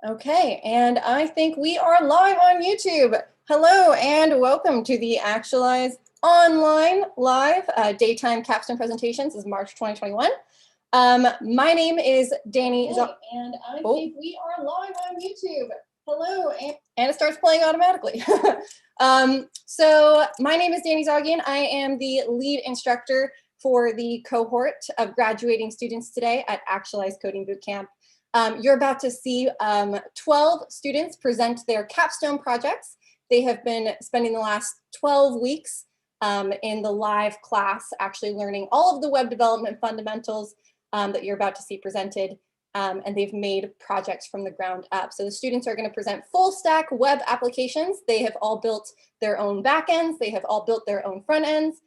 Okay, and I think we are live on YouTube. Hello and welcome to the Actualize online live daytime capstone presentations. This is March 2021. My name is Danny, and I think we are live on YouTube. Hello, and it starts playing automatically. So my name is Danny Zoggian. I am the lead instructor for the cohort of graduating students today at Actualize Coding Bootcamp. You're about to see 12 students present their capstone projects. They have been spending the last 12 weeks in the live class, actually learning all of the web development fundamentals that you're about to see presented. And they've made projects from the ground up. So the students are going to present full stack web applications. They have all built their own backends. They have all built their own front ends.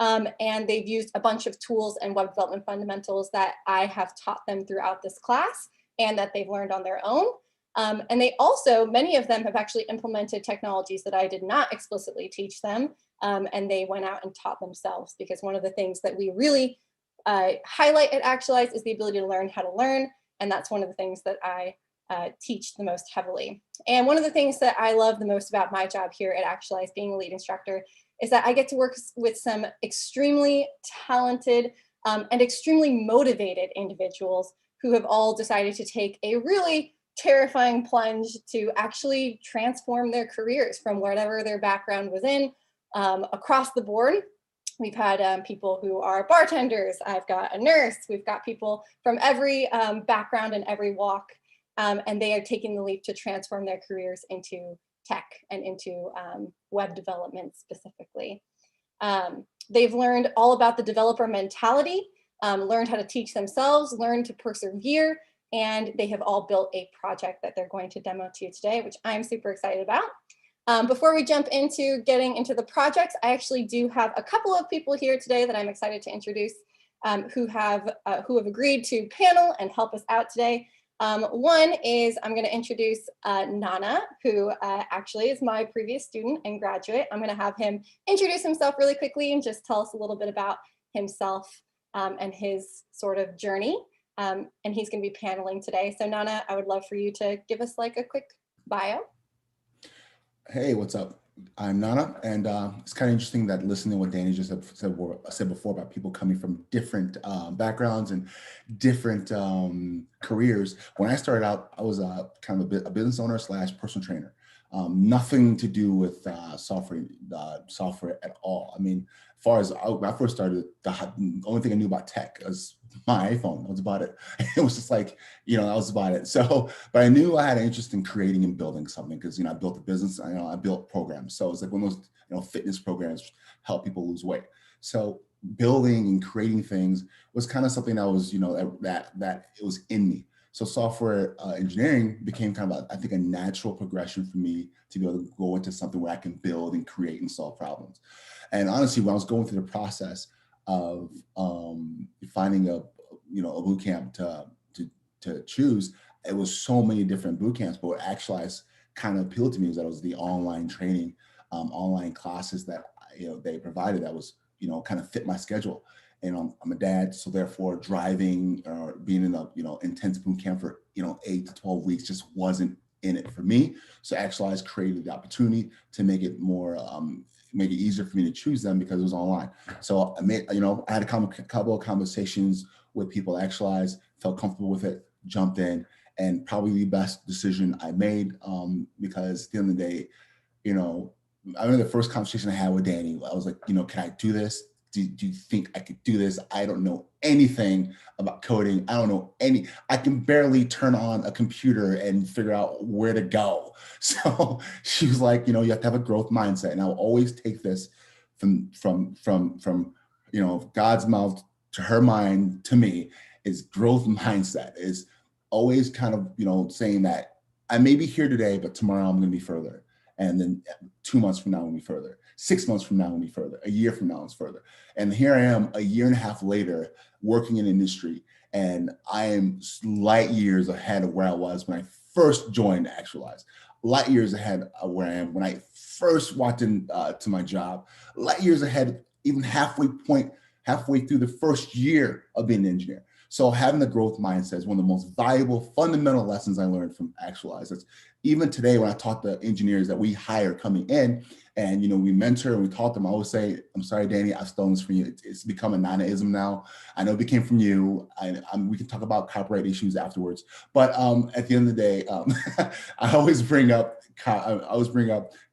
And they've used a bunch of tools and web development fundamentals that I have taught them throughout this class and that they've learned on their own. And they also, many of them have actually implemented technologies that I did not explicitly teach them. And they went out and taught themselves, because one of the things that we really highlight at Actualize is the ability to learn how to learn. And that's one of the things that I teach the most heavily. And one of the things that I love the most about my job here at Actualize, being a lead instructor, is that I get to work with some extremely talented and extremely motivated individuals who have all decided to take a really terrifying plunge to actually transform their careers from whatever their background was in across the board. We've had people who are bartenders. I've got a nurse. We've got people from every background and every walk. And they are taking the leap to transform their careers into tech and into web development specifically. They've learned all about the developer mentality, learned how to teach themselves, learned to persevere, and they have all built a project that they're going to demo to you today, which I'm super excited about. Before we jump into getting into the projects, I actually do have a couple of people here today that I'm excited to introduce who have agreed to panel and help us out today. One is I'm going to introduce Nana, who actually is my previous student and graduate. I'm going to have him introduce himself really quickly and just tell us a little bit about himself and his sort of journey. And he's going to be paneling today. So Nana, I would love for you to give us like a quick bio. Hey, what's up? I'm Nana, and it's kind of interesting that listening to what Danny just said before about people coming from different backgrounds and different careers. When I started out, I was kind of a business owner / personal trainer. Nothing to do with software at all. I mean, as far as when I first started, the only thing I knew about tech was my iPhone. That was about it. It was just like, that was about it. So, but I knew I had an interest in creating and building something because, I built a business, I built programs. So it's like one of those, fitness programs help people lose weight. So building and creating things was kind of something that was, that it was in me. So software engineering became kind of, I think, a natural progression for me to be able to go into something where I can build and create and solve problems. And honestly, when I was going through the process of finding a boot camp to choose, it was so many different boot camps. But what actually kind of appealed to me was that it was the online training, online classes that they provided that was kind of fit my schedule. And I'm a dad, so therefore driving or being in a intense boot camp for 8 to 12 weeks just wasn't in it for me. So Actualize created the opportunity to make it more make it easier for me to choose them because it was online. So I made I had a couple of conversations with people at Actualize, felt comfortable with it, jumped in, and probably the best decision I made because at the end of the day, I remember the first conversation I had with Danny. I was like, can I do this? Do you think I could do this? I don't know anything about coding. I don't know I can barely turn on a computer and figure out where to go. So she was like, you have to have a growth mindset. And I'll always take this from God's mouth to her mind to me is growth mindset is always kind of, saying that I may be here today, but tomorrow I'm going to be further. And then 2 months from now, I'm going to be further. 6 months from now, I'm going to be further. A year from now, it's further. And here I am a year and a half later working in industry. And I am light years ahead of where I was when I first joined Actualize. Light years ahead of where I am when I first walked in to my job. Light years ahead, even halfway through the first year of being an engineer. So having the growth mindset is one of the most valuable fundamental lessons I learned from Actualize. It's even today when I talk to engineers that we hire coming in, and we mentor and we talk to them, I always say, I'm sorry, Danny, I've stolen this from you. It's become a Nanaism now. I know it became from you. We can talk about copyright issues afterwards. But at the end of the day, I always bring up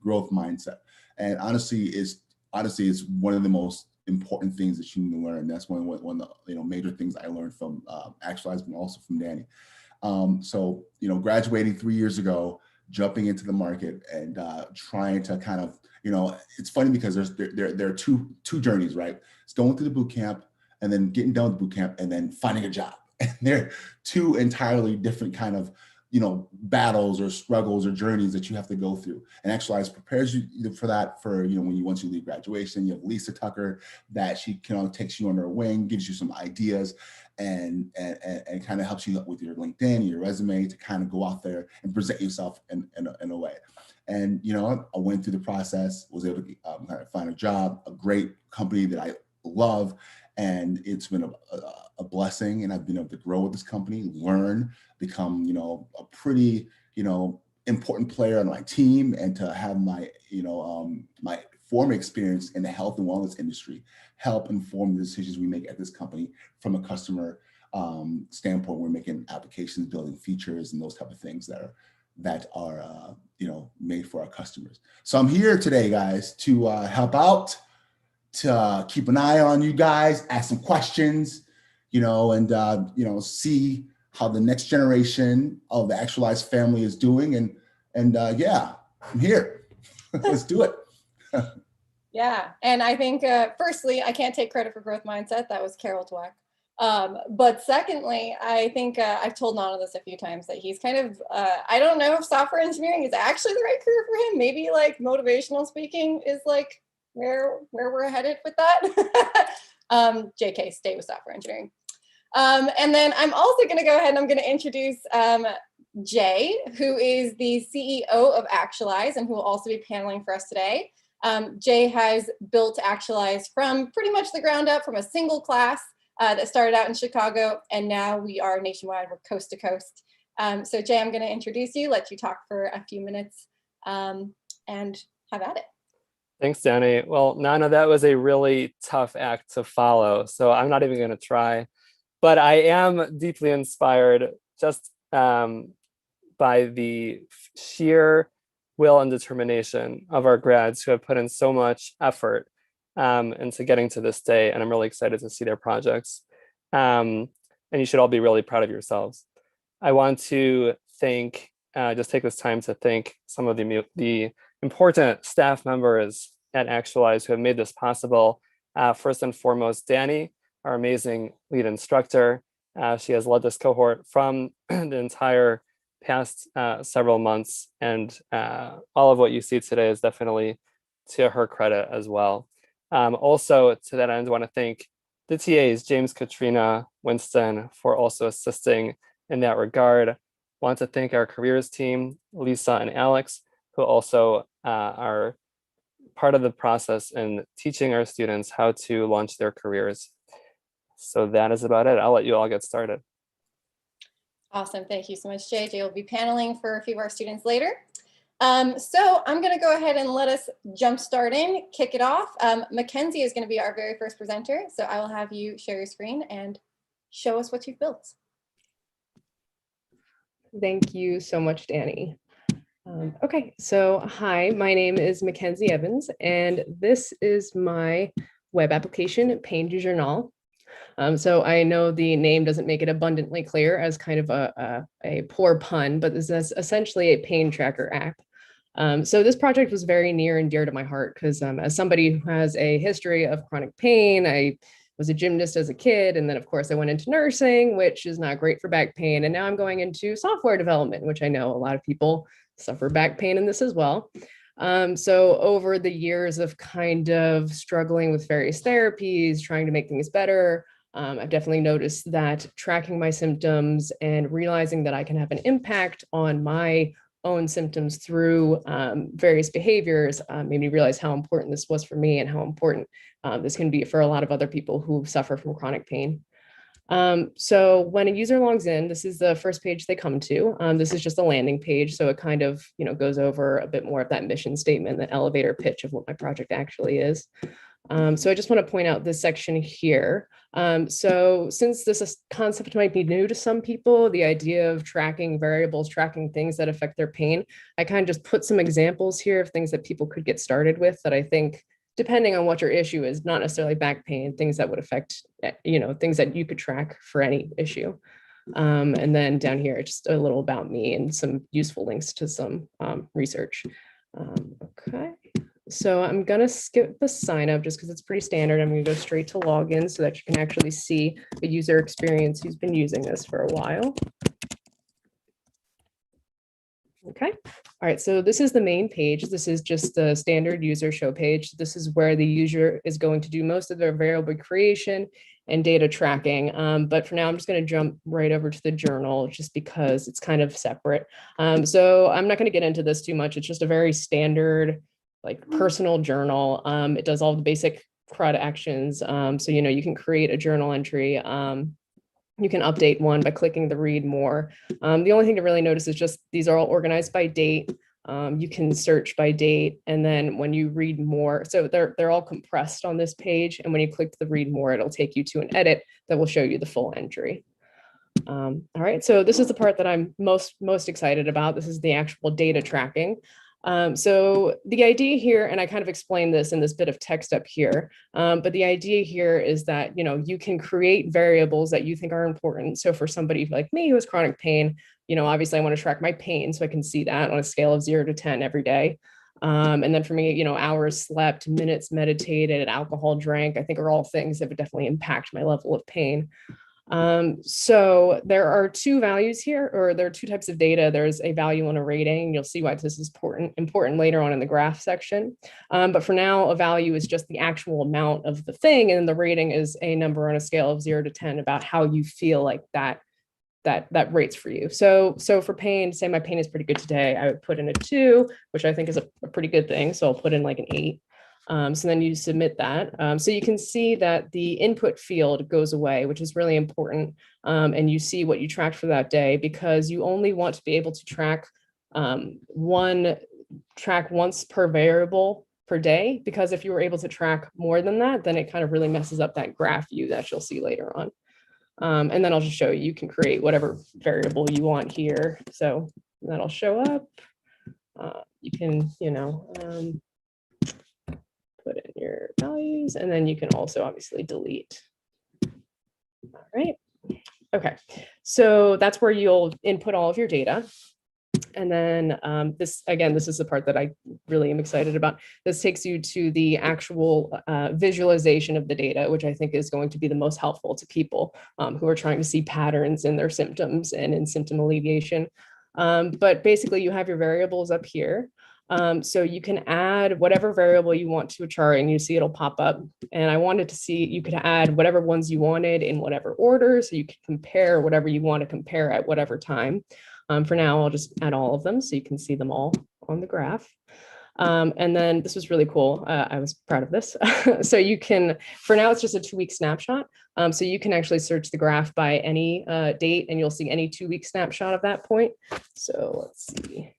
growth mindset. And honestly, it's one of the most important things that you need to learn. That's one of the major things I learned from Actualize, but also from Danny. So graduating 3 years ago, jumping into the market and trying to kind of, it's funny because there are two journeys, right? It's going through the boot camp and then getting done with the boot camp and then finding a job. And they're two entirely different kind of, battles or struggles or journeys that you have to go through. And Actualize prepares you for that once you leave graduation. You have Lisa Tucker that she takes you under her wing, gives you some ideas and kind of helps you with your LinkedIn, your resume to kind of go out there and present yourself in a way. And, I went through the process, was able to kind of find a job, a great company that I love. And it's been a blessing, and I've been able to grow with this company, learn, become, a pretty, important player on my team, and to have my, my former experience in the health and wellness industry help inform the decisions we make at this company from a customer standpoint. We're making applications, building features, and those type of things that are made for our customers. So I'm here today, guys, to help out, to keep an eye on you guys, ask some questions, and see how the next generation of the Actualize family is doing. And yeah, I'm here. Let's do it. Yeah, and I think firstly, I can't take credit for growth mindset. That was Carol Dweck. But secondly, I think I've told Nana this a few times that he's kind of, I don't know if software engineering is actually the right career for him. Maybe like motivational speaking is like where we're headed with that. JK, stay with software engineering. And then I'm also going to go ahead and I'm going to introduce Jay, who is the CEO of Actualize and who will also be paneling for us today. Jay has built Actualize from pretty much the ground up, from a single class that started out in Chicago, and now we are nationwide. We're coast to coast. So Jay, I'm going to introduce you, let you talk for a few minutes, and have at it. Thanks, Danny. Well, Nana, that was a really tough act to follow, so I'm not even going to try. But I am deeply inspired just by the sheer will and determination of our grads who have put in so much effort into getting to this day. And I'm really excited to see their projects. And you should all be really proud of yourselves. I want to just take this time to thank some of the important staff members at Actualize who have made this possible. First and foremost, Danny, our amazing lead instructor. She has led this cohort from the entire past several months, and all of what you see today is definitely to her credit as well. Also, to that end, I want to thank the TAs, James, Katrina, Winston, for also assisting in that regard. I want to thank our careers team, Lisa and Alex, who also are part of the process in teaching our students how to launch their careers. So that is about it. I'll let you all get started. Awesome. Thank you so much, Jay. Jay will be paneling for a few of our students later. So I'm going to go ahead and let us jump start in, kick it off. Mackenzie is going to be our very first presenter. So I will have you share your screen and show us what you've built. Thank you so much, Danny. Okay, so hi, my name is Mackenzie Evans, and this is my web application, Pain du Journal. So I know the name doesn't make it abundantly clear as kind of a poor pun, but this is essentially a pain tracker app. So this project was very near and dear to my heart because as somebody who has a history of chronic pain, I was a gymnast as a kid. And then of course I went into nursing, which is not great for back pain. And now I'm going into software development, which I know a lot of people suffer back pain in this as well. So over the years of kind of struggling with various therapies, trying to make things better, I've definitely noticed that tracking my symptoms and realizing that I can have an impact on my own symptoms through various behaviors made me realize how important this was for me and how important this can be for a lot of other people who suffer from chronic pain. So when a user logs in, this is the first page they come to. This is just a landing page. So it kind of, goes over a bit more of that mission statement, the elevator pitch of what my project actually is. So I just want to point out this section here. So since this concept might be new to some people, the idea of tracking variables, tracking things that affect their pain, I kind of just put some examples here of things that people could get started with that I think, depending on what your issue is, not necessarily back pain, things that would affect, things that you could track for any issue. And then down here, just a little about me and some useful links to some research. Okay. So I'm going to skip the sign up just because it's pretty standard. I'm going to go straight to login so that you can actually see a user experience who's been using this for a while. Okay. All right. So this is the main page. This is just the standard user show page. This is where the user is going to do most of their variable creation and data tracking. But for now, I'm just going to jump right over to the journal just because it's kind of separate. So I'm not going to get into this too much. It's just a very standard, like personal journal. It does all the basic CRUD actions. So, you can create a journal entry. You can update one by clicking the read more. The only thing to really notice is just these are all organized by date. You can search by date. And then when you read more, so they're all compressed on this page. And when you click the read more, it'll take you to an edit that will show you the full entry. All right, so this is the part that I'm most excited about. This is the actual data tracking. So the idea here, and I kind of explained this in this bit of text up here, but the idea here is that, you can create variables that you think are important. So for somebody like me who has chronic pain, obviously I want to track my pain so I can see that on a scale of 0 to 10 every day. And then for me, hours slept, minutes meditated, alcohol drank, I think are all things that would definitely impact my level of pain. So there are two values here, or there are two types of data. There's a value and a rating. You'll see why this is important later on in the graph section. But for now, a value is just the actual amount of the thing. And the rating is a number on a scale of 0 to 10 about how you feel like that rates for you. So for pain, say my pain is pretty good today, I would put in a 2, which I think is a pretty good thing. So I'll put in like an 8. So then you submit that. So you can see that the input field goes away, which is really important. And you see what you tracked for that day, because you only want to be able to track once per variable per day, because if you were able to track more than that, then it kind of really messes up that graph view that you'll see later on. And then I'll just show you, you can create whatever variable you want here. So that'll show up. You can, put in your values, and then you can also obviously delete. All right. Okay. So that's where you'll input all of your data. And then this is the part that I really am excited about. This takes you to the actual visualization of the data, which I think is going to be the most helpful to people who are trying to see patterns in their symptoms and in symptom alleviation. But basically you have your variables up here. So you can add whatever variable you want to a chart, and you see it'll pop up. And I wanted to see, you could add whatever ones you wanted in whatever order, so you could compare whatever you want to compare at whatever time. For now, I'll just add all of them so you can see them all on the graph. And then this was really cool. I was proud of this. So you can, for now, it's just a 2-week snapshot. So you can actually search the graph by any date, and you'll see any 2-week snapshot of that point. So let's see.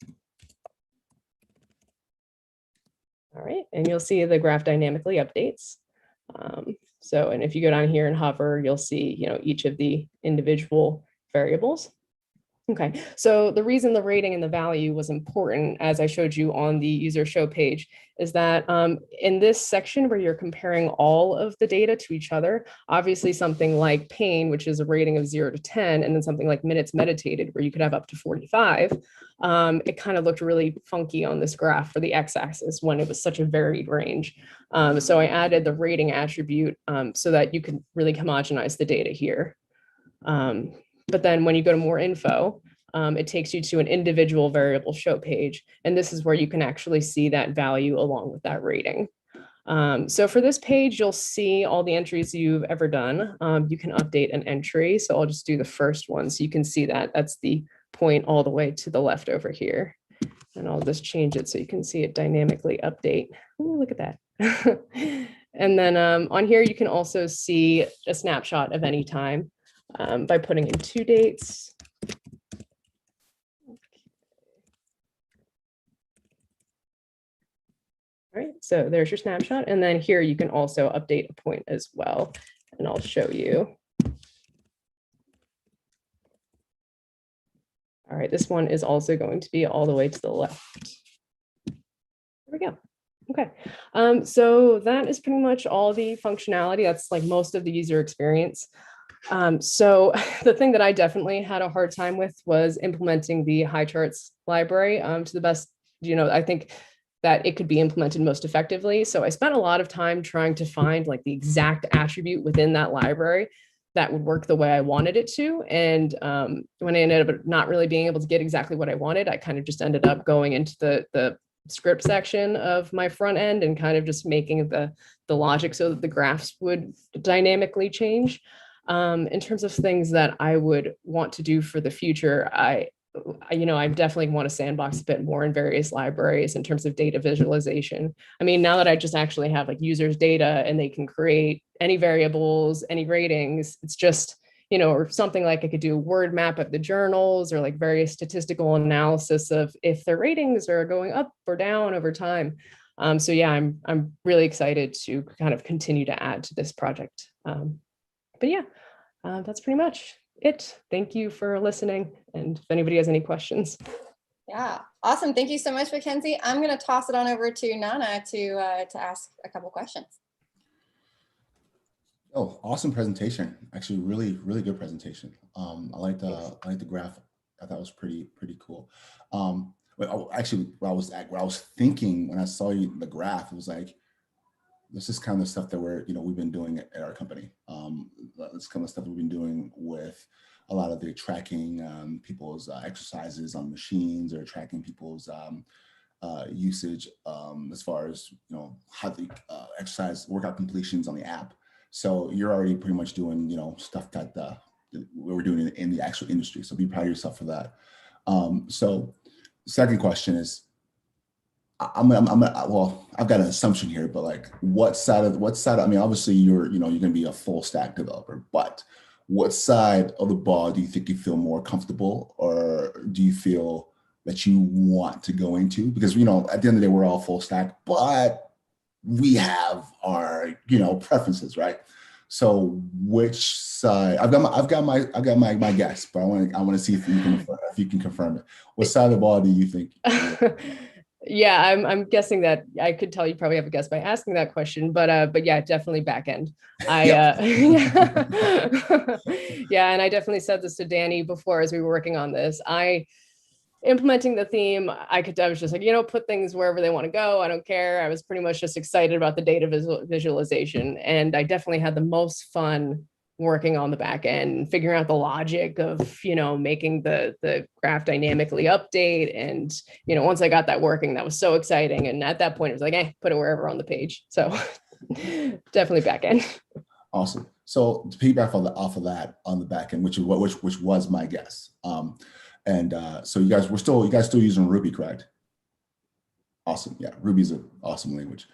All right, and you'll see the graph dynamically updates. And if you go down here and hover, you'll see, each of the individual variables. Okay, so the reason the rating and the value was important, as I showed you on the user show page, is that in this section where you're comparing all of the data to each other, obviously something like pain, which is a rating of 0 to 10, and then something like minutes meditated, where you could have up to 45, it kind of looked really funky on this graph for the x-axis when it was such a varied range. So I added the rating attribute so that you could really homogenize the data here. But then when you go to more info, it takes you to an individual variable show page. And this is where you can actually see that value along with that rating. So for this page, you'll see all the entries you've ever done. You can update an entry. So I'll just do the first one. So you can see that that's the point all the way to the left over here. And I'll just change it so you can see it dynamically update. Ooh, look at that. And then on here, you can also see a snapshot of any time. by putting in 2 dates. All right, so there's your snapshot. And then here you can also update a point as well. And I'll show you. All right, this one is also going to be all the way to the left. There we go. Okay, so that is pretty much all the functionality. That's like most of the user experience. So the thing that I definitely had a hard time with was implementing the high charts library to the best, I think that it could be implemented most effectively. So I spent a lot of time trying to find like the exact attribute within that library that would work the way I wanted it to. And when I ended up not really being able to get exactly what I wanted, I kind of just ended up going into the script section of my front end and kind of just making the logic so that the graphs would dynamically change. In terms of things that I would want to do for the future, I definitely want to sandbox a bit more in various libraries in terms of data visualization. I mean, now that I just actually have like users' data and they can create any variables, any ratings, it's just, or something like I could do a word map of the journals or like various statistical analysis of if their ratings are going up or down over time. So yeah, I'm really excited to kind of continue to add to this project. But yeah, that's pretty much it. Thank you for listening. And if anybody has any questions. Yeah, awesome. Thank you so much, Mackenzie. I'm going to toss it on over to Nana to ask a couple questions. Oh, awesome presentation. Actually, really, really good presentation. I like the graph. I thought it was pretty cool. Actually, what I was thinking when I saw the graph, it was like, this is kind of the stuff that we've been doing at our company. This kind of stuff we've been doing with a lot of the tracking people's exercises on machines, or tracking people's usage as far as how they exercise workout completions on the app. So you're already pretty much doing stuff that we're doing in the actual industry. So be proud of yourself for that. So second question is, well, I've got an assumption here, but like what side, I mean, obviously you're going to be a full stack developer, but what side of the ball do you think you feel more comfortable, or do you feel that you want to go into? Because, at the end of the day, we're all full stack, but we have our, preferences, right? So which side? I've got my guess, but I want to see if you can confirm it. What side of the ball do you think? Yeah, I'm guessing that I could tell you probably have a guess by asking that question, but yeah, definitely back end. Yeah, and I definitely said this to Danny before as we were working on this. Implementing the theme, I was just like, put things wherever they want to go. I don't care. I was pretty much just excited about the data visualization, and I definitely had the most fun working on the back end, figuring out the logic of, making the graph dynamically update. And, once I got that working, that was so exciting. And at that point, it was like, put it wherever on the page. So definitely back end. Awesome. So to piggyback off of that on the back end, which was my guess. So you guys still using Ruby, correct? Awesome. Yeah, Ruby's an awesome language.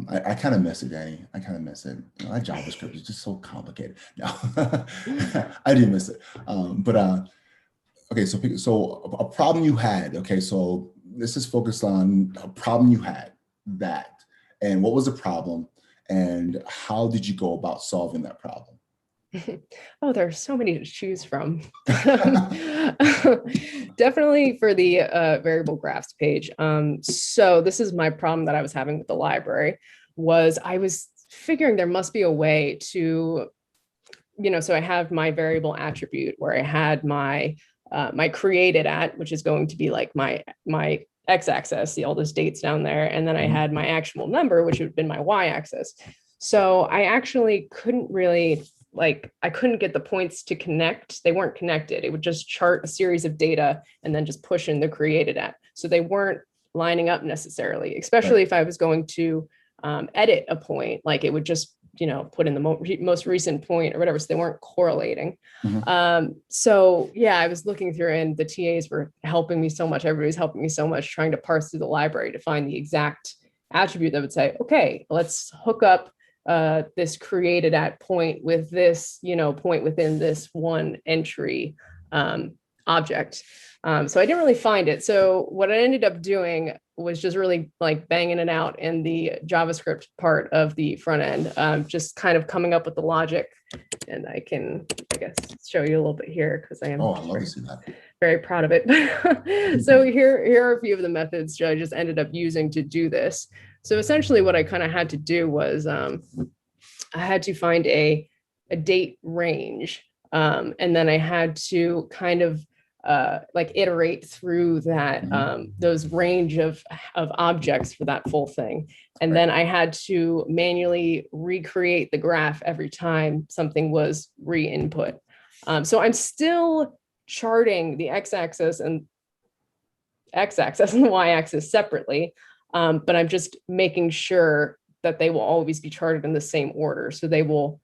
I kind of miss it, Danny. I kind of miss it. That JavaScript is just so complicated. No, I do miss it. Okay, so a problem you had. Okay, so this is focused on a problem you had, and what was the problem, and how did you go about solving that problem? Oh, there are so many to choose from. Definitely for the variable graphs page. So this is my problem that I was having with the library. Was I was figuring there must be a way to, so I have my variable attribute where I had my my created at, which is going to be like my x-axis, all those dates down there, and then I had my actual number, which would have been my y-axis. So I actually couldn't really I couldn't get the points to connect. They weren't connected. It would just chart a series of data and then just push in the created at. So they weren't lining up necessarily, especially if I was going to edit a point, like it would just, put in the most recent point or whatever. So they weren't correlating. So yeah, I was looking through, and the TAs were helping me so much. Everybody's helping me so much, trying to parse through the library to find the exact attribute that would say, okay, let's hook up this created at point with this, point within this one entry object. So I didn't really find it. So what I ended up doing was just really like banging it out in the JavaScript part of the front end, just kind of coming up with the logic. And I can, I guess, show you a little bit here because I am I love to see that. very proud of it. So here are a few of the methods I just ended up using to do this. So essentially what I kind of had to do was I had to find a date range. And then I had to kind of like iterate through that those range of objects for that full thing. And then I had to manually recreate the graph every time something was re-input. So I'm still charting the x-axis and the y-axis separately, but I'm just making sure that they will always be charted in the same order. So they will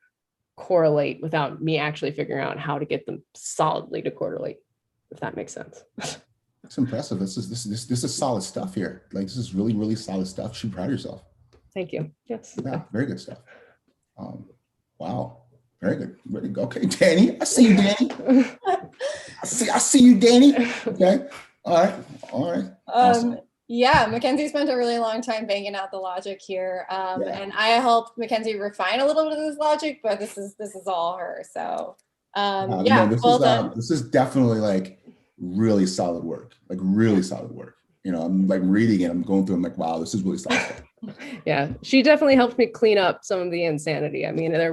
correlate without me actually figuring out how to get them solidly to correlate, if that makes sense. That's impressive. This is solid stuff here. Like, this is really, really solid stuff. You should be proud of yourself. Thank you. Yes. Yeah, very good stuff. Wow. Very good. Very good. Okay, Danny. I see you, Danny. I see you, Danny. Okay. All right. Awesome. Yeah, Mackenzie spent a really long time banging out the logic here, and I helped Mackenzie refine a little bit of this logic, but this is all her. So this is definitely like really solid work. Like really solid work. I'm like reading it. I'm going through. I'm like, wow, this is really solid stuff. Yeah, she definitely helped me clean up some of the insanity. I mean, it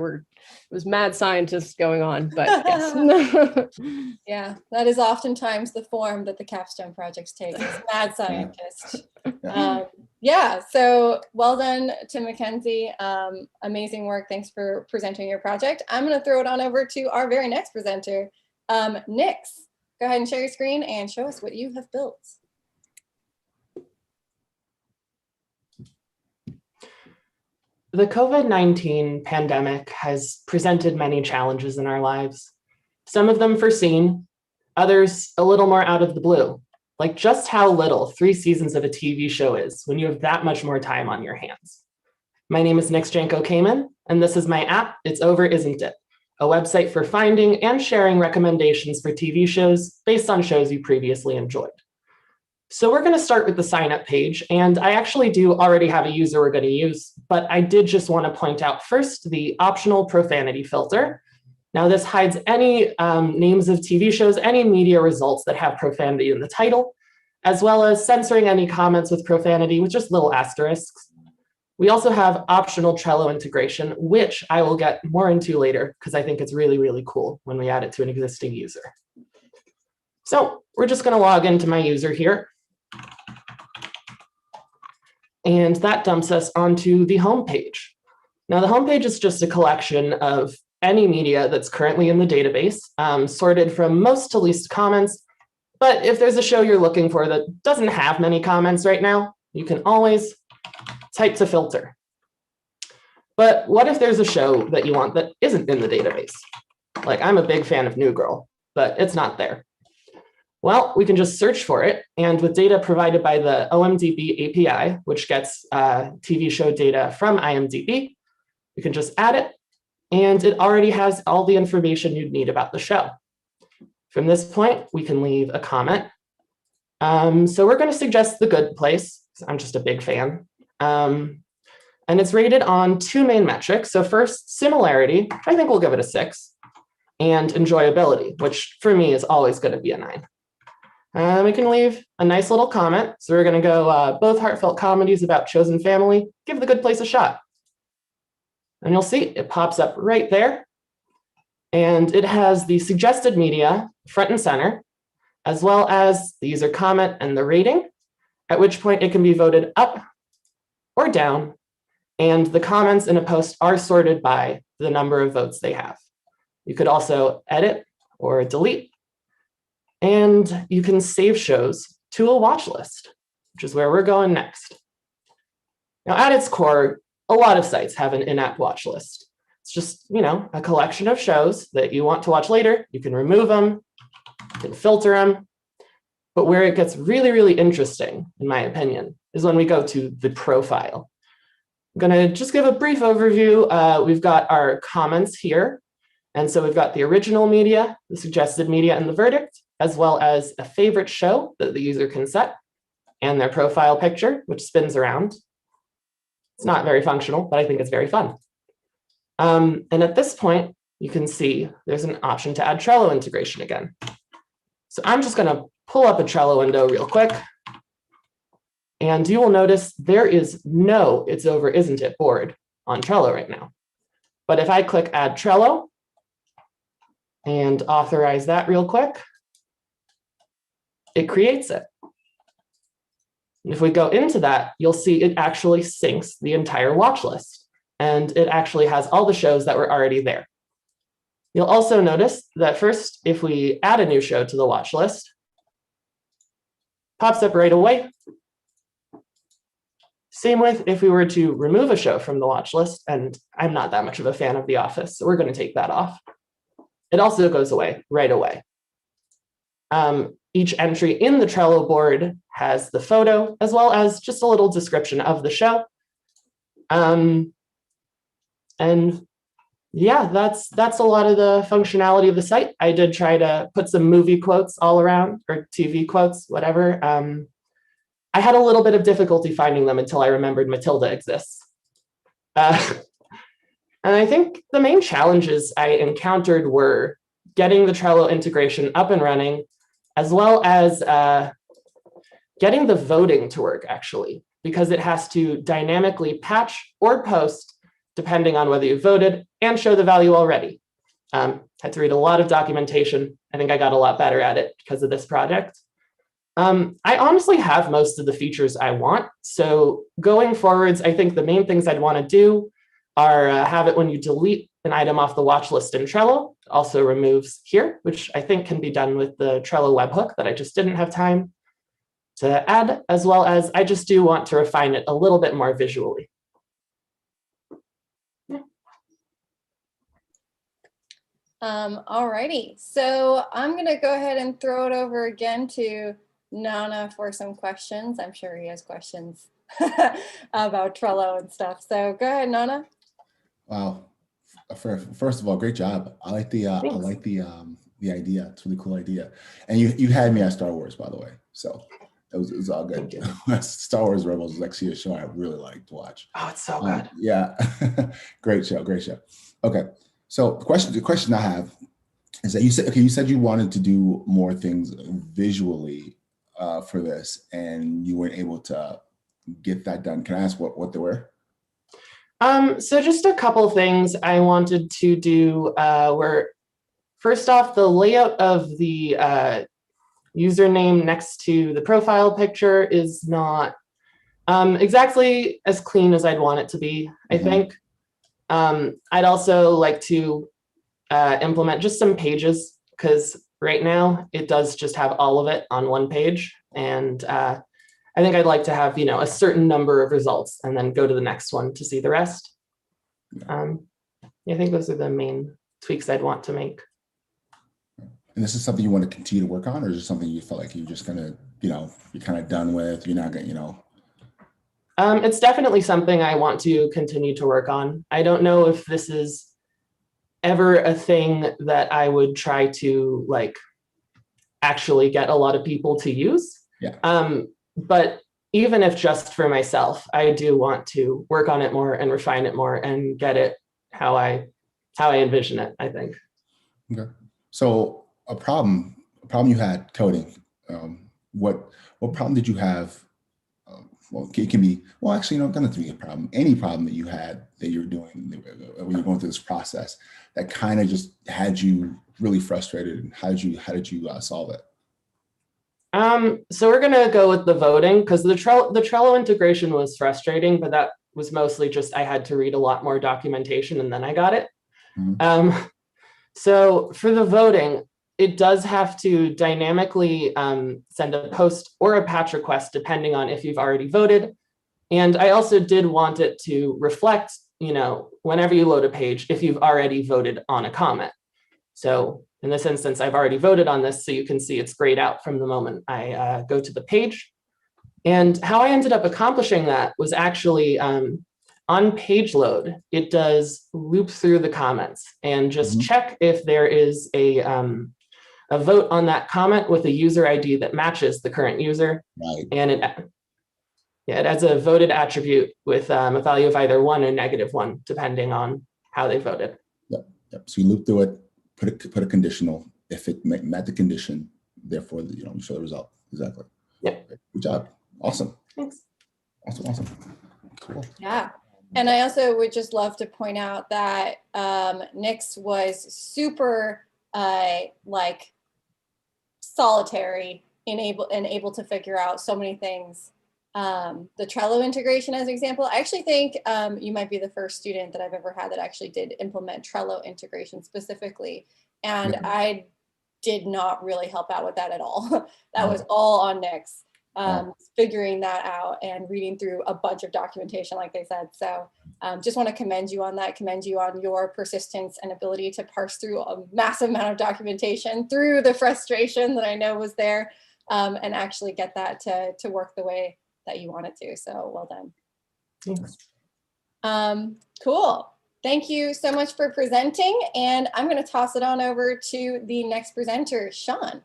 was mad scientists going on, but yes. Yeah, that is oftentimes the form that the Capstone projects take, is mad scientist. So well done to Mackenzie. Amazing work. Thanks for presenting your project. I'm going to throw it on over to our very next presenter, Nix. Go ahead and share your screen and show us what you have built. The COVID-19 pandemic has presented many challenges in our lives. Some of them foreseen, others a little more out of the blue, like just how little 3 seasons of a TV show is when you have that much more time on your hands. My name is Nix Janko-Kamen, and this is my app, It's Over, Isn't It? A website for finding and sharing recommendations for TV shows based on shows you previously enjoyed. So we're going to start with the sign up page, and I actually do already have a user we're going to use, but I did just want to point out first the optional profanity filter. Now this hides any names of TV shows, any media results that have profanity in the title, as well as censoring any comments with profanity with just little asterisks. We also have optional Trello integration, which I will get more into later because I think it's really, really cool when we add it to an existing user. So we're just going to log into my user here. And that dumps us onto the home page. Now, the home page is just a collection of any media that's currently in the database, sorted from most to least comments. But if there's a show you're looking for that doesn't have many comments right now, you can always type to filter. But what if there's a show that you want that isn't in the database? Like, I'm a big fan of New Girl, but it's not there. Well, we can just search for it, and with data provided by the OMDB API, which gets TV show data from IMDb, you can just add it, and it already has all the information you'd need about the show. From this point, we can leave a comment. So we're going to suggest The Good Place, because I'm just a big fan. And it's rated on 2 main metrics. So first, similarity, I think we'll give it a 6, and enjoyability, which for me is always going to be a 9. We can leave a nice little comment. So we're going to go both heartfelt comedies about chosen family. Give The Good Place a shot. And you'll see it pops up right there. And it has the suggested media front and center, as well as the user comment and the rating, at which point it can be voted up or down. And the comments in a post are sorted by the number of votes they have. You could also edit or delete. And you can save shows to a watch list, which is where we're going next. Now, at its core, a lot of sites have an in-app watch list. It's just, a collection of shows that you want to watch later. You can remove them, you can filter them. But where it gets really, really interesting, in my opinion, is when we go to the profile. I'm going to just give a brief overview. We've got our comments here. And so we've got the original media, the suggested media, and the verdict, as well as a favorite show that the user can set, and their profile picture, which spins around. It's not very functional, but I think it's very fun. And at this point, you can see there's an option to add Trello integration again. So I'm just going to pull up a Trello window real quick. And you will notice there is no "it's over, isn't it" board on Trello right now. But if I click Add Trello and authorize that real quick, it creates it. And if we go into that, you'll see it actually syncs the entire watch list. And it actually has all the shows that were already there. You'll also notice that first, if we add a new show to the watch list, pops up right away. Same with if we were to remove a show from the watch list, and I'm not that much of a fan of The Office, so we're going to take that off. It also goes away right away. Each entry in the Trello board has the photo, as well as just a little description of the show. And yeah, that's a lot of the functionality of the site. I did try to put some movie quotes all around, or TV quotes, whatever. I had a little bit of difficulty finding them until I remembered Matilda exists. And I think the main challenges I encountered were getting the Trello integration up and running, as well as getting the voting to work, actually, because it has to dynamically patch or post depending on whether you voted and show the value already. Had to read a lot of documentation. I think I got a lot better at it because of this project. I honestly have most of the features I want. So going forwards, I think the main things I'd want to do are have it when you delete an item off the watch list in Trello. It also removes here, which I think can be done with the Trello webhook that I just didn't have time to add, as well as I just do want to refine it a little bit more visually. All righty, so I'm going to go ahead and throw it over again to Nana for some questions. I'm sure he has questions about Trello and stuff. So go ahead, Nana. Wow. First of all, great job. I like the idea. It's a really cool idea. And you had me at Star Wars, by the way. So it was all good. Star Wars Rebels is actually a show I really like to watch. Oh, it's so good. Yeah. Great show. Okay. So the question I have is that you said you wanted to do more things visually for this, and you weren't able to get that done. Can I ask what they were? So just a couple things I wanted to do were, first off, the layout of the username next to the profile picture is not exactly as clean as I'd want it to be, I think. I'd also like to implement just some pages, because right now it does just have all of it on one page. And I think I'd like to have, a certain number of results and then go to the next one to see the rest. I think those are the main tweaks I'd want to make. And this is something you want to continue to work on, or is it something you felt like you're just gonna, you're kind of done with? You're not gonna, It's definitely something I want to continue to work on. I don't know if this is ever a thing that I would try to actually get a lot of people to use. Yeah. But even if just for myself, I do want to work on it more and refine it more and get it how I envision it, I think. Okay. So a problem you had coding. What problem did you have? Well, it can be, actually, it doesn't have to be a problem. Any problem that you had that you're doing when you're going through this process that kind of just had you really frustrated, and how did you solve it? So we're gonna go with the voting, because the Trello integration was frustrating, but that was mostly just I had to read a lot more documentation and then I got it. So for the voting, it does have to dynamically send a post or a patch request depending on if you've already voted. And I also did want it to reflect, whenever you load a page, if you've already voted on a comment. So in this instance, I've already voted on this, so you can see it's grayed out from the moment I go to the page. And how I ended up accomplishing that was actually On page load, it does loop through the comments and just check if there is a vote on that comment with a user ID that matches the current user. Right. And it adds a voted attribute with a value of either 1 or -1, depending on how they voted. Yep. So you loop through it, put a conditional. If it met the condition, therefore, you show the result. Exactly. Yep. Good job. Awesome. Thanks. Awesome. Cool. Yeah. And I also would just love to point out that Nix was super like solitary and able to figure out so many things. The Trello integration as an example, I actually think you might be the first student that I've ever had that actually did implement Trello integration specifically. And I did not really help out with that at all. That was all on Nix. Figuring that out and reading through a bunch of documentation, like they said. So just want to commend you on that, commend you on your persistence and ability to parse through a massive amount of documentation through the frustration that I know was there and actually get that to work the way that you want it to. So well done. Thanks. Cool. Thank you so much for presenting. And I'm going to toss it on over to the next presenter, Sean.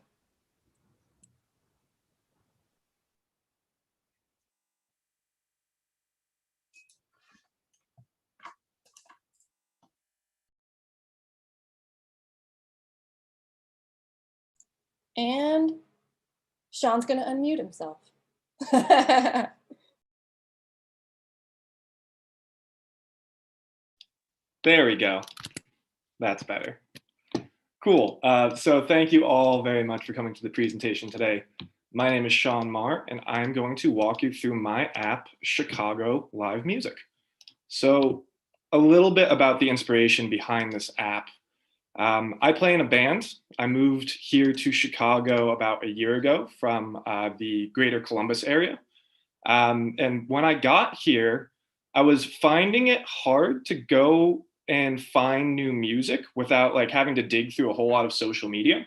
And Sean's going to unmute himself. There we go. That's better. Cool. So thank you all very much for coming to the presentation today. My name is Sean Marr, and I'm going to walk you through my app, Chicago Live Music. So a little bit about the inspiration behind this app. I play in a band. I moved here to Chicago about a year ago from the greater Columbus area. And when I got here, I was finding it hard to go and find new music without like having to dig through a whole lot of social media.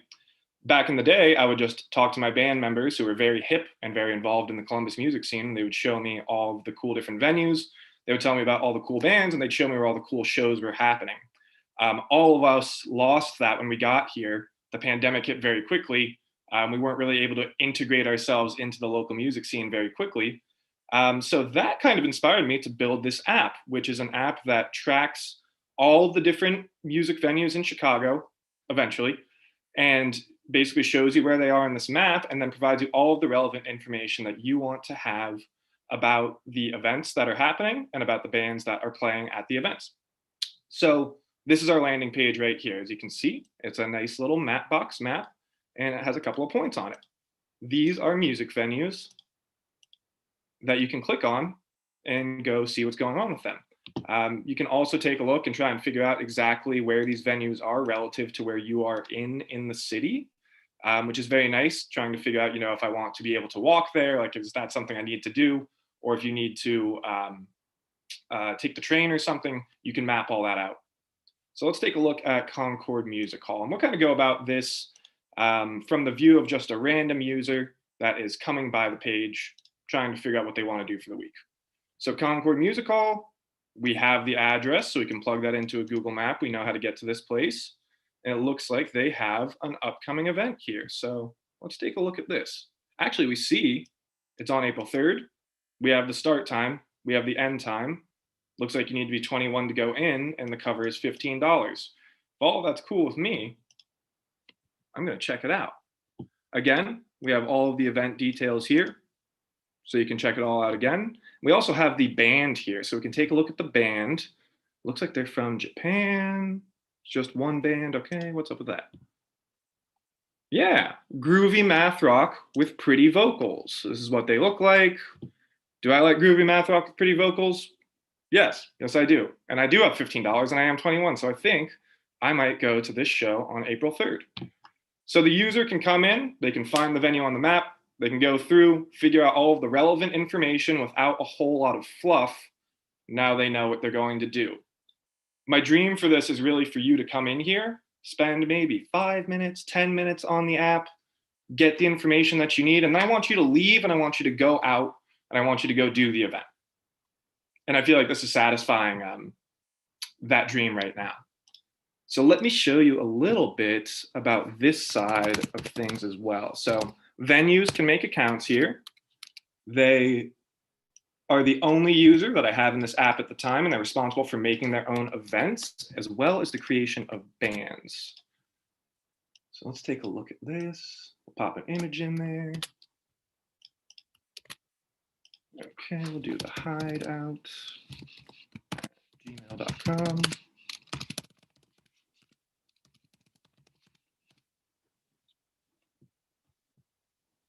Back in the day, I would just talk to my band members who were very hip and very involved in the Columbus music scene. They would show me all of the cool different venues. They would tell me about all the cool bands, and they'd show me where all the cool shows were happening. All of us lost that when we got here. The pandemic hit very quickly. We weren't really able to integrate ourselves into the local music scene very quickly. So that kind of inspired me to build this app, which is an app that tracks all the different music venues in Chicago eventually, and basically shows you where they are on this map, and then provides you all of the relevant information that you want to have about the events that are happening and about the bands that are playing at the events. So this is our landing page right here. As you can see, it's a nice little map box map, and it has a couple of points on it. These are music venues that you can click on and go see what's going on with them. You can also take a look and try and figure out exactly where these venues are relative to where you are in the city, which is very nice, trying to figure out, if I want to be able to walk there, like is that something I need to do, or if you need to take the train or something, you can map all that out. So let's take a look at Concord Music Hall. And we'll kind of go about this from the view of just a random user that is coming by the page, trying to figure out what they want to do for the week. So Concord Music Hall, we have the address, so we can plug that into a Google map. We know how to get to this place. And it looks like they have an upcoming event here. So let's take a look at this. Actually, we see it's on April 3rd. We have the start time. We have the end time. Looks like you need to be 21 to go in, and the cover is $15. If all that's cool with me, I'm going to check it out. Again, we have all of the event details here, so you can check it all out again. We also have the band here, so we can take a look at the band. Looks like they're from Japan. Just one band. Okay, what's up with that? Yeah, groovy math rock with pretty vocals. This is what they look like. Do I like groovy math rock with pretty vocals? Yes, I do. And I do have $15 and I am 21. So I think I might go to this show on April 3rd. So the user can come in, they can find the venue on the map, they can go through, figure out all of the relevant information without a whole lot of fluff. Now they know what they're going to do. My dream for this is really for you to come in here, spend maybe 5 minutes, 10 minutes on the app, get the information that you need. And then I want you to leave and I want you to go out and I want you to go do the event. And I feel like this is satisfying that dream right now. So let me show you a little bit about this side of things as well. So venues can make accounts here. They are the only user that I have in this app at the time, and they're responsible for making their own events as well as the creation of bands. So let's take a look at this. We'll pop an image in there. Okay, we'll do the hideout, gmail.com.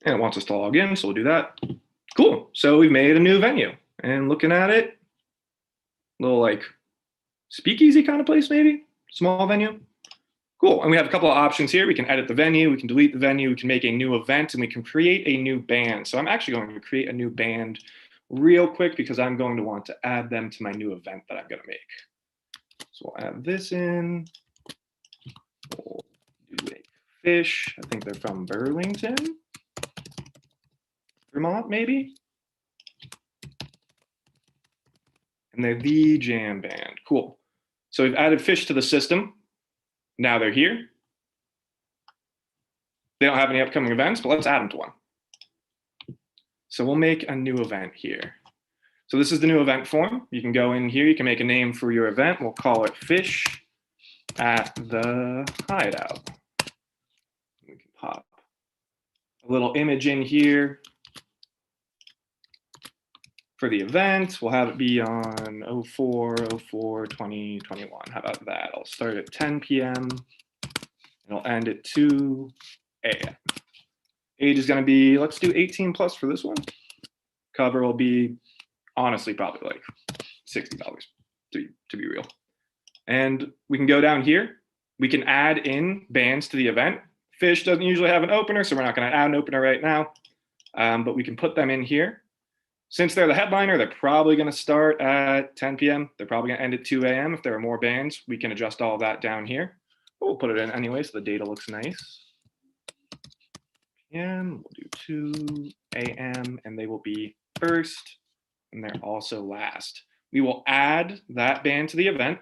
And it wants us to log in, so we'll do that. Cool, so we've made a new venue. And looking at it, little like speakeasy kind of place maybe, small venue. Cool, and we have a couple of options here. We can edit the venue, we can delete the venue, we can make a new event, and we can create a new band. So I'm actually going to create a new band real quick because I'm going to want to add them to my new event that I'm gonna make. So we'll add this in. We'll do a fish, I think they're from Burlington, Vermont maybe? And they're the jam band, cool. So we've added fish to the system. Now they're here. They don't have any upcoming events, but let's add them to one. So we'll make a new event here. So this is the new event form. You can go in here, you can make a name for your event. We'll call it Fish at the Hideout. We can pop a little image in here for the event. We'll have it be on 04/04/2021. How about that? I'll start at 10 p.m. and I'll end at 2 a.m. Age is going to be, let's do 18 plus for this one. Cover will be honestly probably like $60 to be real. And we can go down here. We can add in bands to the event. Fish doesn't usually have an opener, so we're not going to add an opener right now. But we can put them in here. Since they're the headliner, they're probably going to start at 10 p.m. They're probably going to end at 2 a.m. If there are more bands, we can adjust all of that down here. But we'll put it in anyway so the data looks nice. We'll do 2 a.m. and they will be first and they're also last. We will add that band to the event.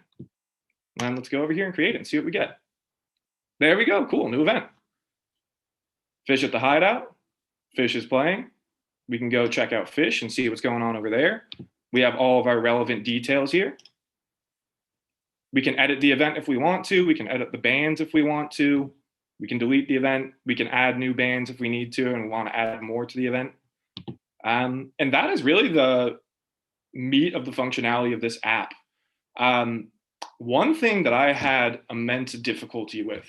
And let's go over here and create it and see what we get. There we go, cool, new event. Fish at the Hideout, Fish is playing. We can go check out Fish and see what's going on over there. We have all of our relevant details here. We can edit the event if we want to. We can edit the bands if we want to. We can delete the event. We can add new bands if we need to and we want to add more to the event. And that is really the meat of the functionality of this app. One thing that I had immense difficulty with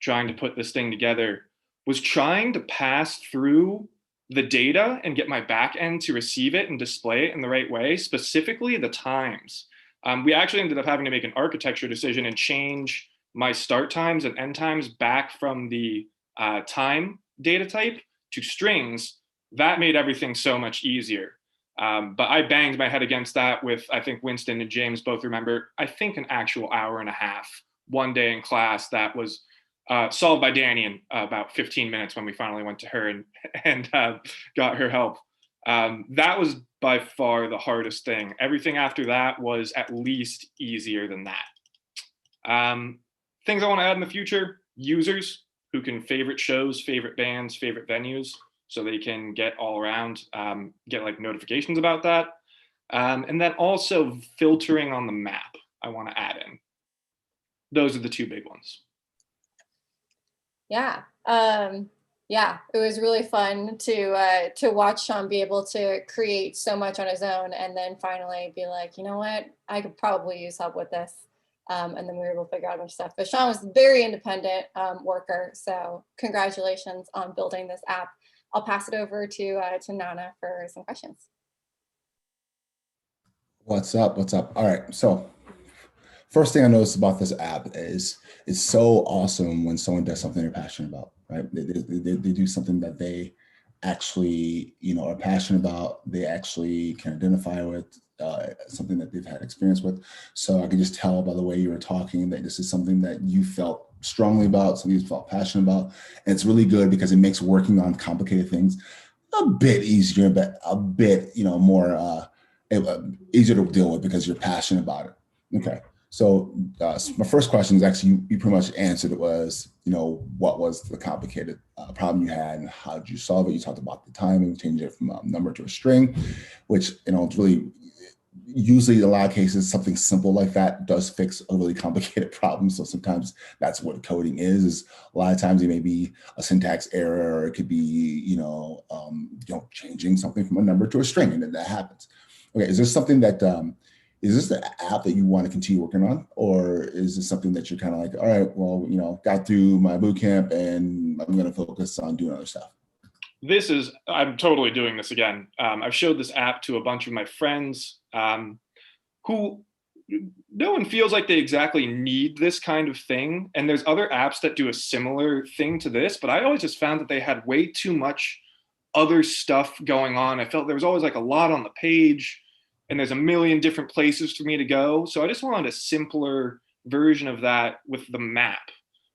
trying to put this thing together was trying to pass through the data and get my back end to receive it and display it in the right way, specifically the times. We actually ended up having to make an architecture decision and change my start times and end times back from the time data type to strings. That made everything so much easier. But I banged my head against that with, I think Winston and James both remember, I think an actual hour and a half, one day in class that was solved by Danny in about 15 minutes when we finally went to her and got her help. That was by far the hardest thing. Everything after that was at least easier than that. Things I want to add in the future, users who can favorite shows, favorite bands, favorite venues, so they can get all around, get like notifications about that. And then also filtering on the map, I want to add in. Those are the two big ones. Yeah. Yeah, it was really fun to watch Sean be able to create so much on his own and then finally be like, you know what, I could probably use help with this. And then we were able to figure out a bunch of stuff. But Sean was a very independent worker. So congratulations on building this app. I'll pass it over to Nana for some questions. What's up? What's up? All right. So first thing I noticed about this app is it's so awesome when someone does something they're passionate about, right? They do something that they actually, are passionate about. They actually can identify with something that they've had experience with. So I could just tell by the way you were talking that this is something that you felt strongly about, something you felt passionate about. And it's really good because it makes working on complicated things a bit easier, but a bit, more easier to deal with because you're passionate about it. Okay. So my first question is actually, you pretty much answered it, was, what was the complicated problem you had and how did you solve it? You talked about the timing, changing it from a number to a string, which, it's really, usually in a lot of cases, something simple like that does fix a really complicated problem. So sometimes that's what coding is a lot of times it may be a syntax error, or it could be, changing something from a number to a string, and then that happens. Okay, is there something that, is this the app that you want to continue working on? Or is this something that you're kind of like, all right, well, got through my boot camp and I'm going to focus on doing other stuff? I'm totally doing this again. I've showed this app to a bunch of my friends who no one feels like they exactly need this kind of thing. And there's other apps that do a similar thing to this, but I always just found that they had way too much other stuff going on. I felt there was always like a lot on the page, and there's a million different places for me to go. So I just wanted a simpler version of that with the map.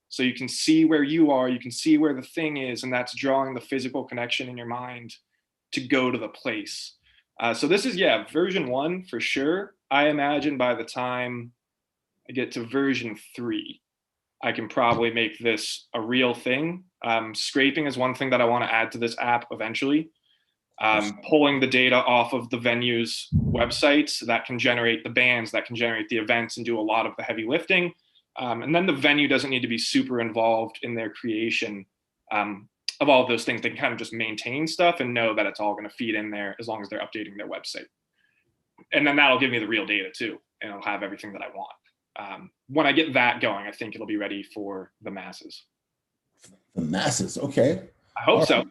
So you can see where you are, you can see where the thing is, and that's drawing the physical connection in your mind to go to the place. So this is, version 1 for sure. I imagine by the time I get to version 3, I can probably make this a real thing. Scraping is one thing that I want to add to this app eventually. Pulling the data off of the venue's websites that can generate the bands, that can generate the events and do a lot of the heavy lifting. And then the venue doesn't need to be super involved in their creation of all of those things. They can kind of just maintain stuff and know that it's all going to feed in there as long as they're updating their website. And then that'll give me the real data too, and it'll have everything that I want. When I get that going, I think it'll be ready for the masses. The masses, okay. I hope so.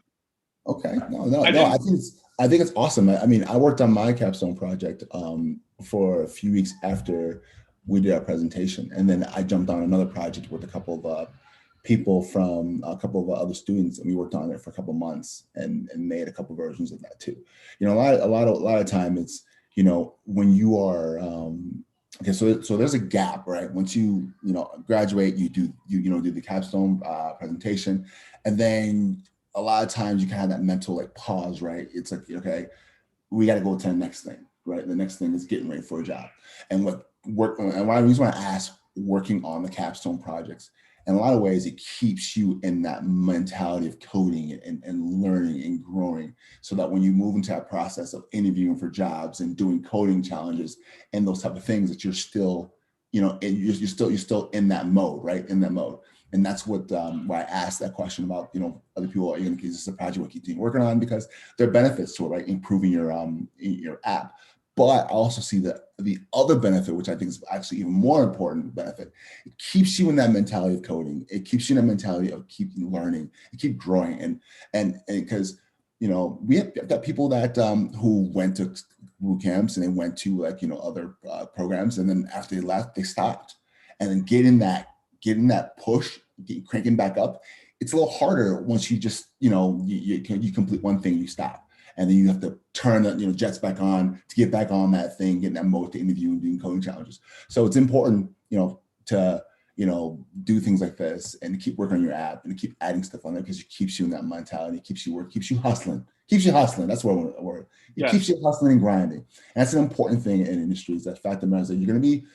Okay, no. I think it's awesome. I mean, I worked on my Capstone project for a few weeks after we did our presentation, and then I jumped on another project with a couple of people from a couple of other students, and we worked on it for a couple of months and made a couple of versions of that too. A lot of time it's, when you are okay, so there's a gap, right? Once you graduate, you do the Capstone presentation, and then a lot of times you can have that mental like pause, right? It's like, okay, we got to go to the next thing, right? The next thing is getting ready for a job. And the reason why I ask working on the Capstone projects, in a lot of ways, it keeps you in that mentality of coding and learning and growing, so that when you move into that process of interviewing for jobs and doing coding challenges and those type of things, that you're still, you're still in that mode, right? In that mode. And that's what why I asked that question about, other people, are you going to keep this a project we'll keep working on, because there are benefits to it, right? Improving your app. But I also see the other benefit, which I think is actually even more important benefit. It keeps you in that mentality of coding. It keeps you in that mentality of keeping learning and keep growing. And because, I've got people that who went to boot camps and they went to other programs, and then after they left, they stopped. And then getting that push, cranking back up, it's a little harder once you just, you complete one thing, you stop. And then you have to turn the jets back on to get back on that thing, getting that mode to interview and doing coding challenges. So it's important, to do things like this and to keep working on your app and to keep adding stuff on there, because it keeps you in that mentality, keeps you hustling. That's what I want to word. It keeps you hustling and grinding. And that's an important thing in industries. That fact of the matter is that you're going to be,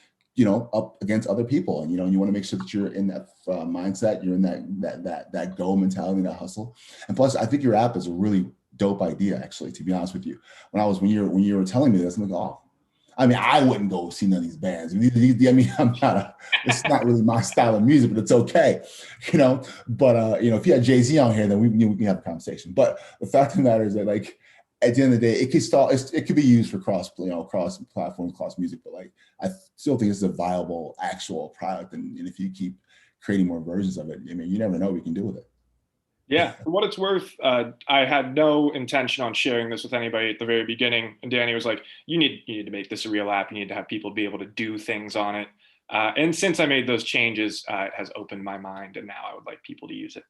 up against other people, and you want to make sure that you're in that mindset, you're in that go mentality, that hustle. And plus, I think your app is a really dope idea, actually, to be honest with you. When you were telling me this, I'm like, oh, I mean, I wouldn't go see none of these bands. It's not really my style of music, but it's okay, But if you had Jay-Z on here, then we can have a conversation. But the fact of the matter is that, like, at the end of the day, it could be used for cross platforms, cross music. But like, I still think it's a viable actual product. And if you keep creating more versions of it, I mean, you never know what you can do with it. Yeah, for what it's worth, I had no intention on sharing this with anybody at the very beginning. And Danny was like, you need to make this a real app. You need to have people be able to do things on it. And since I made those changes, it has opened my mind. And now I would like people to use it.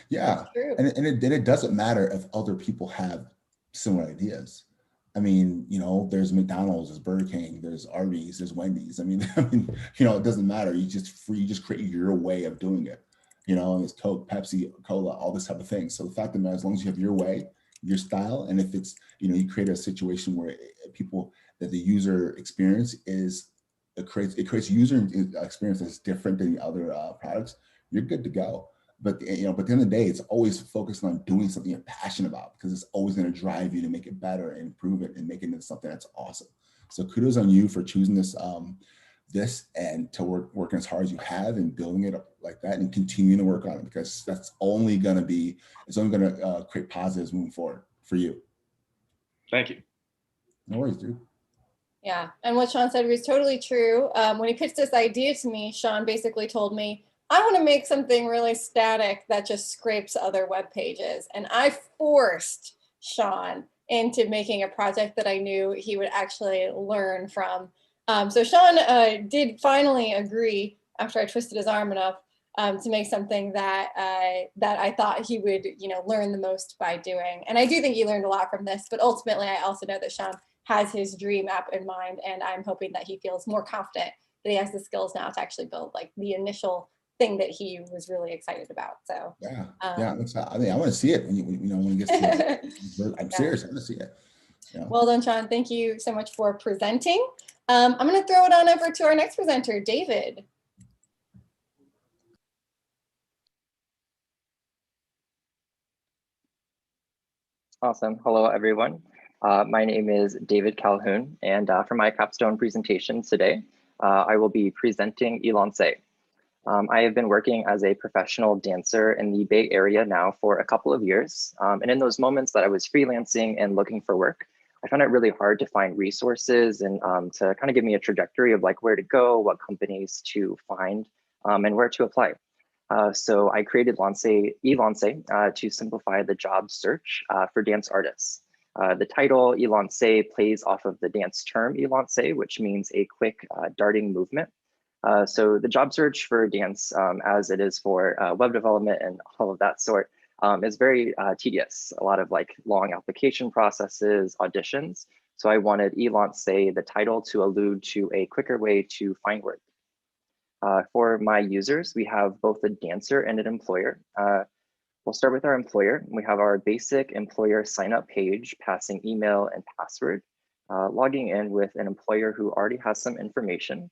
Yeah, and it doesn't matter if other people have similar ideas. I mean, there's McDonald's, there's Burger King, there's Arby's, there's Wendy's. I mean, it doesn't matter. You just create your way of doing it. And it's Coke, Pepsi, Cola, all this type of thing. So the fact of the matter, as long as you have your way, your style. And if it's, you create a situation where that the user experience is, it creates user experience that's different than the other products, you're good to go. But but at the end of the day, it's always focused on doing something you're passionate about, because it's always going to drive you to make it better and improve it and making it something that's awesome. So kudos on you for choosing this and to working as hard as you have and building it up like that and continuing to work on it, because that's only going to create positives moving forward for you. Thank you. No worries, dude. Yeah, and what Sean said was totally true. When he pitched this idea to me, Sean basically told me, I want to make something really static that just scrapes other web pages. And I forced Sean into making a project that I knew he would actually learn from. So Sean did finally agree, after I twisted his arm enough, to make something that I thought he would, learn the most by doing. And I do think he learned a lot from this, but ultimately I also know that Sean has his dream app in mind, and I'm hoping that he feels more confident that he has the skills now to actually build like the initial thing that he was really excited about. So yeah, I want to see it when when it gets to it. I'm serious. I want to see it. Yeah. Well done, Sean. Thank you so much for presenting. I'm going to throw it on over to our next presenter, David. Awesome. Hello, everyone. My name is David Calhoun, and for my capstone presentation today, I will be presenting Elance. I have been working as a professional dancer in the Bay Area now for a couple of years. And in those moments that I was freelancing and looking for work, I found it really hard to find resources and to kind of give me a trajectory of like where to go, what companies to find, and where to apply. So I created Elance to simplify the job search for dance artists. The title Elance plays off of the dance term Elance, which means a quick darting movement. So the job search for dance, as it is for web development and all of that sort, is very tedious. A lot of like long application processes, auditions. So I wanted Elance, the title, to allude to a quicker way to find work. For my users, we have both a dancer and an employer. We'll start with our employer. We have our basic employer sign up page, passing email and password, logging in with an employer who already has some information.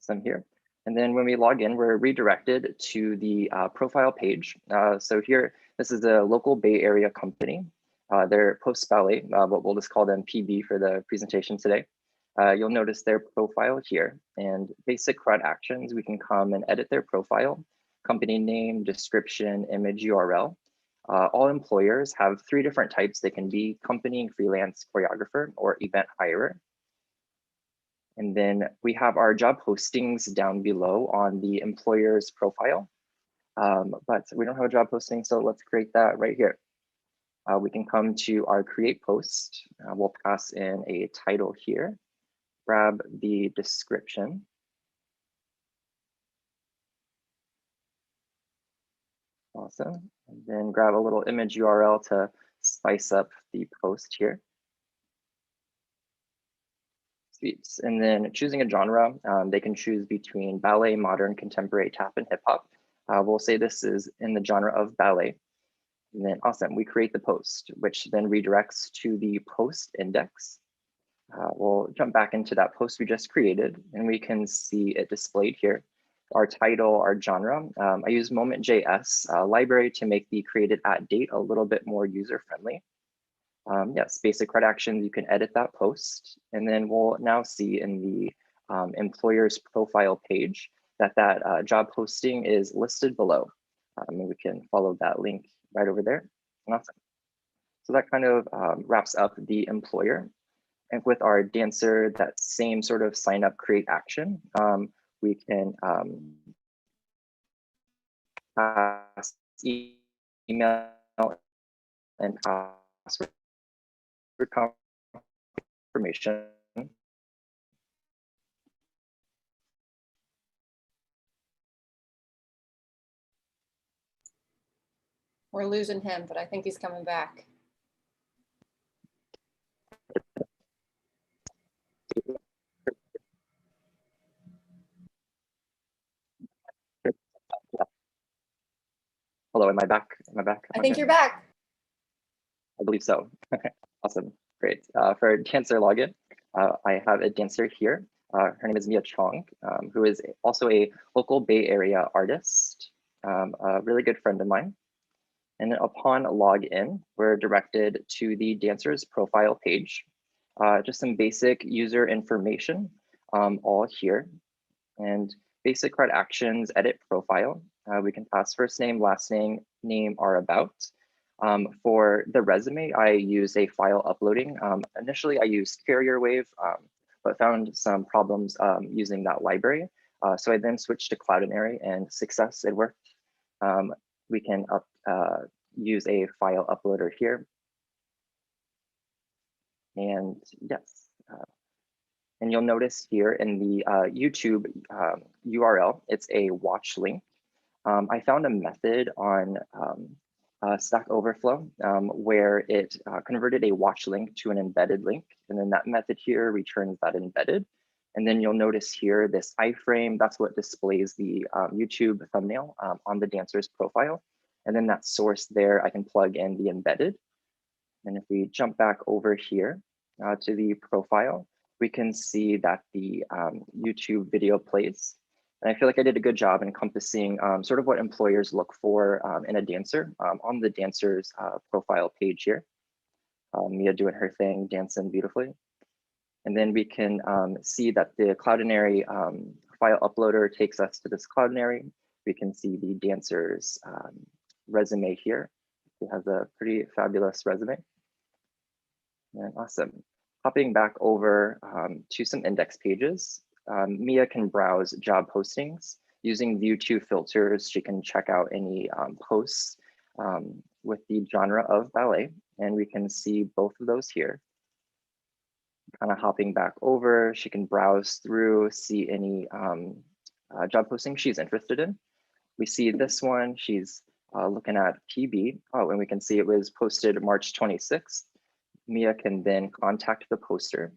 Some here. And then when we log in, we're redirected to the profile page. So here, this is a local Bay Area company. They're post ballet, but we'll just call them PB for the presentation today. You'll notice their profile here, and basic CRUD actions, we can come and edit their profile, company name, description, image URL. All employers have 3 different types. They can be company, freelance, choreographer, or event hirer. And then we have our job postings down below on the employer's profile, but we don't have a job posting, so let's create that right here. We can come to our create post. We'll pass in a title here, grab the description. Awesome. And then grab a little image URL to spice up the post here. Sweet. And then choosing a genre, they can choose between ballet, modern, contemporary, tap, and hip hop. We'll say this is in the genre of ballet. And then awesome, we create the post, which then redirects to the post index. We'll jump back into that post we just created, and we can see it displayed here. Our title, our genre. I use Moment.js library to make the created at date a little bit more user-friendly. Yes, basic CRUD actions, you can edit that post. And then we'll now see in the employer's profile page that job posting is listed below. And we can follow that link right over there. Awesome. So that kind of wraps up the employer. And with our dancer, that same sort of sign up create action, we can pass email and password confirmation. We're losing him, but I think he's coming back. Hello, am I back? Am I back? I think Okay. you're back. I believe so. Awesome, great. For dancer login, I have a dancer here. Her name is Mia Chong, who is also a local Bay Area artist, a really good friend of mine. And then upon login, we're directed to the dancer's profile page. Just some basic user information, all here. And basic CRUD actions, edit profile. We can pass first name, last name, or about. For the resume, I use a file uploading. Initially, I used Carrier Wave, but found some problems using that library. So I then switched to Cloudinary, and success, it worked. We can use a file uploader here. And yes, and you'll notice here in the YouTube URL, it's a watch link. I found a method on Stack Overflow where it converted a watch link to an embedded link. And then that method here returns that embedded. And then you'll notice here this iframe, that's what displays the YouTube thumbnail on the dancer's profile. And then that source there, I can plug in the embedded. And if we jump back over here to the profile, we can see that the YouTube video plays. And I feel like I did a good job encompassing sort of what employers look for in a dancer on the dancer's profile page here. Mia doing her thing, dancing beautifully. And then we can see that the Cloudinary file uploader takes us to this Cloudinary. We can see the dancer's resume here. It has a pretty fabulous resume. And awesome. Hopping back over to some index pages, Mia can browse job postings. Using View To filters, she can check out any posts with the genre of ballet, and we can see both of those here. Kind of hopping back over, she can browse through, see any job postings she's interested in. We see this one, she's looking at PB. Oh, and we can see it was posted March 26th. Mia can then contact the poster,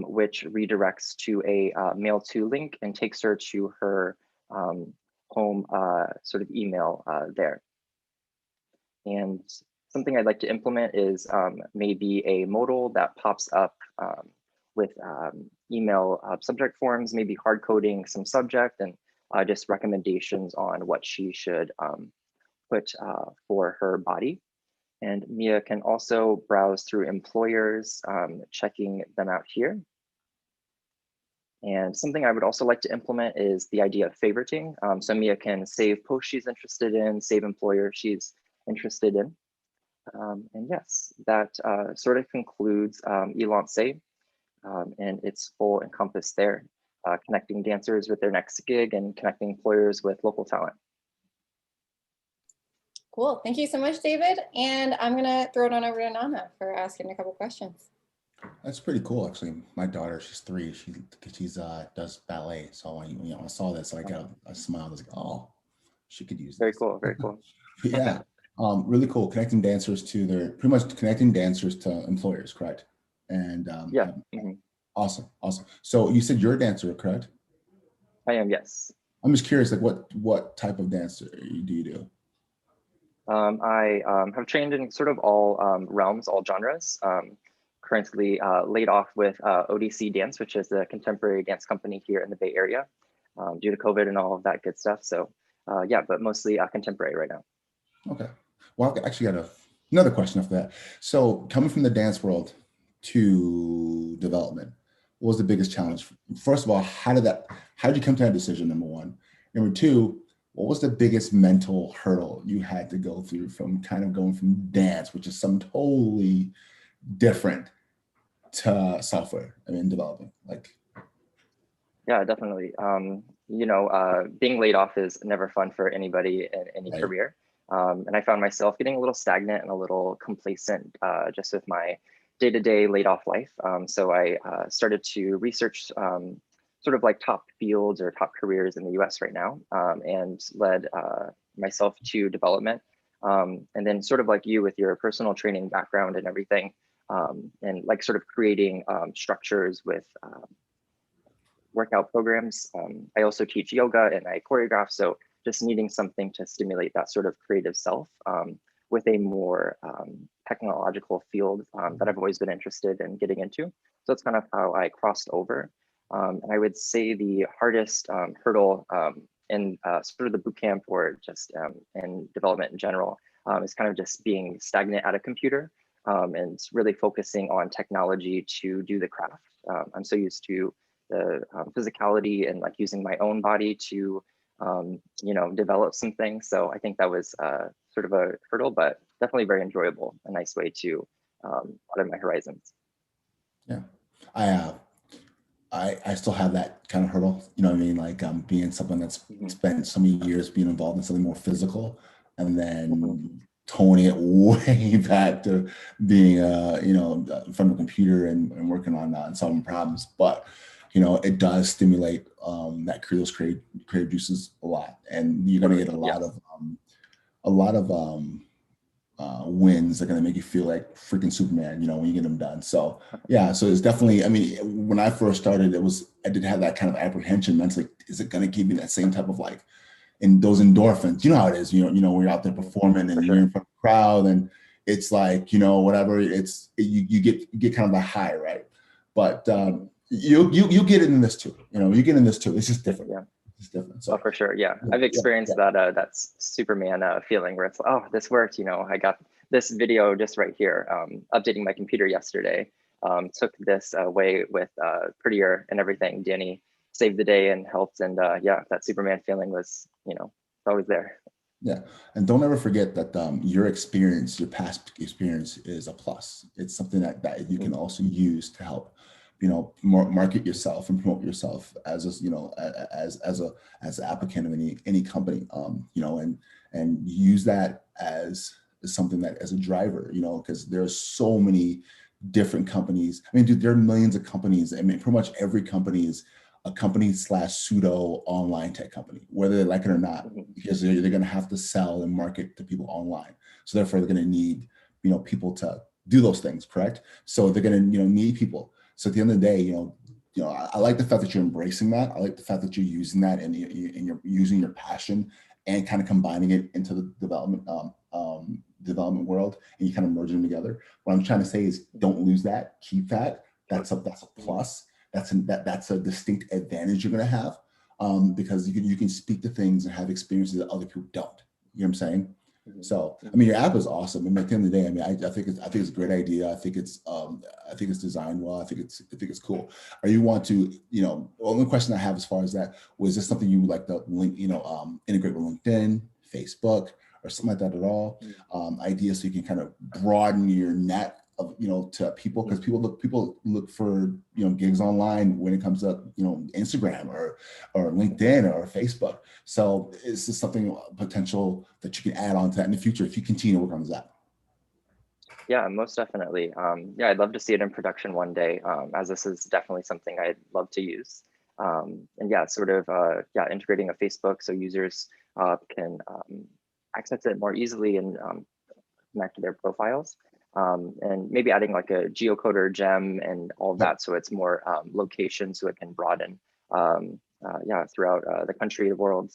which redirects to a mail to link and takes her to her home sort of email there. And something I'd like to implement is maybe a modal that pops up with email subject forms, maybe hard coding some subject and just recommendations on what she should put for her body. And Mia can also browse through employers, checking them out here. And something I would also like to implement is the idea of favoriting. So Mia can save posts she's interested in, save employer she's interested in. And yes, that sort of concludes Elance and its full encompass there, connecting dancers with their next gig and connecting employers with local talent. Cool. Thank you so much, David. And I'm going to throw it on over to Nana for asking a couple questions. That's pretty cool, actually. My daughter, she's 3. She's does ballet. So I saw this, so I got a smile. I was like, oh, she could use this. Very cool. Very cool. Yeah, really cool. Connecting dancers to pretty much connecting dancers to employers, correct? And yeah. Awesome. So you said you're a dancer, correct? I am, yes. I'm just curious, like what type of dance do you do? I have trained in sort of all realms, all genres. Currently laid off with ODC Dance, which is a contemporary dance company here in the Bay Area due to COVID and all of that good stuff. So yeah, but mostly contemporary right now. Okay. Well, I've actually got another question after that. So coming from the dance world to development, what was the biggest challenge? First of all, how did you come to that decision, number one? Number two, what was the biggest mental hurdle you had to go through from kind of going from dance, which is something totally different, to software developing? Yeah, definitely. Being laid off is never fun for anybody in any Right. career. And I found myself getting a little stagnant and a little complacent just with my day-to-day laid off life. So I started to research sort of like top fields or top careers in the US right now, and led myself to development. And then sort of like you with your personal training background and everything, and like sort of creating structures with workout programs. I also teach yoga and I choreograph. So just needing something to stimulate that sort of creative self with a more technological field that I've always been interested in getting into. So that's kind of how I crossed over. And I would say the hardest hurdle in sort of the bootcamp or just in development in general is kind of just being stagnant at a computer and really focusing on technology to do the craft. I'm so used to the physicality and like using my own body to, you know, develop some things. So I think that was sort of a hurdle, but definitely very enjoyable, a nice way to broaden my horizons. Yeah, I still have that kind of hurdle, you know what I mean? Like being someone that's spent so many years being involved in something more physical and then toning it way back to being, you know, in front of a computer and working on solving problems. But, you know, it does stimulate that creative juices a lot. And you're going to get a lot of wins that are going to make you feel like freaking Superman, you know, when you get them done. So yeah, so it's definitely, I mean, when I first started, I did have that kind of apprehension mentally. Is it going to give me that same type of like, in those endorphins, you know how it is, you know, when you're out there performing and you're in front of a crowd and it's like, you know, whatever, you get kind of the high, right? But you get it in this too, you know, you get in this too. It's just different. Yeah. It's different. So for sure. Yeah. I've experienced that that's Superman feeling where it's, oh, this worked, you know, I got this video just right here, updating my computer yesterday, took this away with Prettier and everything. Danny saved the day and helped. And yeah, that Superman feeling was, you know, always there. Yeah. And don't ever forget that your experience, your past experience is a plus. It's something that you can also use to help, you know, market yourself and promote yourself as a, you know, as an applicant of any company, you know, and use that as something that as a driver, you know, because there's so many different companies. I mean, dude, there are millions of companies. I mean, pretty much every company is a company / pseudo online tech company, whether they like it or not, because they're going to have to sell and market to people online. So therefore, they're going to need, you know, people to do those things, correct? So they're going to, you know, need people. So at the end of the day, you know, I like the fact that you're embracing that. I like the fact that you're using that and you're using your passion and kind of combining it into the development world, and you kind of merge them together. What I'm trying to say is, don't lose that. Keep that. That's a plus. That's a distinct advantage you're going to have, because you can speak to things and have experiences that other people don't. You know what I'm saying? So, I mean, your app is awesome. And at the end of the day, I mean, I think it's a great idea. I think it's designed well. I think it's cool. Or you want to, you know, the only question I have as far as that, was this something you would like to link, you know, integrate with LinkedIn, Facebook, or something like that at all? Ideas so you can kind of broaden your net of, you know, to people, because people look for, you know, gigs online when it comes to, you know, Instagram or LinkedIn or Facebook. So is this something potential that you can add on to that in the future if you continue to work on this app? Yeah, most definitely. Yeah, I'd love to see it in production one day, as this is definitely something I'd love to use. And yeah, sort of integrating a Facebook so users can access it more easily and connect to their profiles. And maybe adding like a geocoder gem and all of that, so it's more location, so it can broaden throughout the country, the world.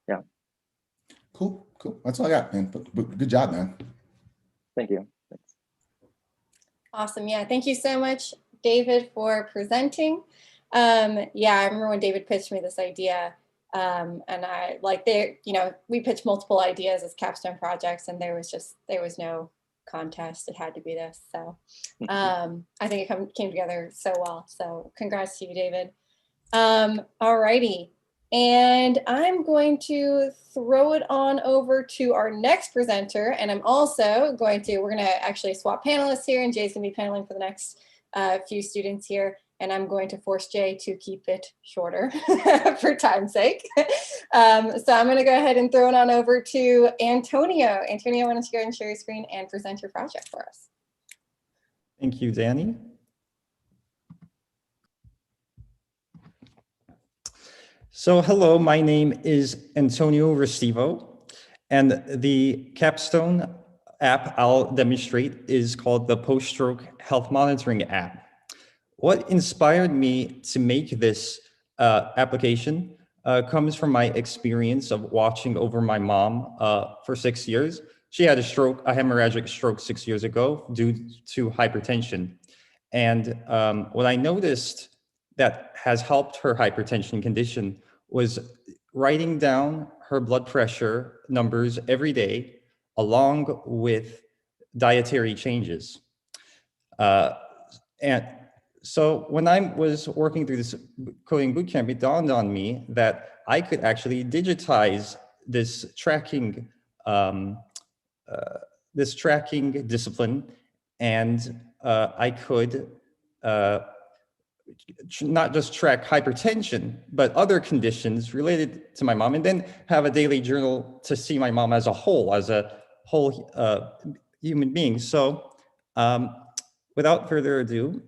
Yeah. Cool. That's all I got, man. But good job, man. Thank you. Thanks. Awesome. Yeah. Thank you so much, David, for presenting. Yeah, I remember when David pitched me this idea, and I we pitched multiple ideas as capstone projects, and there was no contest. It had to be this. So I think it came together so well. So congrats to you, David. All righty. And I'm going to throw it on over to our next presenter. And I'm also we're going to actually swap panelists here, and Jay's going to be paneling for the next few students here. And I'm going to force Jay to keep it shorter for time's sake. So I'm going to go ahead and throw it on over to Antonio. Antonio, why don't you go ahead and share your screen and present your project for us? Thank you, Danny. So hello, my name is Antonio Restivo, and the Capstone app I'll demonstrate is called the Post-Stroke Health Monitoring app. What inspired me to make this application comes from my experience of watching over my mom for 6 years. She had a hemorrhagic stroke 6 years ago due to hypertension. And what I noticed that has helped her hypertension condition was writing down her blood pressure numbers every day, along with dietary changes. And so when I was working through this coding bootcamp, it dawned on me that I could actually digitize this tracking discipline, and I could not just track hypertension, but other conditions related to my mom, and then have a daily journal to see my mom as a whole human being. So without further ado,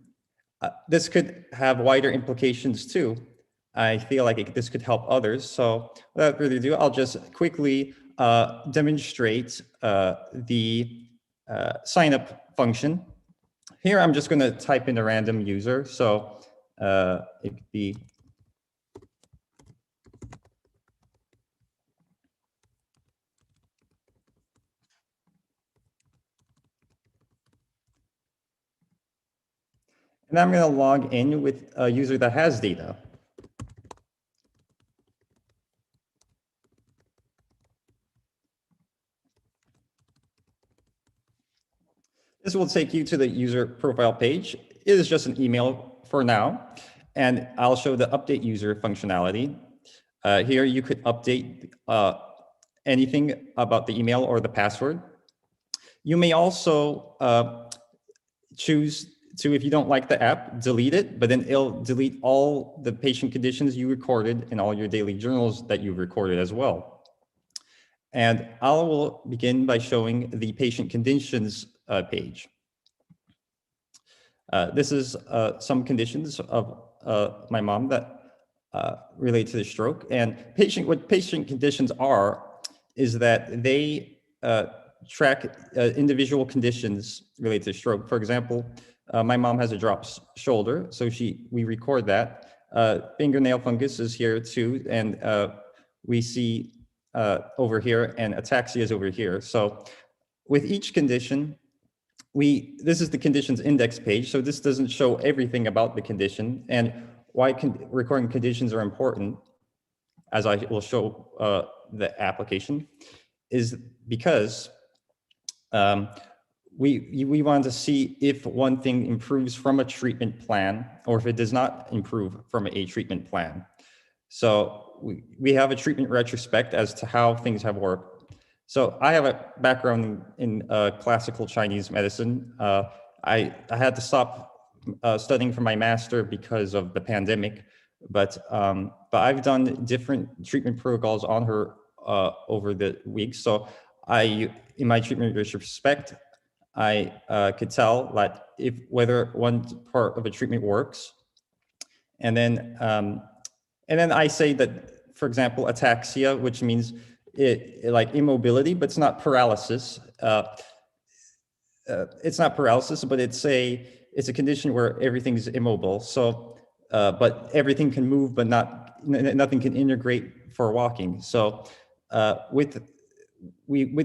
this could have wider implications too. I feel like this could help others. So without further ado, I'll just quickly demonstrate the sign up function. Here, I'm just going to type in a random user. So it could be and I'm going to log in with a user that has data. This will take you to the user profile page. It is just an email for now, and I'll show the update user functionality. Here you could update anything about the email or the password. You may also choose to, if you don't like the app, delete it, but then it'll delete all the patient conditions you recorded and all your daily journals that you've recorded as well. And I will begin by showing the patient conditions page. This is some conditions of my mom that relate to the stroke. And what patient conditions are is that they track individual conditions related to stroke. For example, my mom has a dropped shoulder, so we record that. Fingernail fungus is here too, and we see over here, and ataxia is over here. So with each condition, this is the conditions index page, so this doesn't show everything about the condition. And why recording conditions are important, as I will show the application, is because we want to see if one thing improves from a treatment plan or if it does not improve from a treatment plan. So we have a treatment retrospect as to how things have worked. So I have a background in classical Chinese medicine. I had to stop studying for my master because of the pandemic, but I've done different treatment protocols on her over the weeks. So in my treatment retrospect, I could tell that whether one part of a treatment works, and then I say that, for example, ataxia, which means like immobility, but it's not paralysis. It's not paralysis, but it's a condition where everything's immobile. So, but everything can move, but nothing can integrate for walking. So, with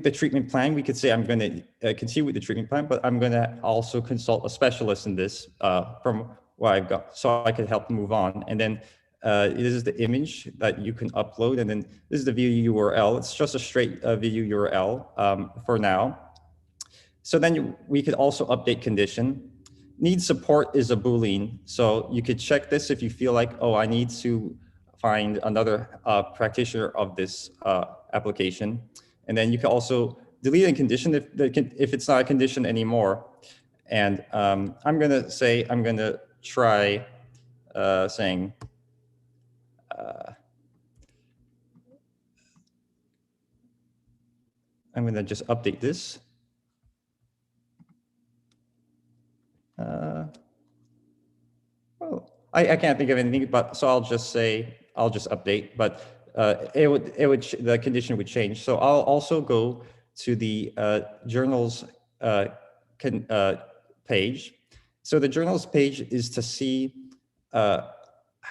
the treatment plan, we could say I'm going to continue with the treatment plan, but I'm going to also consult a specialist in this from what I've got, so I could help move on. And then this is the image that you can upload, and then this is the view URL. It's just a straight view URL for now. So then we could also update condition. Need support is a Boolean. So you could check this if you feel like, oh, I need to find another practitioner of this application. And then you can also delete a condition if it's not a condition anymore. And I'm going to try saying, I'm going to just update this. Well, I can't think of anything, but so I'll just update, but the condition would change. So I'll also go to the journals page. So the journals page is to see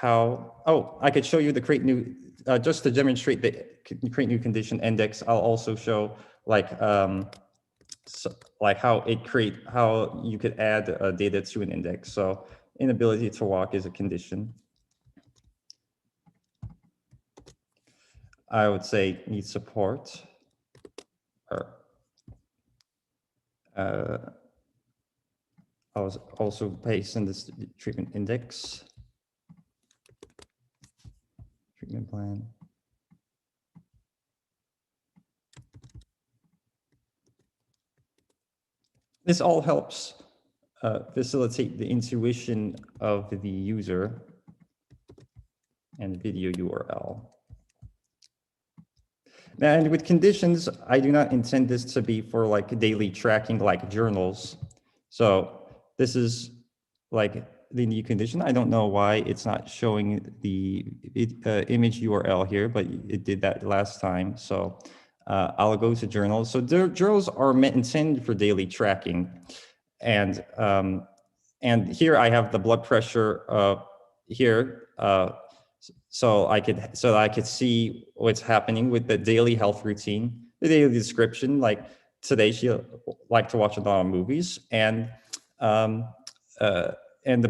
I could show you the create new, just to demonstrate the create new condition index. I'll also show like, how you could add data to an index. So inability to walk is a condition. I would say need support, or I was also based in this treatment index, treatment plan. This all helps facilitate the intuition of the user and video URL. And with conditions, I do not intend this to be for like daily tracking like journals. So this is like the new condition. I don't know why it's not showing the image URL here, but it did that last time. So I'll go to journals. So journals are intended for daily tracking. And here I have the blood pressure here. So I could see what's happening with the daily health routine, the daily description. Like today, she liked to watch a lot of movies, and the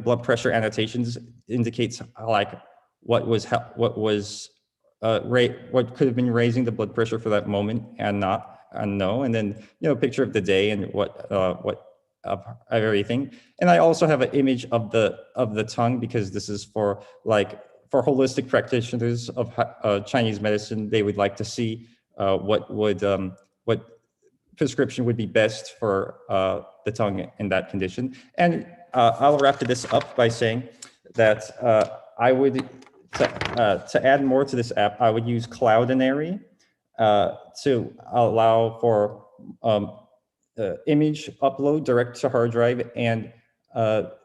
blood pressure annotations indicates like what could have been raising the blood pressure for that moment and not, and no, and then a picture of the day and what of everything. And I also have an image of the tongue, because this is for holistic practitioners of Chinese medicine. They would like to see what prescription would be best for the tongue in that condition. And I'll wrap this up by saying that I would, to add more to this app, I would use Cloudinary to allow for image upload direct to hard drive and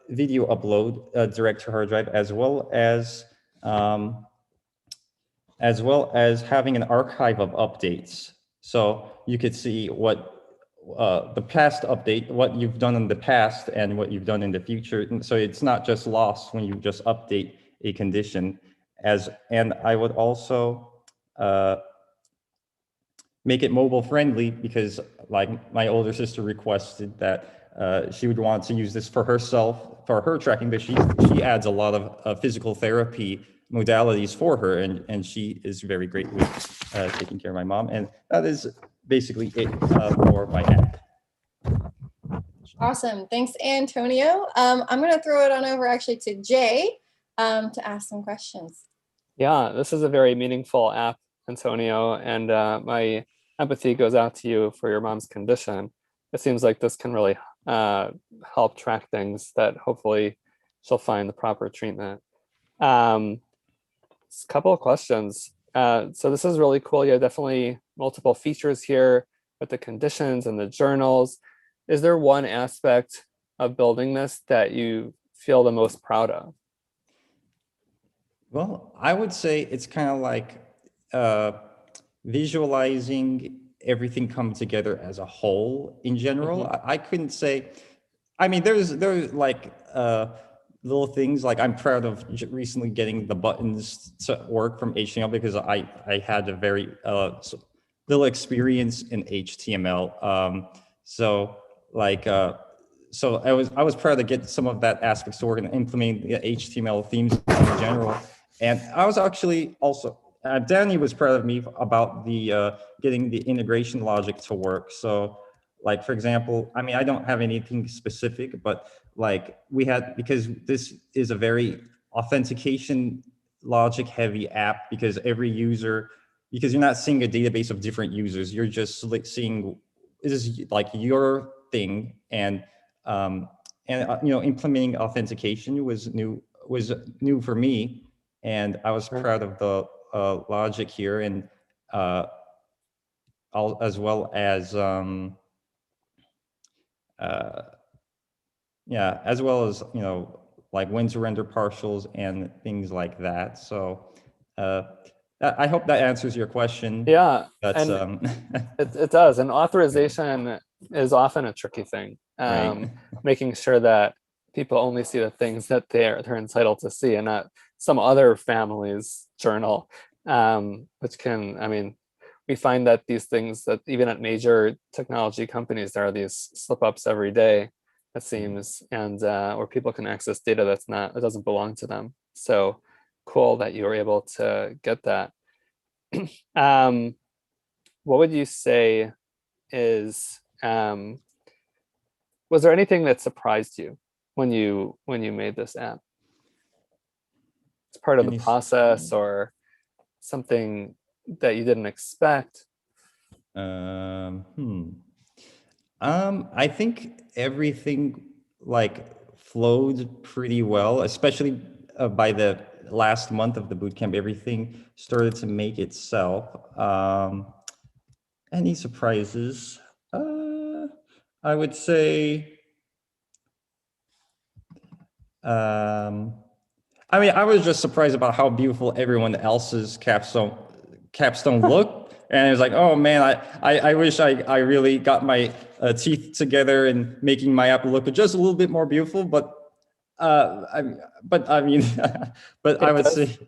video upload direct to hard drive, as well as having an archive of updates. So you could see what the past update, what you've done in the past and what you've done in the future. And so it's not just lost when you just update a condition. And I would also make it mobile friendly, because like my older sister requested that she would want to use this for herself, for her tracking, but she adds a lot of physical therapy modalities for her, and she is very great with taking care of my mom. And that is basically it for my app. Awesome. Thanks, Antonio. I'm going to throw it on over actually to Jay to ask some questions. Yeah, this is a very meaningful app, Antonio, and my empathy goes out to you for your mom's condition. It seems like this can really help track things that hopefully she'll find the proper treatment. A couple of questions. So this is really cool. You have definitely multiple features here with the conditions and the journals. Is there one aspect of building this that you feel the most proud of? Well, I would say it's kind of like visualizing everything come together as a whole in general. Mm-hmm. I couldn't say, I mean, there's like little things, like I'm proud of recently getting the buttons to work from HTML, because I had a very little experience in HTML. So I was proud to get some of that aspects to work and implement the HTML themes in general. And I was actually also, Danny was proud of me about the getting the integration logic to work. So like, for example, I mean, I don't have anything specific, but like because this is a very authentication logic heavy app, because you're not seeing a database of different users. You're just like seeing, this is like your thing. And implementing authentication was new for me. And I was proud of the logic here, and as well as like when to render partials and things like that. So I hope that answers your question. Yeah, That's, it does. And authorization is often a tricky thing. Right. Making sure that people only see the things that they're entitled to see, and not some other family's journal, which can, I mean, we find that these things that even at major technology companies, there are these slip ups every day, it seems, and where people can access data that doesn't belong to them. So cool that you were able to get that. What would you say is, was there anything that surprised you when you made this app? It's part of the process or something that you didn't expect? I think everything like flowed pretty well, especially by the last month of the bootcamp. Everything started to make itself. Any surprises? I would say, I mean, I was just surprised about how beautiful everyone else's capstone looked. And it was like, oh man, I wish I really got my teeth together in making my app look just a little bit more beautiful. But I mean, but I would say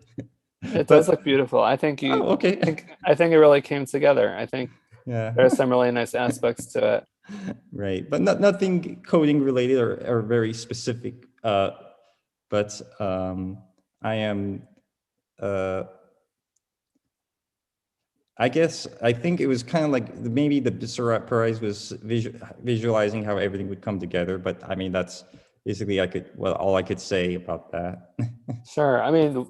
it does look beautiful. I think you. Oh, okay. I think it really came together. I think Yeah. there's some really nice aspects to it. Right, but nothing coding related or very specific. But I am. I think it was kind of like maybe the surprise was visualizing how everything would come together. But I mean, that's basically all I could say about that. Sure. I mean,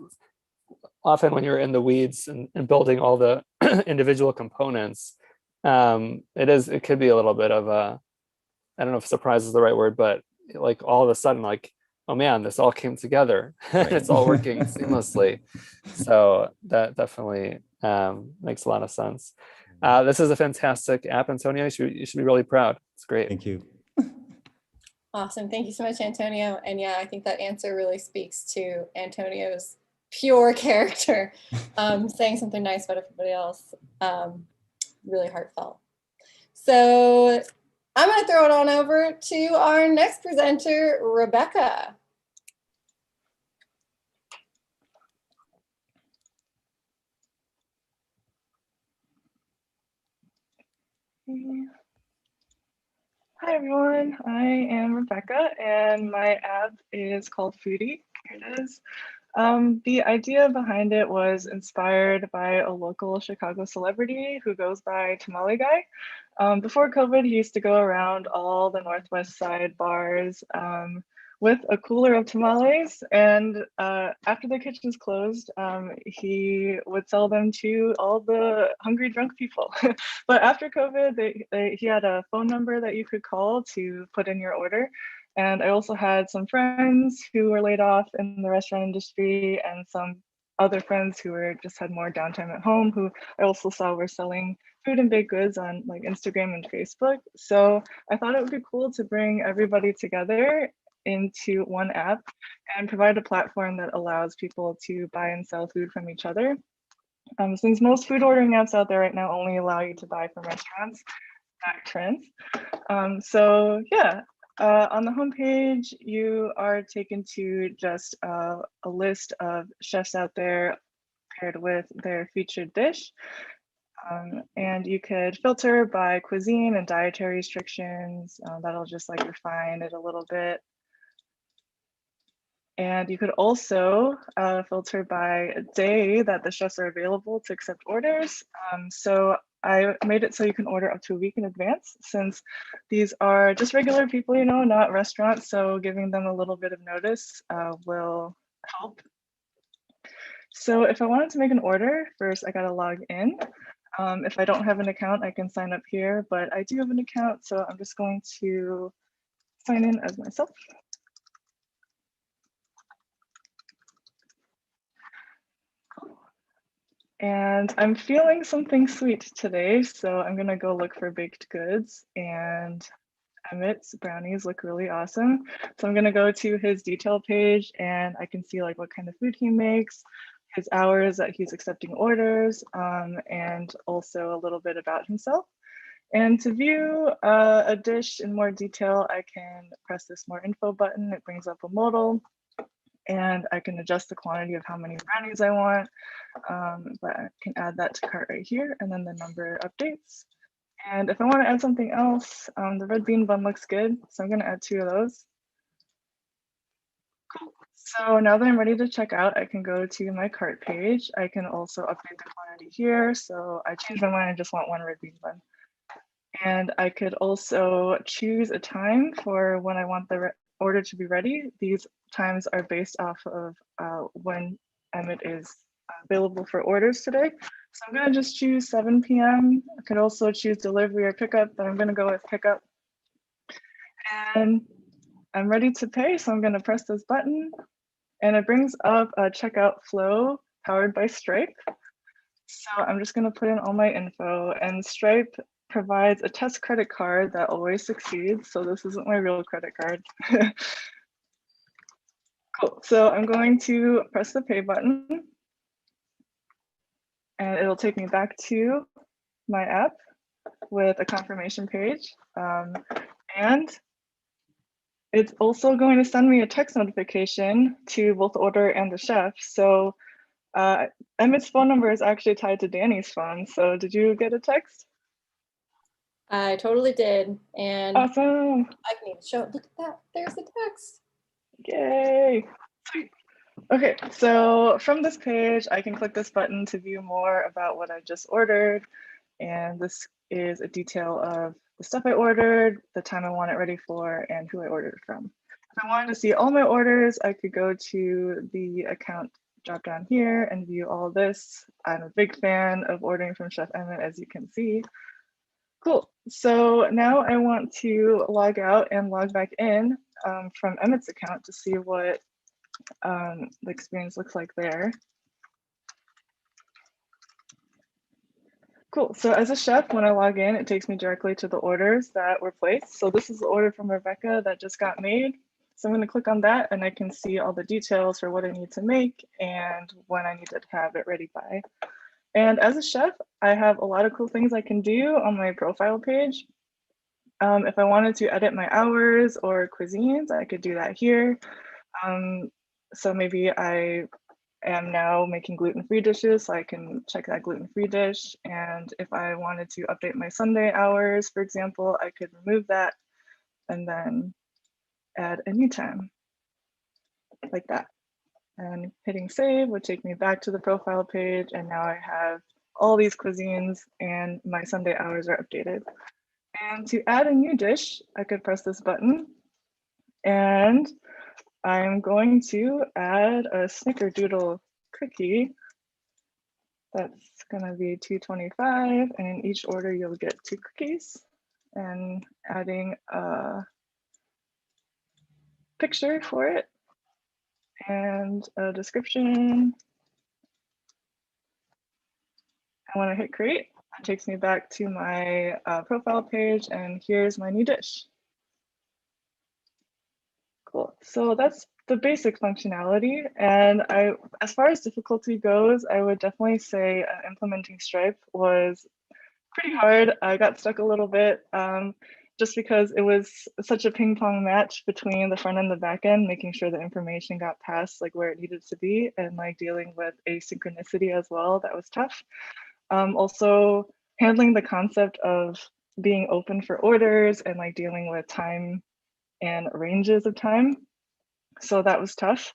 often when you're in the weeds and building all the individual components, it could be a little bit of a, I don't know if surprise is the right word, but like all of a sudden, like, oh man, this all came together. Right. It's all working seamlessly. So that definitely makes a lot of sense. This is a fantastic app, Antonio. You should be really proud. It's great. Thank you. Awesome. Thank you so much, Antonio. And yeah, I think that answer really speaks to Antonio's pure character, saying something nice about everybody else. Really heartfelt. So I'm going to throw it on over to our next presenter, Rebecca. Hi everyone, I am Rebecca and my app is called Foodie. Here it is. The idea behind it was inspired by a local Chicago celebrity who goes by Tamale Guy. Before COVID, he used to go around all the Northwest Side bars with a cooler of tamales, and after the kitchens closed, he would sell them to all the hungry drunk people. But after COVID, he had a phone number that you could call to put in your order. And I also had some friends who were laid off in the restaurant industry and some other friends who just had more downtime at home, who I also saw were selling food and baked goods on like Instagram and Facebook. So I thought it would be cool to bring everybody together into one app and provide a platform that allows people to buy and sell food from each other. Since most food ordering apps out there right now only allow you to buy from restaurants, that trends. So yeah, on the homepage, you are taken to just a list of chefs out there paired with their featured dish. And you could filter by cuisine and dietary restrictions. That'll just like refine it a little bit. And you could also filter by a day that the chefs are available to accept orders. So I made it so you can order up to a week in advance, since these are just regular people, you know, not restaurants. So giving them a little bit of notice will help. So if I wanted to make an order, first I gotta log in. If I don't have an account, I can sign up here, but I do have an account, so I'm just going to sign in as myself. And I'm feeling something sweet today, so I'm gonna go look for baked goods, and Emmett's brownies look really awesome. So I'm gonna go to his detail page and I can see like what kind of food he makes, his hours that he's accepting orders, and also a little bit about himself. And to view a dish in more detail, I can press this more info button. It brings up a modal. and I can adjust the quantity of how many brownies I want. But I can add that to cart right here, and then the number updates. And if I want to add something else, the red bean bun looks good, so I'm going to add 2 of those. Cool. So now that I'm ready to check out, I can go to my cart page. I can also update the quantity here. So I change my mind, I just want 1 red bean bun. And I could also choose a time for when I want the order to be ready. These times are based off of when Emmett is available for orders today. So I'm gonna just choose 7 p.m. I could also choose delivery or pickup, but I'm gonna go with pickup. And I'm ready to pay, so I'm gonna press this button, and it brings up a checkout flow powered by Stripe. So I'm just gonna put in all my info, and Stripe provides a test credit card that always succeeds. So this isn't my real credit card. Cool, so I'm going to press the pay button, and it'll take me back to my app with a confirmation page. And it's also going to send me a text notification to both the order and the chef. So Emmett's phone number is actually tied to Danny's phone. So did you get a text? I totally did. And Awesome. I can even show it. Look at that. There's the text. Yay. Sweet. Okay, so from this page, I can click this button to view more about what I just ordered. And this is a detail of the stuff I ordered, the time I want it ready for, and who I ordered it from. If I wanted to see all my orders, I could go to the account drop down here and view all of this. I'm a big fan of ordering from Chef Emmett, as you can see. Cool, so now I want to log out and log back in from Emmett's account to see what the experience looks like there. Cool, so as a chef, when I log in, it takes me directly to the orders that were placed. So this is the order from Rebecca that just got made. So I'm gonna click on that and I can see all the details for what I need to make and when I need to have it ready by. And as a chef, I have a lot of cool things I can do on my profile page. If I wanted to edit my hours or cuisines, I could do that here. So maybe I am now making gluten-free dishes, so I can check that gluten-free dish. And if I wanted to update my Sunday hours, for example, I could remove that and then add a new time like that. And hitting save would take me back to the profile page. And now I have all these cuisines and my Sunday hours are updated. And to add a new dish, I could press this button and I'm going to add a snickerdoodle cookie. That's gonna be $2.25, and in each order you'll get 2 cookies. And adding a picture for it and a description. I want to hit create. That takes me back to my profile page, and here's my new dish. Cool. So that's the basic functionality. And as far as difficulty goes, I would definitely say implementing Stripe was pretty hard. I got stuck a little bit just because it was such a ping pong match between the front and the back end, making sure the information got passed like where it needed to be, and like dealing with asynchronicity as well. That was tough. Also handling the concept of being open for orders and like dealing with time and ranges of time. So that was tough.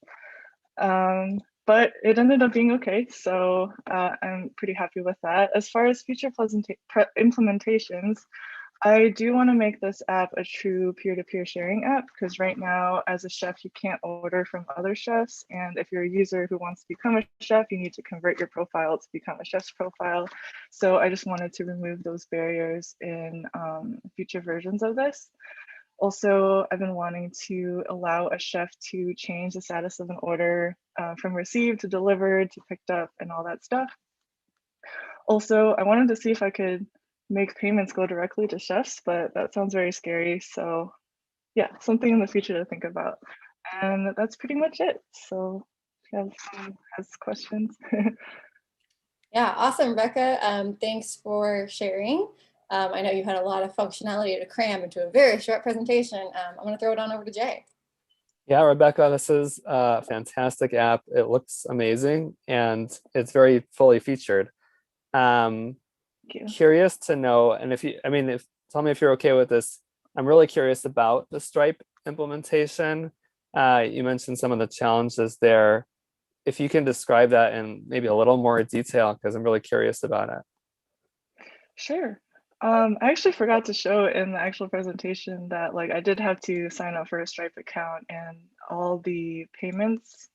But it ended up being okay. So I'm pretty happy with that. As far as future implementations, I do want to make this app a true peer-to-peer sharing app, because right now as a chef, you can't order from other chefs. And if you're a user who wants to become a chef, you need to convert your profile to become a chef's profile. So I just wanted to remove those barriers in future versions of this. Also, I've been wanting to allow a chef to change the status of an order from received to delivered to picked up and all that stuff. Also, I wanted to see if I could make payments go directly to chefs, but that sounds very scary. So yeah, something in the future to think about. And that's pretty much it. So if you have someone has questions. Yeah, awesome, Rebecca. Thanks for sharing. I know you had a lot of functionality to cram into a very short presentation. I'm going to throw it on over to Jay. Yeah, Rebecca, this is a fantastic app. It looks amazing and it's very fully featured. Thank you. Curious to know, and if you, I mean, tell me if you're okay with this. I'm really curious about the Stripe implementation. You mentioned some of the challenges there. If you can describe that in maybe a little more detail, because I'm really curious about it. Sure. I actually forgot to show in the actual presentation that like I did have to sign up for a Stripe account, and all the payments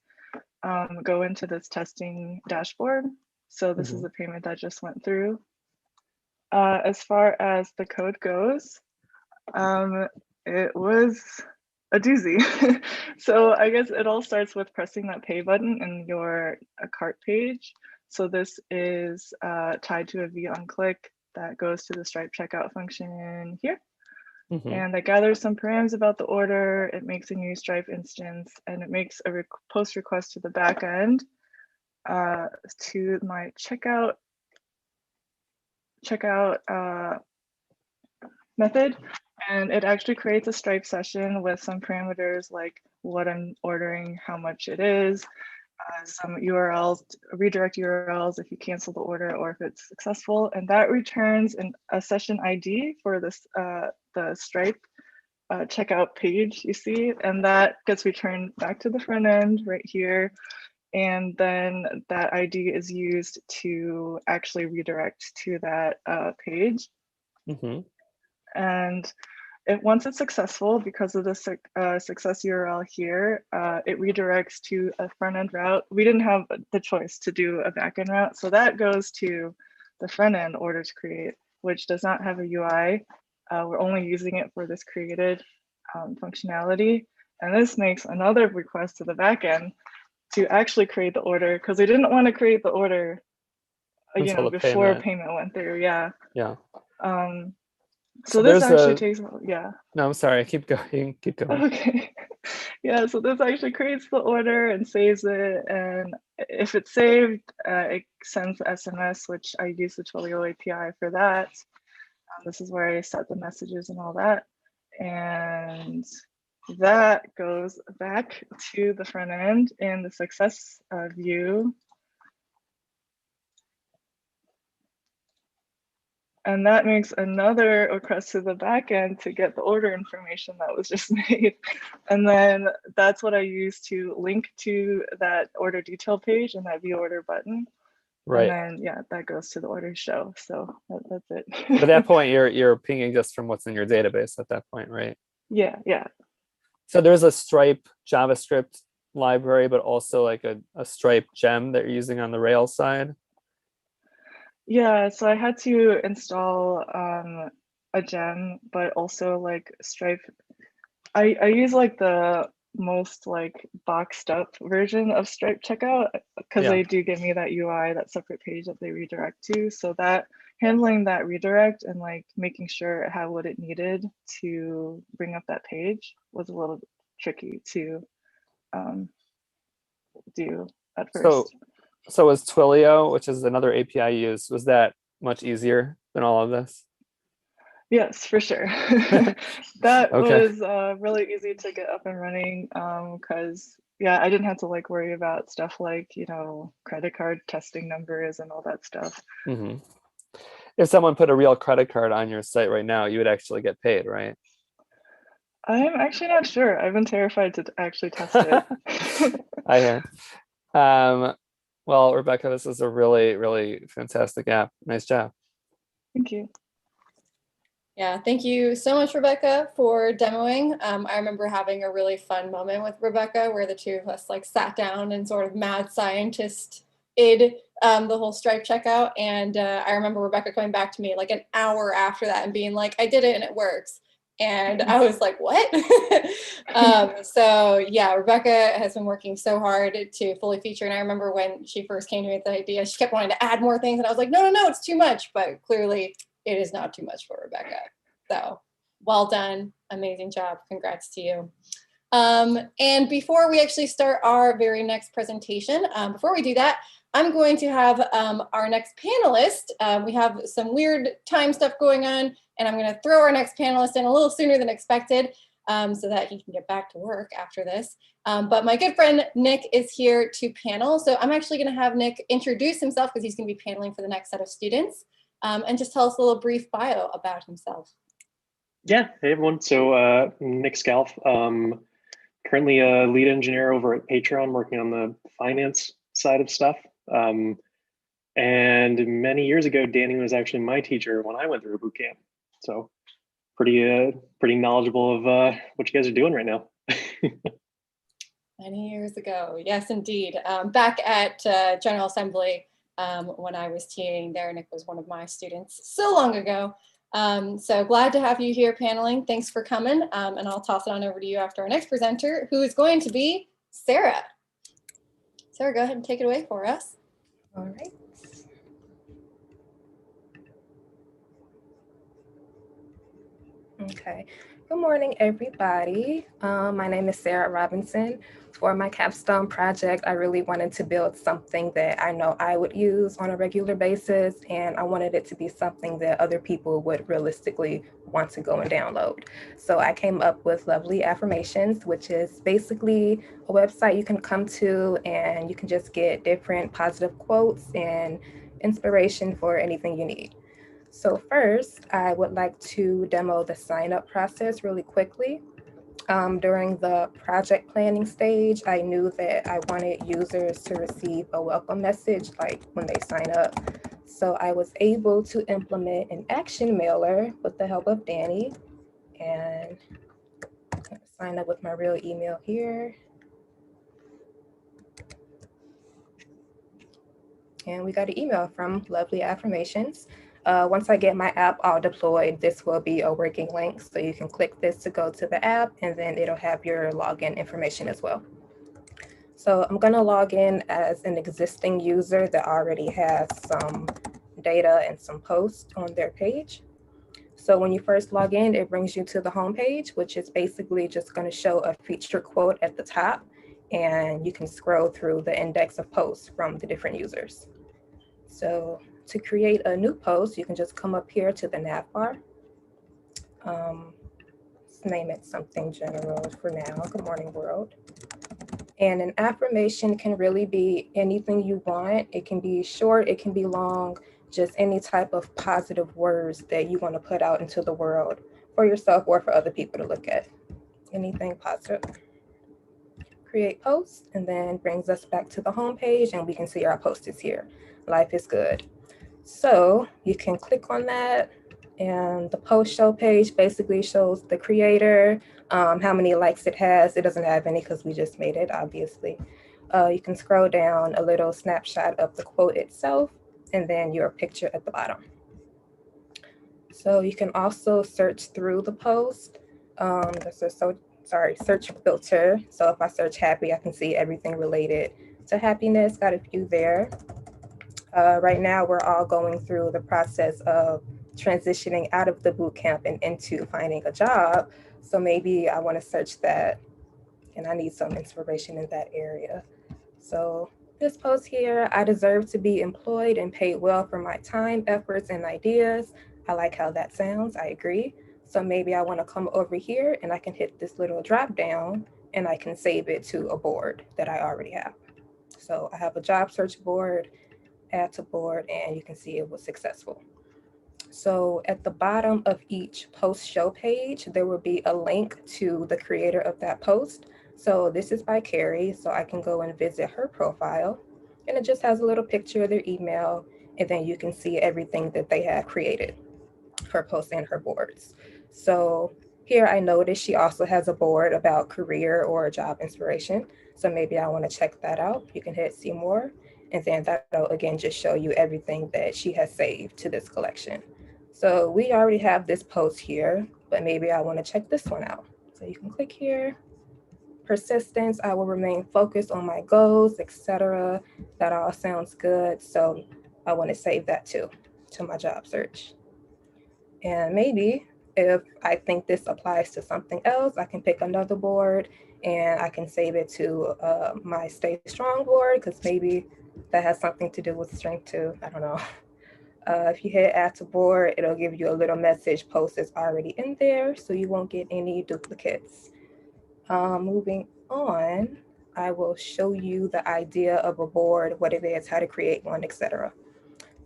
go into this testing dashboard. So this is the payment that just went through. As far as the code goes, it was a doozy. So I guess it all starts with pressing that pay button in your cart page. So this is tied to a V on click that goes to the Stripe checkout function here. And that gathers some params about the order. It makes a new Stripe instance, and it makes a post request to the back end to my checkout method. And it actually creates a Stripe session with some parameters like what I'm ordering, how much it is, some URLs, redirect URLs if you cancel the order or if it's successful. And that returns a session ID for this the Stripe checkout page you see, and that gets returned back to the front end right here. And then that ID is used to actually redirect to that page. And once it's successful, because of the success URL here, it redirects to a front end route. We didn't have the choice to do a back end route, so that goes to the front end order to create, which does not have a UI. We're only using it for this created functionality. And this makes another request to the back end to actually create the order, because we didn't want to create the order, you know, before payment went through. Yeah. So this actually takes, yeah. No, I'm sorry. Keep going. Keep going. Okay. Yeah, so this actually creates the order and saves it. And if it's saved, it sends the SMS, which I use the Twilio API for that. This is where I set the messages and all that. And that goes back to the front end in the success view. And that makes another request to the back end to get the order information that was just made. And then that's what I use to link to that order detail page and that view order button. Right. And then, yeah, that goes to the order show. So that's it. But at that point, you're pinging just from what's in your database at that point, right? Yeah, yeah. So there's a Stripe JavaScript library, but also like a Stripe gem that you're using on the Rails side. Yeah, so I had to install a gem, but also like Stripe. I use like the most like boxed up version of Stripe checkout, because they do give me that UI, that separate page that they redirect to. So that handling that redirect and like making sure it had what it needed to bring up that page was a little tricky to do at first. So was Twilio, which is another API used, was that much easier than all of this? Yes, for sure. That was really easy to get up and running, because yeah, I didn't have to like worry about stuff like, you know, credit card testing numbers and all that stuff. If someone put a real credit card on your site right now, you would actually get paid, right? I'm actually not sure. I've been terrified to actually test it. I hear. Well, Rebecca, this is a really, really fantastic app. Nice job. Thank you. Yeah, thank you so much, Rebecca, for demoing. I remember having a really fun moment with Rebecca where the two of us like sat down and sort of mad scientist-id the whole Stripe checkout. And I remember Rebecca coming back to me like an hour after that and being like, I did it and it works. And I was like, what? So yeah, Rebecca has been working so hard to fully feature. And I remember when she first came to me with the idea, she kept wanting to add more things. And I was like, no, it's too much. But clearly it is not too much for Rebecca. So well done. Amazing job. Congrats to you. And before we actually start our very next presentation, before we do that, I'm going to have our next panelist. We have some weird time stuff going on, and I'm going to throw our next panelist in a little sooner than expected. so that he can get back to work after this. But my good friend Nick is here to panel. So I'm actually going to have Nick introduce himself because he's going to be paneling for the next set of students, and just tell us a little brief bio about himself. Yeah, hey everyone. So Nick Scalf, currently a lead engineer over at Patreon, working on the finance side of stuff. And many years ago, Danny was actually my teacher when I went through a boot camp. So pretty knowledgeable of what you guys are doing right now. Many years ago, yes, indeed. Back at General Assembly, when I was TAing there, Nick was one of my students so long ago. So glad to have you here paneling. Thanks for coming. And I'll toss it on over to you after our next presenter, who is going to be Sarah. Sarah, go ahead and take it away for us. All right. Okay. Good morning, everybody. My name is Sarah Robinson. For my capstone project, I really wanted to build something that I know I would use on a regular basis, and I wanted it to be something that other people would realistically want to go and download. So I came up with Lovely Affirmations, which is basically a website you can come to and you can just get different positive quotes and inspiration for anything you need. So first, I would like to demo the sign-up process really quickly. During the project planning stage, I knew that I wanted users to receive a welcome message like when they sign up. So I was able to implement an action mailer with the help of Danny, and I'm gonna sign up with my real email here. And we got an email from Lovely Affirmations. Once I get my app all deployed, this will be a working link. So you can click this to go to the app, and then it'll have your login information as well. So I'm gonna log in as an existing user that already has some data and some posts on their page. So when you first log in, it brings you to the home page, which is basically just gonna show a feature quote at the top, and you can scroll through the index of posts from the different users. So to create a new post, you can just come up here to the nav bar. Let's name it something general for now. Good morning, world. And an affirmation can really be anything you want. It can be short, it can be long, just any type of positive words that you want to put out into the world for yourself or for other people to look at. Anything positive. Create post, and then brings us back to the home page, and we can see our post is here. Life is good. So you can click on that, and the post show page basically shows the creator, how many likes it has. It doesn't have any because we just made it, obviously. You can scroll down a little snapshot of the quote itself, and then your picture at the bottom. So you can also search through the post. There's a search filter. So if I search happy, I can see everything related to happiness. Got a few there. Right now, we're all going through the process of transitioning out of the boot camp and into finding a job. So maybe I want to search that, and I need some inspiration in that area. So this post here, I deserve to be employed and paid well for my time, efforts, and ideas. I like how that sounds. I agree. So maybe I want to come over here and I can hit this little drop down and I can save it to a board that I already have. So I have a job search board, add to board, and you can see it was successful. So at the bottom of each post show page, there will be a link to the creator of that post. So this is by Carrie, so I can go and visit her profile, and it just has a little picture of their email, and then you can see everything that they have created, her posts and her boards. So here I noticed she also has a board about career or job inspiration. So maybe I want to check that out. You can hit see more, and then that'll again just show you everything that she has saved to this collection. So we already have this post here, but maybe I want to check this one out. So you can click here. Persistence, I will remain focused on my goals, etc. That all sounds good. So I want to save that too to my job search. And maybe if I think this applies to something else, I can pick another board and I can save it to my Stay Strong board, because maybe that has something to do with strength too. I don't know. If you hit add to board, it'll give you a little message post that's already in there, so you won't get any duplicates. Moving on, I will show you the idea of a board, what it is, how to create one, etc.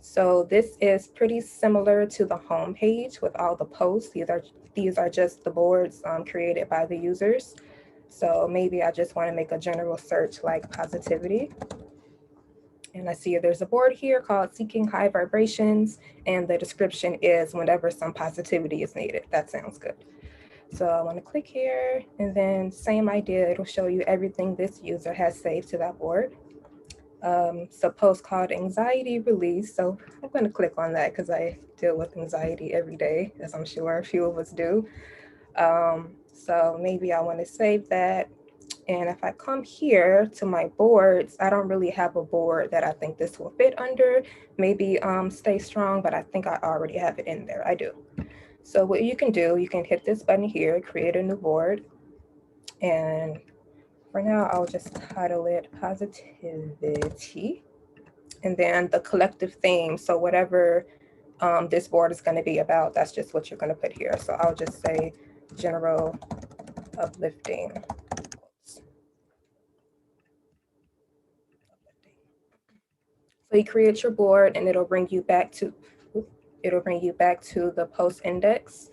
So this is pretty similar to the home page with all the posts. These are just the boards created by the users. So maybe I just want to make a general search like positivity. And I see there's a board here called Seeking High Vibrations, and the description is whenever some positivity is needed. That sounds good. So I want to click here, and then same idea, it'll show you everything this user has saved to that board. It's a post called Anxiety Release. So I'm going to click on that because I deal with anxiety every day, as I'm sure a few of us do. So maybe I want to save that. And if I come here to my boards, I don't really have a board that I think this will fit under. Maybe Stay Strong, but I think I already have it in there. I do. So what you can do, you can hit this button here, create a new board. And for now, I'll just title it Positivity. And then the collective theme. So whatever this board is going to be about, that's just what you're going to put here. So I'll just say general uplifting. So you create your board and it'll bring you back to the post index,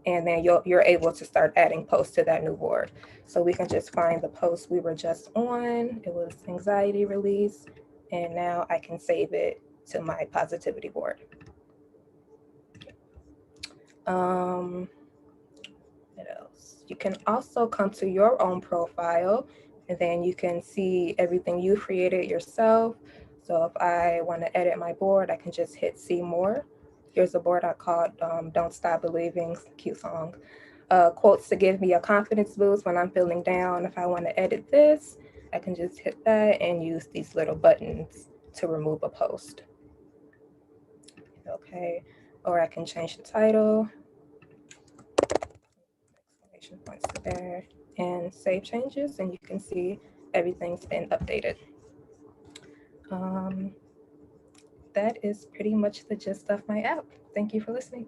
and then you're able to start adding posts to that new board. So we can just find the post we were just on. It was anxiety release, and now I can save it to my positivity board. What else? You can also come to your own profile, and then you can see everything you created yourself. So if I want to edit my board, I can just hit see more. Here's a board I called Don't Stop Believing, cute song. Quotes to give me a confidence boost when I'm feeling down. If I want to edit this, I can just hit that and use these little buttons to remove a post. Okay, or I can change the title. Exclamation points to there, and save changes, and you can see everything's been updated. That is pretty much the gist of my app. Thank you for listening.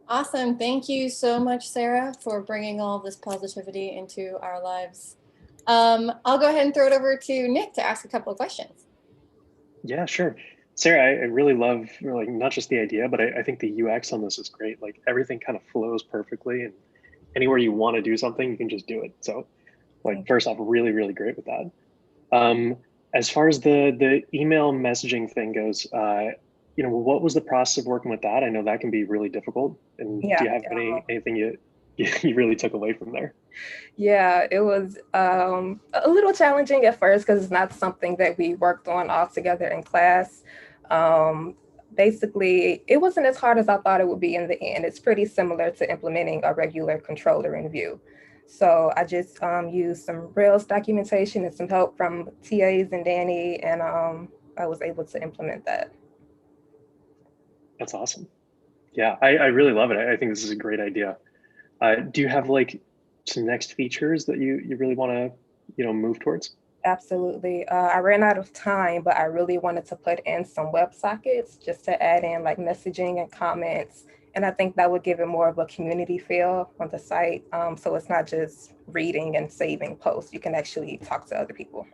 Awesome. Thank you so much, Sarah, for bringing all this positivity into our lives. I'll go ahead and throw it over to Nick to ask a couple of questions. Yeah, sure. Sarah, I really love like not just the idea, but I think the UX on this is great. Like everything kind of flows perfectly, and anywhere you want to do something, you can just do it. So like first off, really, really great with that. As far as the email messaging thing goes, what was the process of working with that? I know that can be really difficult. And do you have anything you really took away from there? Yeah, it was a little challenging at first because it's not something that we worked on all together in class. Basically, it wasn't as hard as I thought it would be in the end. It's pretty similar to implementing a regular controller in Vue. So I just used some Rails documentation and some help from TAs and Danny, and I was able to implement that. That's awesome. Yeah, I really love it. I think this is a great idea. Do you have like some next features that you really want to move towards? Absolutely. I ran out of time, but I really wanted to put in some WebSockets just to add in like messaging and comments. And I think that would give it more of a community feel on the site. So it's not just reading and saving posts. You can actually talk to other people.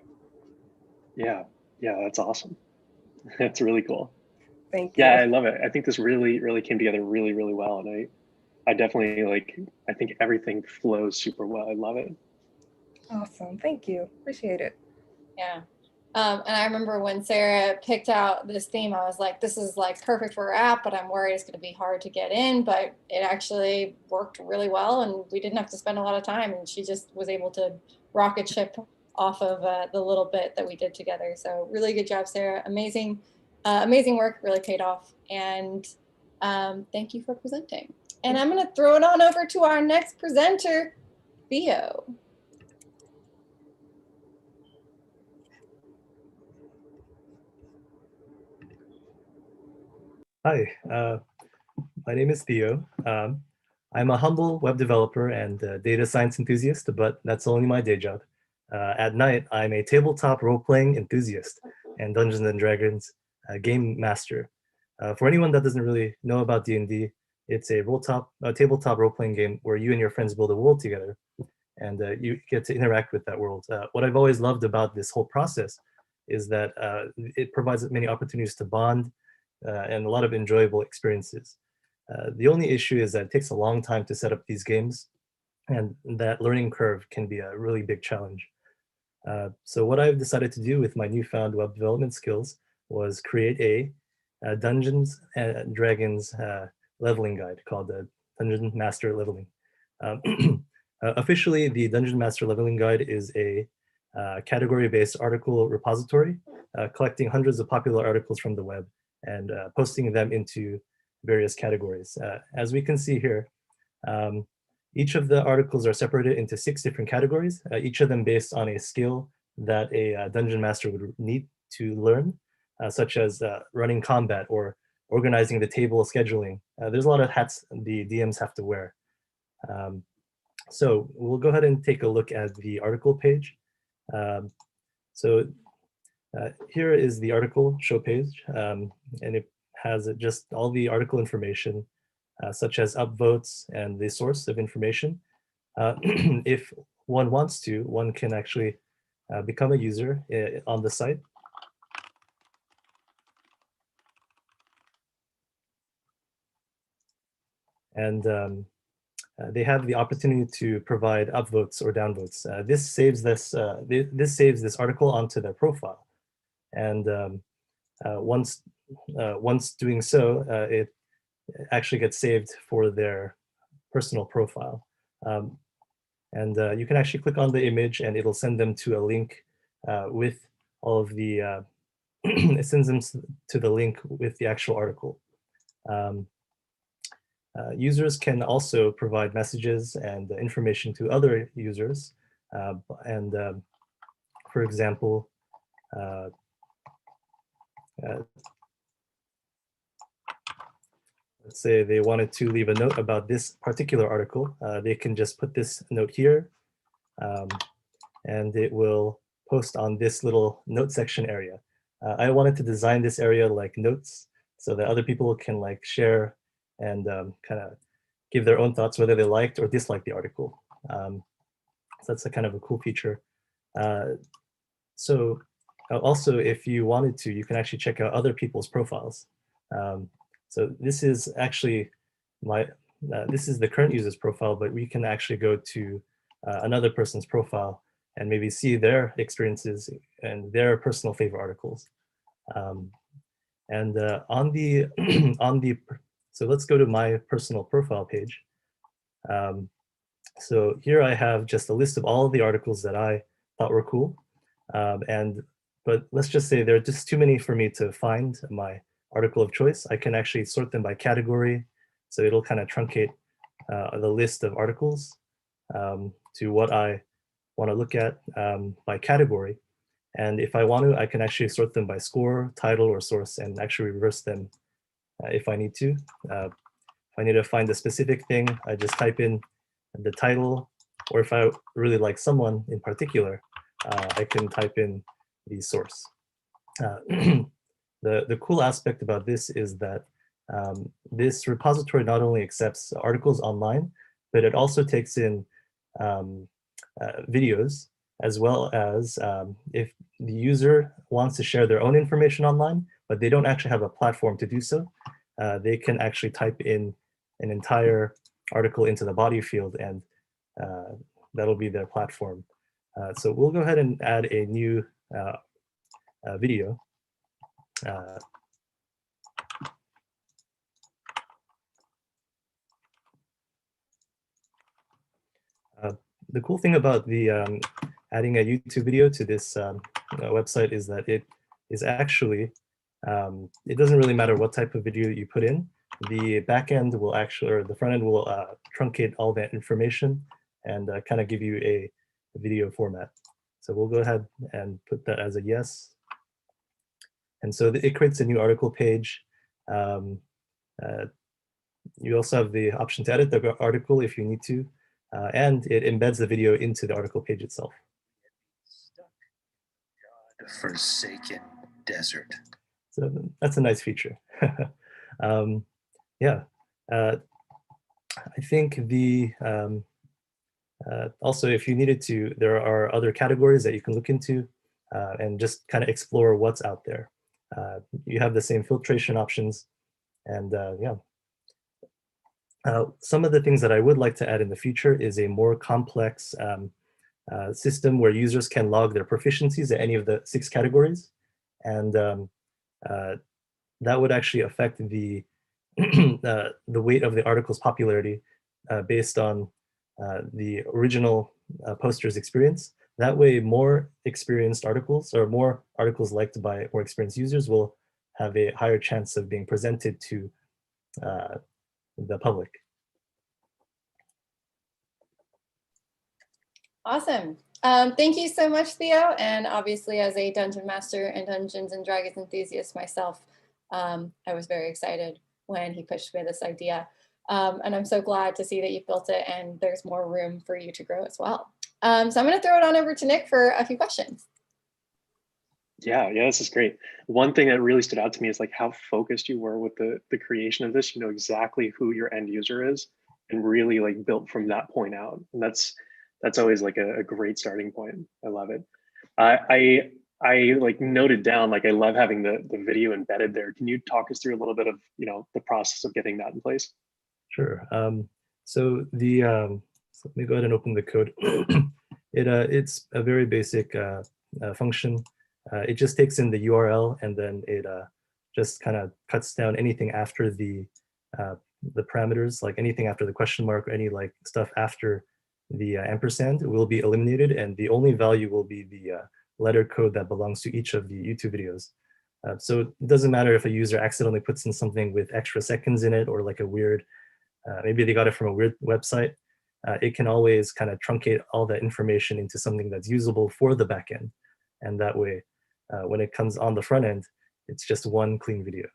Yeah, that's awesome. That's really cool. Thank you. Yeah, I love it. I think this really, really came together really, really well. And I definitely I think everything flows super well. I love it. Awesome. Thank you. Appreciate it. Yeah. And I remember when Sarah picked out this theme, I was like, this is like perfect for our app, but I'm worried it's going to be hard to get in. But it actually worked really well, and we didn't have to spend a lot of time. And she just was able to rocket ship off of the little bit that we did together. So really good job, Sarah. Amazing work, really paid off. And thank you for presenting. And I'm going to throw it on over to our next presenter, Theo. Hi, my name is Theo. I'm a humble web developer and data science enthusiast, but that's only my day job. At night, I'm a tabletop role-playing enthusiast and Dungeons & Dragons game master. For anyone that doesn't really know about D&D, it's a tabletop role-playing game where you and your friends build a world together, and you get to interact with that world. What I've always loved about this whole process is that it provides many opportunities to bond and a lot of enjoyable experiences. The only issue is that it takes a long time to set up these games, and that learning curve can be a really big challenge. So what I've decided to do with my newfound web development skills was create a Dungeons and Dragons leveling guide called the Dungeon Master Leveling. Officially, the Dungeon Master Leveling Guide is a category-based article repository, collecting hundreds of popular articles from the web and posting them into various categories. As we can see here, each of the articles are separated into 6 different categories, each of them based on a skill that a dungeon master would need to learn, such as running combat or organizing the table scheduling. There's a lot of hats the DMs have to wear. So we'll go ahead and take a look at the article page. Here is the article show page, and it has just all the article information, such as upvotes and the source of information. If one wants to, one can actually become a user on the site. And they have the opportunity to provide upvotes or downvotes. This saves this article onto their profile, and once doing so, it actually gets saved for their personal profile. And you can actually click on the image, and it'll send them to a link with all of the. It sends them to the link with the actual article. Users can also provide messages and information to other users. For example, let's say they wanted to leave a note about this particular article. They can just put this note here, and it will post on this little note section area. I wanted to design this area like notes so that other people can like share and kind of give their own thoughts whether they liked or disliked the article. So that's a kind of a cool feature. Also, if you wanted to, you can actually check out other people's profiles. So this is actually this is the current user's profile, but we can actually go to another person's profile and maybe see their experiences and their personal favorite articles. So let's go to my personal profile page. So here I have just a list of all of the articles that I thought were cool. But let's just say there are just too many for me to find my article of choice. I can actually sort them by category. So it'll kind of truncate the list of articles to what I want to look at by category. And if I want to, I can actually sort them by score, title, or source, and actually reverse them if I need to. If I need to find a specific thing, I just type in the title, or if I really like someone in particular, I can type in the source. The cool aspect about this is that this repository not only accepts articles online, but it also takes in videos, as well as if the user wants to share their own information online, but they don't actually have a platform to do so, they can actually type in an entire article into the body field, and that'll be their platform. So we'll go ahead and add a new video. The cool thing about the adding a YouTube video to this website is that it is actually, it doesn't really matter what type of video you put in. The back end will actually, or the front end will truncate all that information and kind of give you a video format. So we'll go ahead and put that as a yes. And so it creates a new article page. You also have the option to edit the article if you need to, and it embeds the video into the article page itself. Forsaken desert. So that's a nice feature. Yeah, I think also, if you needed to, there are other categories that you can look into and just kind of explore what's out there. You have the same filtration options, and yeah. Some of the things that I would like to add in the future is a more complex system where users can log their proficiencies at any of the 6 categories. And that would actually affect the weight of the article's popularity based on the original poster's experience. That way, more experienced articles or more articles liked by more experienced users will have a higher chance of being presented to the public. Awesome. Thank you so much, Theo. And obviously, as a dungeon master and Dungeons and Dragons enthusiast myself, I was very excited when he pitched me this idea. And I'm so glad to see that you've built it and there's more room for you to grow as well. So I'm going to throw it on over to Nick for a few questions. Yeah, this is great. One thing that really stood out to me is like how focused you were with the creation of this. You know exactly who your end user is and really like built from that point out. And that's always like a great starting point. I love it. I like noted down, like I love having the video embedded there. Can you talk us through a little bit of, you know, the process of getting that in place? Sure. So let me go ahead and open the code. It's a very basic function. It just takes in the URL and then it just kind of cuts down anything after the parameters, like anything after the question mark or any like stuff after the ampersand will be eliminated, and the only value will be the letter code that belongs to each of the YouTube videos. So it doesn't matter if a user accidentally puts in something with extra seconds in it or like a weird, maybe they got it from a weird website. It can always kind of truncate all that information into something that's usable for the backend. And that way, when it comes on the front end, it's just one clean video.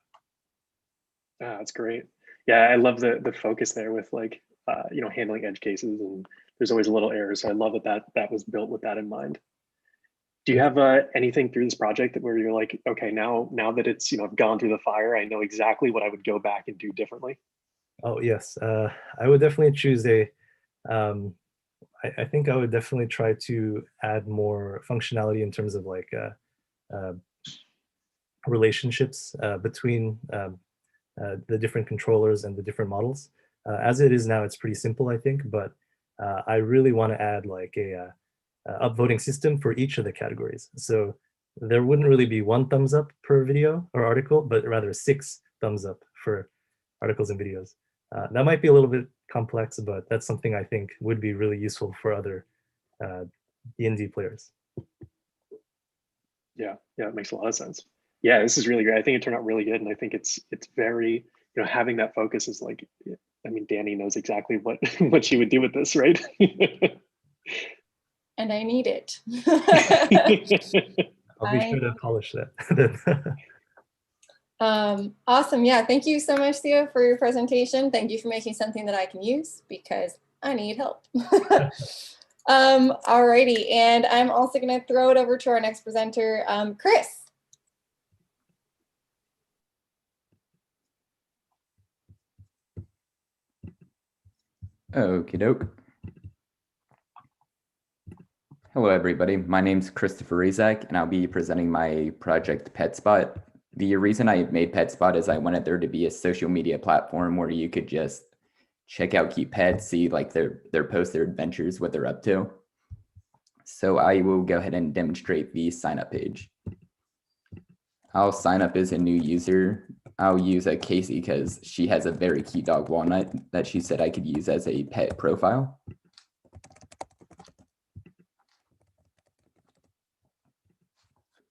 That's great. Yeah, I love the focus there with like, you know, handling edge cases, and there's always a little error. So I love that was built with that in mind. Do you have anything through this project where you're like, okay, now that it's, you know, I've gone through the fire, I know exactly what I would go back and do differently? Oh yes, I would definitely choose a, I think I would definitely try to add more functionality in terms of like relationships between the different controllers and the different models. As it is now, it's pretty simple, I think, but I really want to add like a upvoting system for each of the categories. So there wouldn't really be 1 thumbs up per video or article, but rather 6 thumbs up for articles and videos. That might be a little bit complex, but that's something I think would be really useful for other D&D players. Yeah, it makes a lot of sense. Yeah, this is really great. I think it turned out really good, and I think it's very, you know, having that focus is like, I mean, Danny knows exactly what what she would do with this, right? And I need it. I'll be sure to polish that. Awesome. Yeah, thank you so much, Theo, for your presentation. Thank you for making something that I can use because I need help. Alrighty, and I'm also going to throw it over to our next presenter, Chris. Okie doke. Hello, everybody. My name's Christopher Rezak, and I'll be presenting my project PetSpot. The reason I made PetSpot is I wanted there to be a social media platform where you could just check out cute pets, see like their posts, their adventures, what they're up to. So I will go ahead and demonstrate the sign up page. I'll sign up as a new user. I'll use a Casey because she has a very cute dog, Walnut, that she said I could use as a pet profile.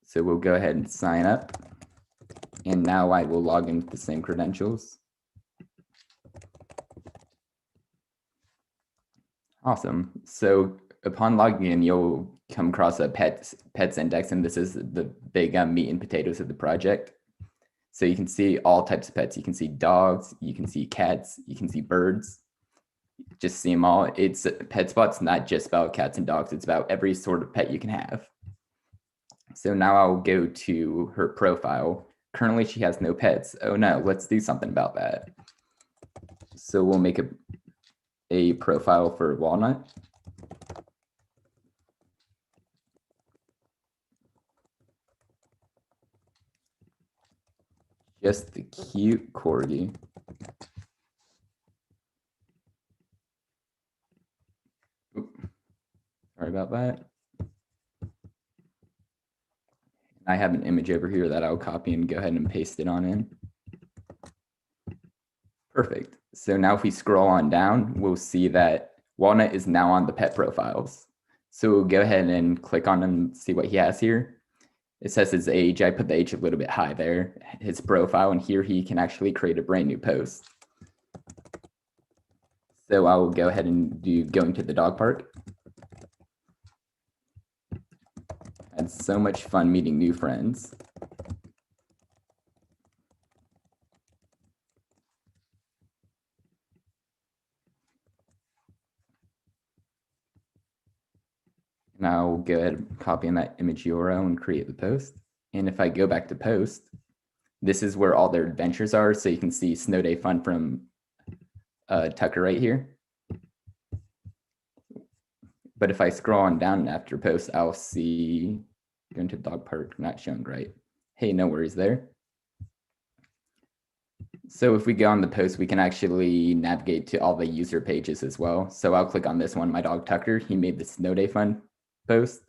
So we'll go ahead and sign up. And now I will log in with the same credentials. Awesome. So upon logging in, you'll come across a pets index, and this is the big meat and potatoes of the project. So you can see all types of pets. You can see dogs, you can see cats, you can see birds. Just see them all. It's PetSpot's not just about cats and dogs. It's about every sort of pet you can have. So now I'll go to her profile. Currently, she has no pets. Oh no, let's do something about that. So we'll make a profile for Walnut. Just the cute corgi. Oop. Sorry about that. I have an image over here that I'll copy and go ahead and paste it on in. Perfect. So now if we scroll on down, we'll see that Walnut is now on the pet profiles. So we'll go ahead and click on him and see what he has here. It says his age. I put the age a little bit high there. His profile, and here he can actually create a brand new post. So I will go ahead and do going to the dog park. Had so much fun meeting new friends. And I'll go ahead and copy in that image URL and create the post. And if I go back to post, this is where all their adventures are. So you can see Snow Day Fun from Tucker right here. But if I scroll on down after post, I'll see going to dog park, not shown right. Hey, no worries there. So if we go on the post, we can actually navigate to all the user pages as well. So I'll click on this one, my dog Tucker. He made the Snow Day Fun post.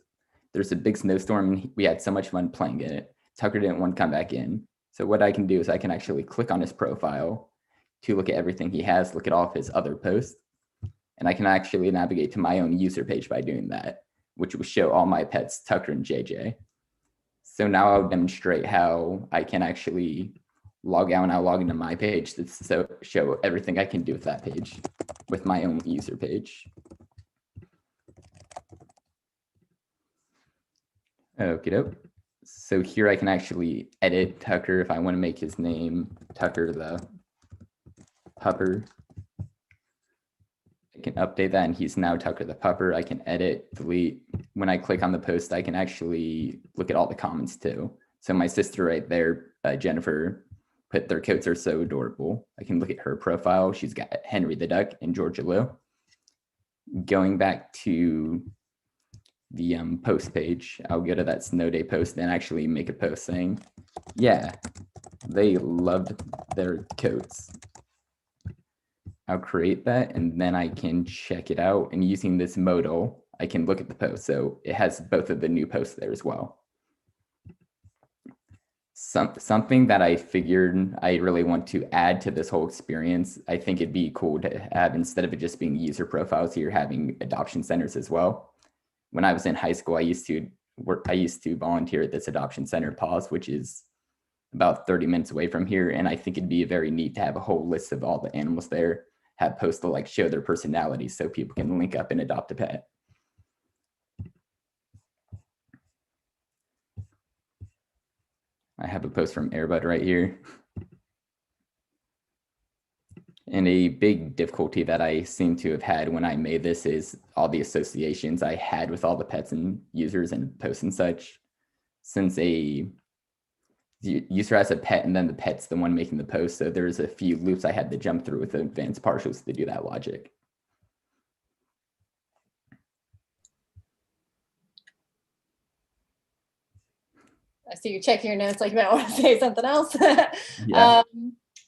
There's a big snowstorm and we had so much fun playing in it. Tucker didn't want to come back in. So what I can do is I can actually click on his profile to look at everything he has, look at all of his other posts. And I can actually navigate to my own user page by doing that, which will show all my pets, Tucker and JJ. So now I'll demonstrate how I can actually log out and I'll log into my page to show everything I can do with that page with my own user page. Okie doke. So here I can actually edit Tucker if I want to make his name Tucker the Pupper. I can update that and he's now Tucker the Pupper. I can edit, delete. When I click on the post, I can actually look at all the comments too. So my sister right there, Jennifer, put their coats are so adorable. I can look at her profile. She's got Henry the Duck and Georgia Lou. Going back to the post page, I'll go to that Snow Day post and actually make a post saying, yeah, they loved their coats. I'll create that and then I can check it out, and using this modal, I can look at the post. So it has both of the new posts there as well. Something that I figured I really want to add to this whole experience, I think it'd be cool to have, instead of it just being user profiles here, having adoption centers as well. When I was in high school, I used to volunteer at this adoption center, Paws, which is about 30 minutes away from here. And I think it'd be very neat to have a whole list of all the animals there, have posts to like show their personalities so people can link up and adopt a pet. I have a post from Airbud right here. And a big difficulty that I seem to have had when I made this is all the associations I had with all the pets and users and posts and such. Since a user has a pet and then the pet's the one making the post, so there's a few loops I had to jump through with advanced partials to do that logic. I see you checking your notes like you might want to say something else. Yeah.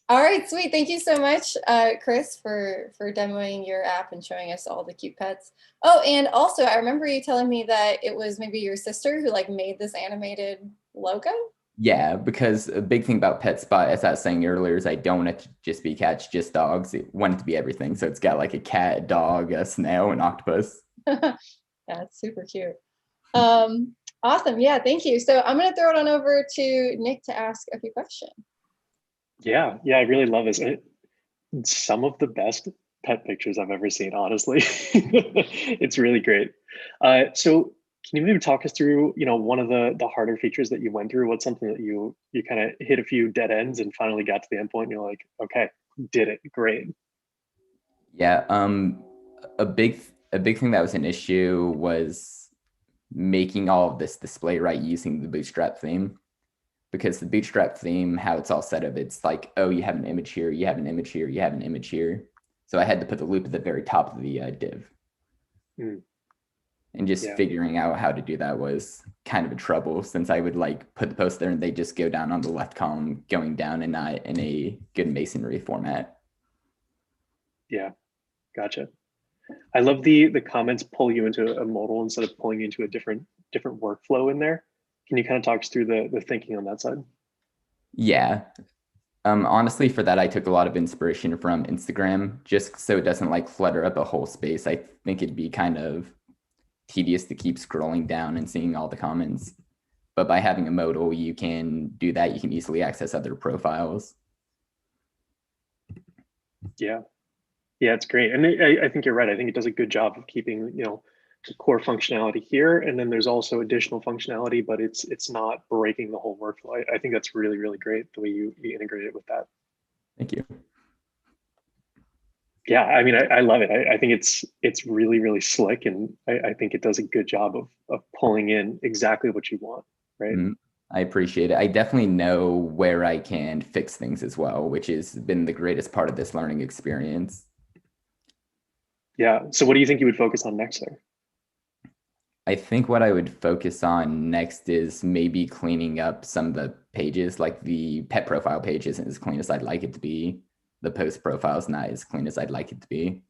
All right, sweet. Thank you so much, Chris, for demoing your app and showing us all the cute pets. Oh, and also I remember you telling me that it was maybe your sister who like made this animated logo. Yeah, because a big thing about PetSpot, as I was saying earlier, is I don't want it to just be cats, just dogs. I want it to be everything. So it's got like a cat, a dog, a snail, an octopus. That's super cute. Awesome. Yeah, thank you. So I'm going to throw it on over to Nick to ask a few questions. Yeah, I really love this. Some of the best pet pictures I've ever seen, honestly. It's really great. So can you maybe talk us through, one of the harder features that you went through? What's something that you kind of hit a few dead ends and finally got to the end point and you're like, okay, did it, great. Yeah, a big thing that was an issue was making all of this display right using the Bootstrap theme. because the Bootstrap theme, how it's all set up, it's like, oh, you have an image here, you have an image here, you have an image here. So I had to put the loop at the very top of the div. And just figuring out how to do that was kind of a trouble, since I would like put the post there and they just go down on the left column going down and not in a good masonry format. Yeah, gotcha. I love the comments pull you into a modal instead of pulling you into a different workflow in there. Can you kind of talk us through the thinking on that side? Yeah. Honestly, for that, I took a lot of inspiration from Instagram, just so it doesn't like clutter up a whole space. I think it'd be kind of tedious to keep scrolling down and seeing all the comments. But by having a modal, you can do that. You can easily access other profiles. Yeah, it's great. And I think you're right. I think it does a good job of keeping, the core functionality here. And then there's also additional functionality, but it's not breaking the whole workflow. I think that's really, really great the way you integrate it with that. Thank you. Yeah, I mean, I love it. I think it's really, really slick, and I think it does a good job of pulling in exactly what you want, right? I appreciate it. I definitely know where I can fix things as well, which has been the greatest part of this learning experience. Yeah. So what do you think you would focus on next, sir? I think what I would focus on next is maybe cleaning up some of the pages, like the pet profile page isn't as clean as I'd like it to be. The post profile is not as clean as I'd like it to be.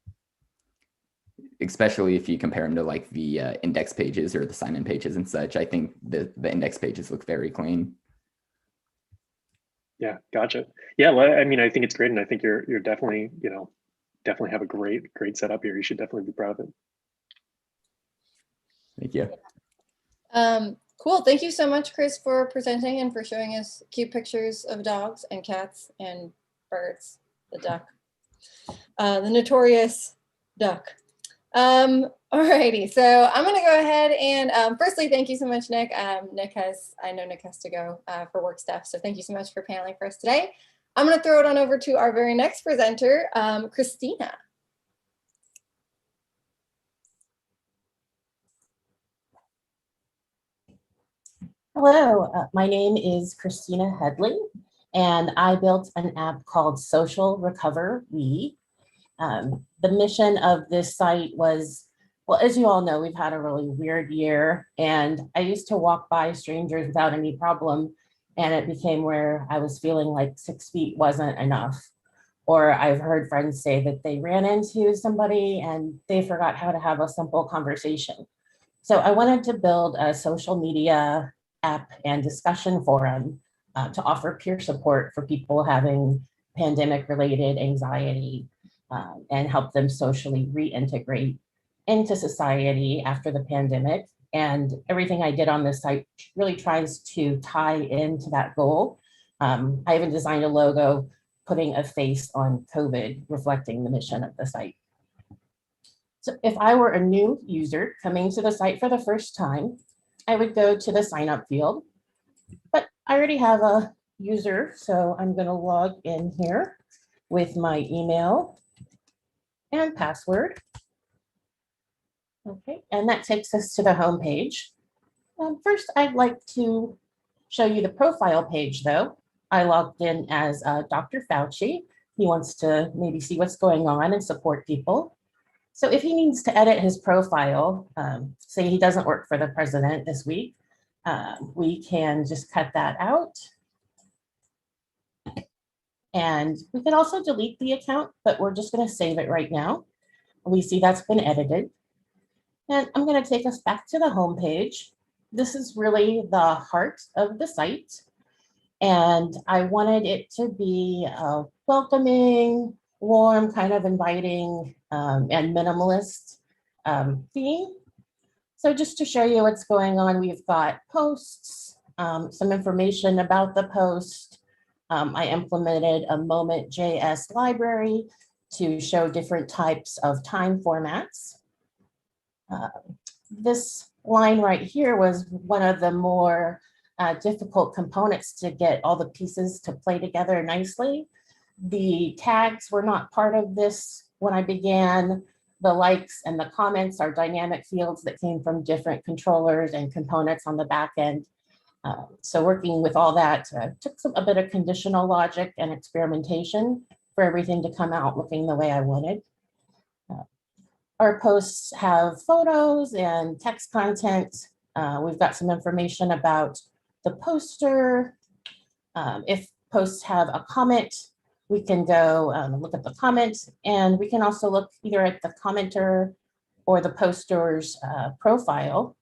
Especially if you compare them to like the index pages or the sign-in pages and such. I think the index pages look very clean. Yeah, gotcha. Yeah, well, I mean, I think it's great, and I think you're definitely, definitely have a great setup here. You should definitely be proud of it. Thank you. Cool. Thank you so much, Chris, for presenting and for showing us cute pictures of dogs and cats and birds, the duck, the notorious duck. Alrighty, so I'm going to go ahead and firstly, thank you so much, Nick. I know Nick has to go for work stuff, so thank you so much for paneling for us today. I'm going to throw it on over to our very next presenter, Christina. Hello, my name is Christina Headley, and I built an app called Social Recover We. The mission of this site was, well, as you all know, we've had a really weird year, and I used to walk by strangers without any problem, and it became where I was feeling like 6 feet wasn't enough. Or I've heard friends say that they ran into somebody and they forgot how to have a simple conversation. So I wanted to build a social media app and discussion forum to offer peer support for people having pandemic-related anxiety and help them socially reintegrate into society after the pandemic. And everything I did on this site really tries to tie into that goal. I even designed a logo putting a face on COVID, reflecting the mission of the site. So if I were a new user coming to the site for the first time, I would go to the sign up field, but I already have a user, so I'm going to log in here with my email and password. Okay, and that takes us to the home page. First, I'd like to show you the profile page, though. I logged in as Dr. Fauci. He wants to maybe see what's going on and support people. So if he needs to edit his profile, say he doesn't work for the president this week, we can just cut that out. And we can also delete the account, but we're just going to save it right now. We see that's been edited. And I'm going to take us back to the home page. This is really the heart of the site. And I wanted it to be welcoming, warm, kind of inviting, and minimalist theme. So just to show you what's going on, we've got posts, some information about the post. I implemented a Moment.js library to show different types of time formats. This line right here was one of the more difficult components to get all the pieces to play together nicely. The tags were not part of this when I began. The likes and the comments are dynamic fields that came from different controllers and components on the back end. So working with all that took a bit of conditional logic and experimentation for everything to come out looking the way I wanted. Our posts have photos and text content. We've got some information about the poster. If posts have a comment, we can go look at the comment, and we can also look either at the commenter or the poster's profile.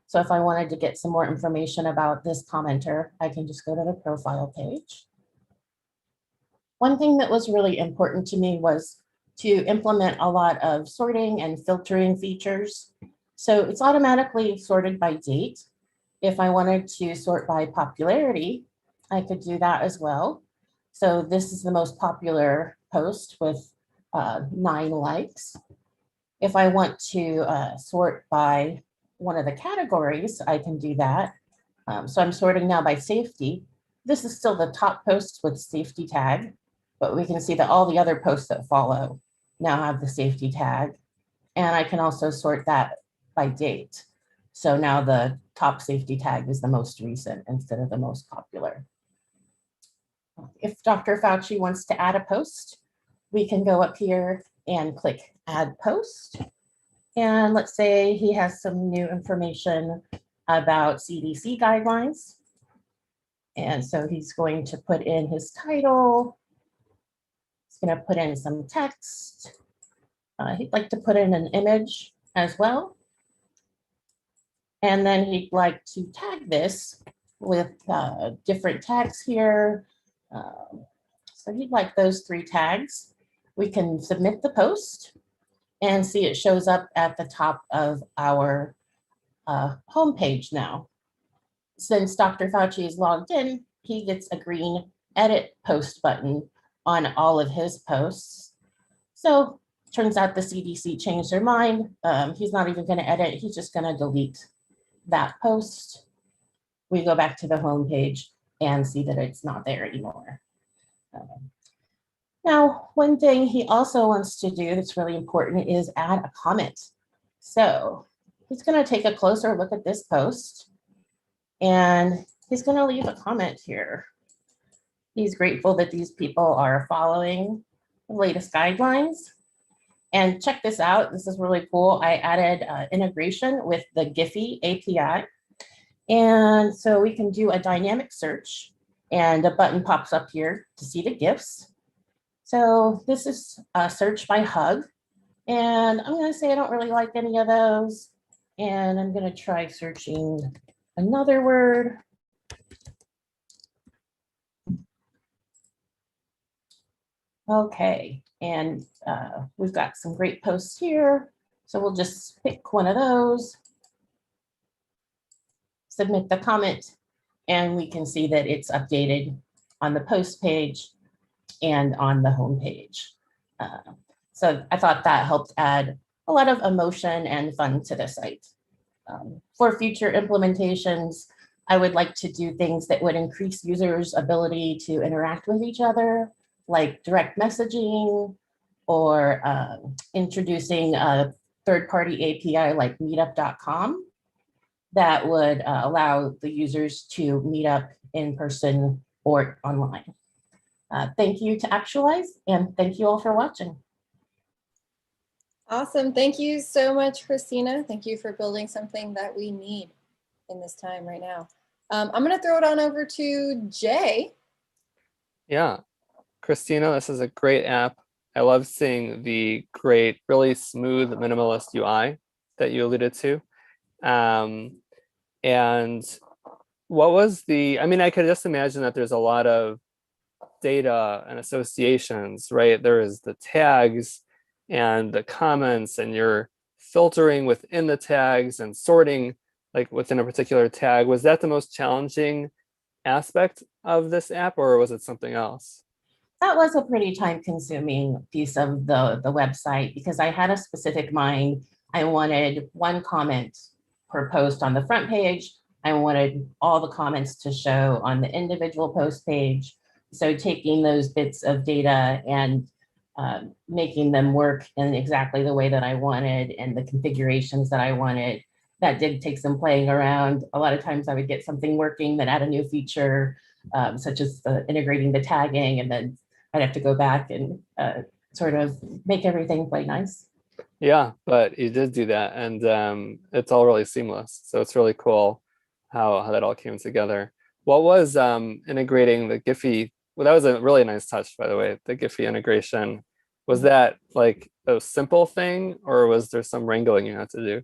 So if I wanted to get some more information about this commenter, I can just go to the profile page. One thing that was really important to me was to implement a lot of sorting and filtering features. So it's automatically sorted by date. If I wanted to sort by popularity, I could do that as well. So this is the most popular post with 9 likes. If I want to sort by one of the categories, I can do that. So I'm sorting now by safety. This is still the top posts with safety tag, but we can see that all the other posts that follow now have the safety tag. And I can also sort that by date. So now the top safety tag is the most recent instead of the most popular. If Dr. Fauci wants to add a post, we can go up here and click add post. And let's say he has some new information about CDC guidelines. And so he's going to put in his title. He's going to put in some text. He'd like to put in an image as well. And then he'd like to tag this with different tags here. So he'd like those 3 tags. We can submit the post and see it shows up at the top of our homepage now. Since Dr. Fauci is logged in, he gets a green edit post button on all of his posts. So turns out the CDC changed their mind. He's not even going to edit. He's just going to delete that post. We go back to the homepage and see that it's not there anymore. Now, one thing he also wants to do that's really important is add a comment. So he's going to take a closer look at this post, and he's going to leave a comment here. He's grateful that these people are following the latest guidelines. And check this out. This is really cool. I added integration with the Giphy API. And so we can do a dynamic search, and a button pops up here to see the GIFs. So this is a search by hug. And I'm going to say I don't really like any of those. And I'm going to try searching another word. Okay, and we've got some great posts here. So we'll just pick one of those, submit the comment, and we can see that it's updated on the post page and on the home page. So I thought that helped add a lot of emotion and fun to the site. For future implementations, I would like to do things that would increase users' ability to interact with each other, like direct messaging, or introducing a third-party API like meetup.com that would allow the users to meet up in person or online. Thank you to Actualize, and thank you all for watching. Awesome. Thank you so much, Christina. Thank you for building something that we need in this time right now. I'm going to throw it on over to Jay. Yeah, Christina, this is a great app. I love seeing the great, really smooth, minimalist UI that you alluded to. And what was the, I mean, I could just imagine that there's a lot of data and associations, right? There is the tags and the comments, and you're filtering within the tags and sorting like within a particular tag. Was that the most challenging aspect of this app, or was it something else? That was a pretty time-consuming piece of the website because I had a specific mind. I wanted one comment per post on the front page. I wanted all the comments to show on the individual post page. So taking those bits of data and making them work in exactly the way that I wanted and the configurations that I wanted, that did take some playing around. A lot of times I would get something working, then add a new feature, such as integrating the tagging, and then I'd have to go back and sort of make everything play nice. Yeah, but you did do that, and it's all really seamless. So it's really cool how that all came together. What was integrating the Giphy? Well, that was a really nice touch, by the way, the Giphy integration. Was that like a simple thing, or was there some wrangling you had to do?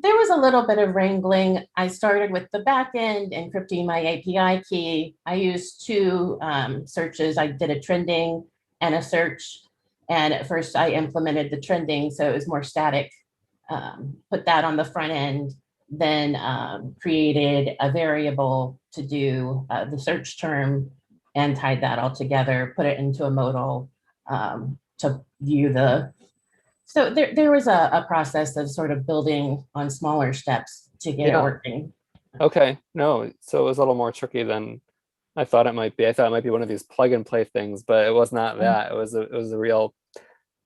There was a little bit of wrangling. I started with the backend, encrypting my API key. I used two searches. I did a trending and a search. And at first I implemented the trending, so it was more static. Put that on the front end, then created a variable to do the search term and tied that all together, put it into a modal to view the. So there was a process of sort of building on smaller steps to get it working. Okay, no, so it was a little more tricky than I thought it might be. I thought it might be one of these plug and play things, but it was not that. It was a real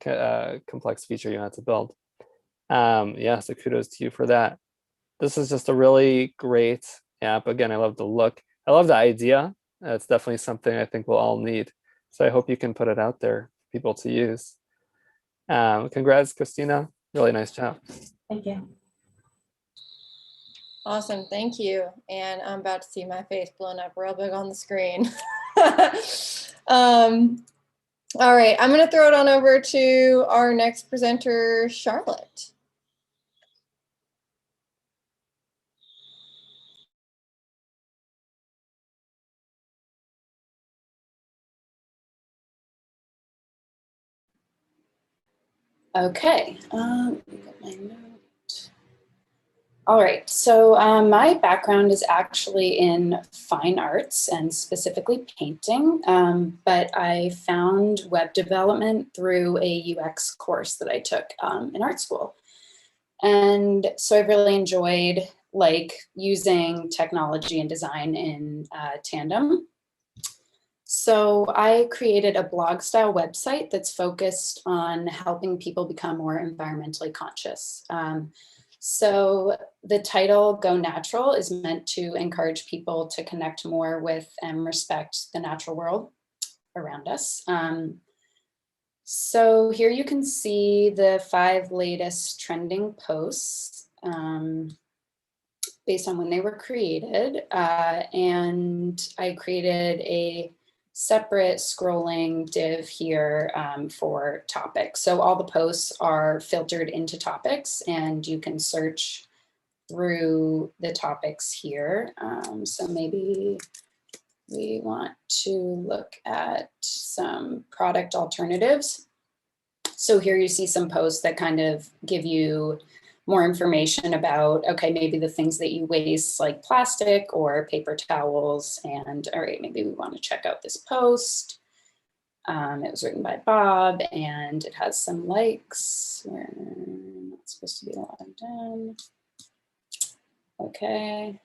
complex feature you had to build. Yeah, so kudos to you for that. This is just a really great app. Again, I love the look. I love the idea. It's definitely something I think we'll all need. So I hope you can put it out there for people to use. Congrats, Christina. Really nice job. Thank you. Awesome, thank you. And I'm about to see my face blown up real big on the screen. All right, I'm gonna throw it on over to our next presenter, Charlotte. Okay, get my note. All right, so my background is actually in fine arts and specifically painting, but I found web development through a UX course that I took in art school. And so I've really enjoyed using technology and design in tandem. So I created a blog style website that's focused on helping people become more environmentally conscious. So the title Go Natural is meant to encourage people to connect more with and respect the natural world around us. So here you can see the 5 latest trending posts based on when they were created. And I created a separate scrolling div here for topics. So all the posts are filtered into topics and you can search through the topics here. So maybe we want to look at some product alternatives. So here you see some posts that kind of give you more information about, okay, maybe the things that you waste like plastic or paper towels. And all right, maybe we want to check out this post. It was written by Bob and it has some likes. We're not supposed to be logged in. Okay.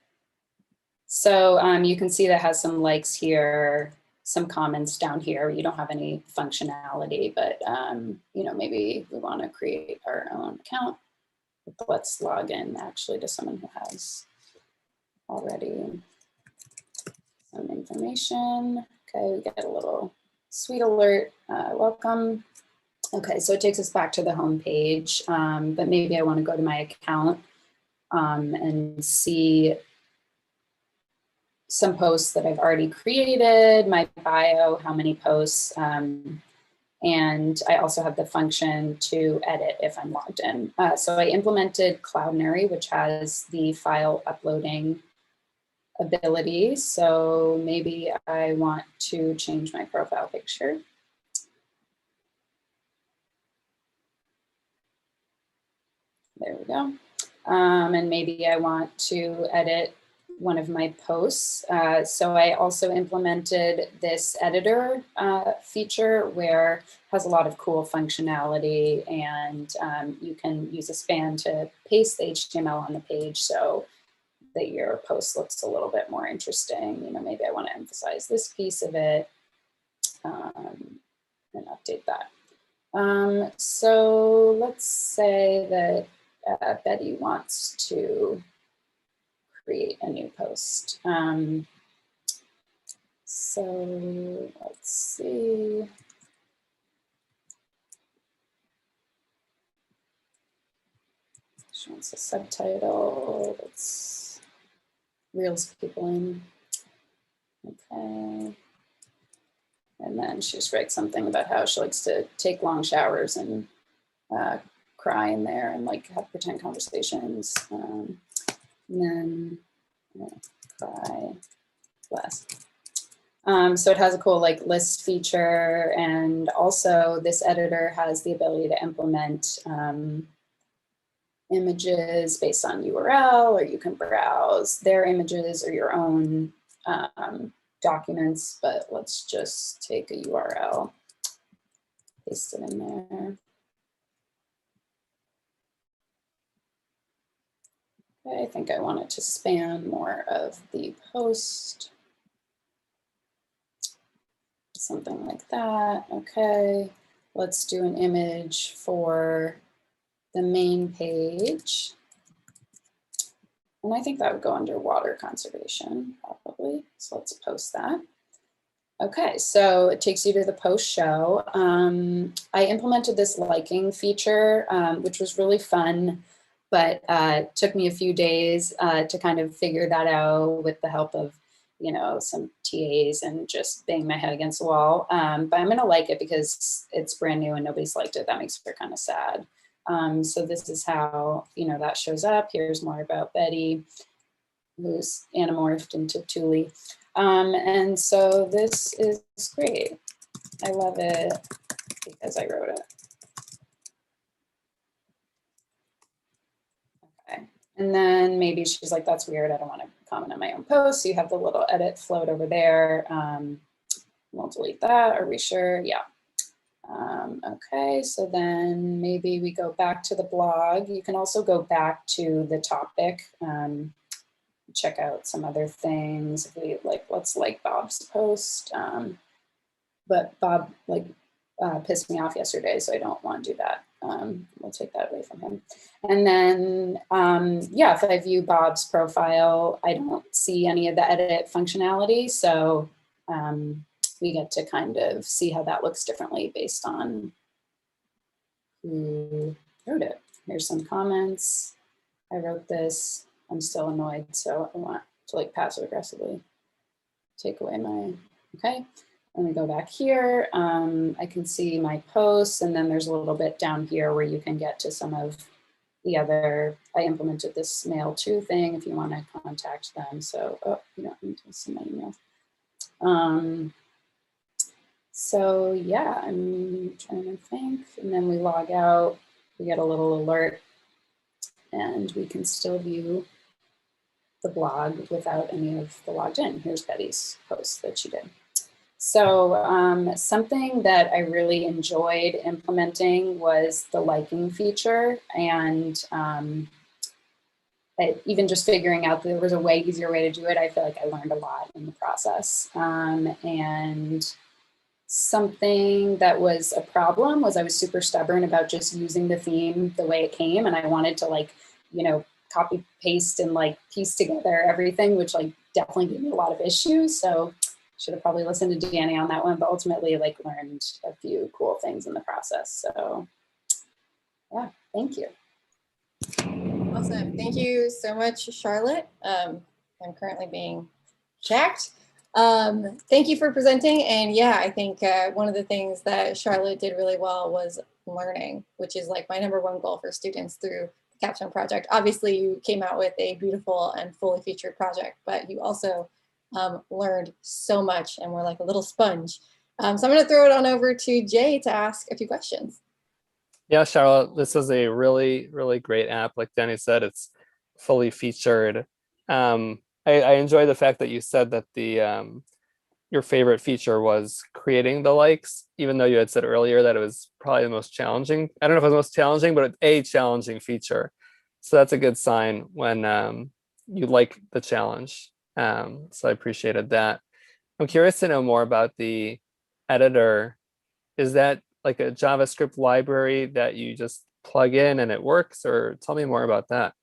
So you can see that has some likes here, some comments down here. You don't have any functionality, but you know, maybe we want to create our own account. Let's log in actually to someone who has already some information. Okay, we get a little sweet alert, welcome. Okay, so it takes us back to the home page, but maybe I want to go to my account and see some posts that I've already created, my bio, how many posts, and I also have the function to edit if I'm logged in. So I implemented Cloudinary, which has the file uploading ability. So maybe I want to change my profile picture. There we go. And maybe I want to edit one of my posts. So I also implemented this editor feature where it has a lot of cool functionality and you can use a span to paste the HTML on the page so that your post looks a little bit more interesting. You know, maybe I want to emphasize this piece of it and update that. So let's say that Betty wants to create a new post. So let's see. She wants a subtitle. Let's reels people in. Okay. And then she just writes something about how she likes to take long showers and cry in there and like have pretend conversations. And then cry less. So it has a cool like list feature, and also this editor has the ability to implement images based on URL, or you can browse their images or your own documents, but let's just take a URL, paste it in there. Okay, I think I want it to span more of the post. Something like that. Okay, let's do an image for the main page. And I think that would go under water conservation, probably. So let's post that. Okay, so it takes you to the post show. I implemented this liking feature, which was really fun, but took me a few days to kind of figure that out with the help of, you know, some TAs and just bang my head against the wall. But I'm gonna like it because it's brand new and nobody's liked it. That makes her kind of sad. So this is how, you know, that shows up. Here's more about Betty, who's anamorphed into Thule. And so this is great. I love it because I wrote it. Okay. And then maybe she's like, that's weird. I don't want to comment on my own post. So you have the little edit float over there. We'll delete that. Are we sure? Yeah. Okay, so then maybe we go back to the blog. You can also go back to the topic, check out some other things. If we like, let's like Bob's post, but Bob like pissed me off yesterday, so I don't want to do that. We'll take that away from him. And then, yeah, if I view Bob's profile, I don't see any of the edit functionality, so we get to kind of see how that looks differently based on who wrote it. Here's some comments. I wrote this. I'm still annoyed, so I want to like passive aggressively take away my, okay. Let me go back here. I can see my posts, and then there's a little bit down here where you can get to some of the other, I implemented this mail to thing if you want to contact them. So, oh, you don't need to see my email. So yeah, I'm trying to think, and then we log out, we get a little alert, and we can still view the blog without any of the logged in. Here's Betty's post that she did. So something that I really enjoyed implementing was the liking feature, and even just figuring out that there was a way easier way to do it. I feel like I learned a lot in the process. And something that was a problem was I was super stubborn about just using the theme the way it came, and I wanted to like, you know, copy paste and like piece together everything, which like definitely gave me a lot of issues. So should have probably listened to Danny on that one, but ultimately like learned a few cool things in the process. So yeah, thank you. Awesome. Thank you so much, Charlotte. I'm currently being checked. Thank you for presenting. And yeah, I think one of the things that Charlotte did really well was learning, which is like my #1 goal for students through the Capstone project. Obviously, you came out with a beautiful and fully featured project, but you also learned so much and were like a little sponge. So I'm going to throw it on over to Jay to ask a few questions. Yeah, Charlotte, this is a really, really great app. Like Danny said, it's fully featured. I enjoy the fact that you said that the your favorite feature was creating the likes, even though you had said earlier that it was probably the most challenging. I don't know if it was the most challenging, but it's a challenging feature. So that's a good sign when you like the challenge. So I appreciated that. I'm curious to know more about the editor. Is that like a JavaScript library that you just plug in and it works, or tell me more about that.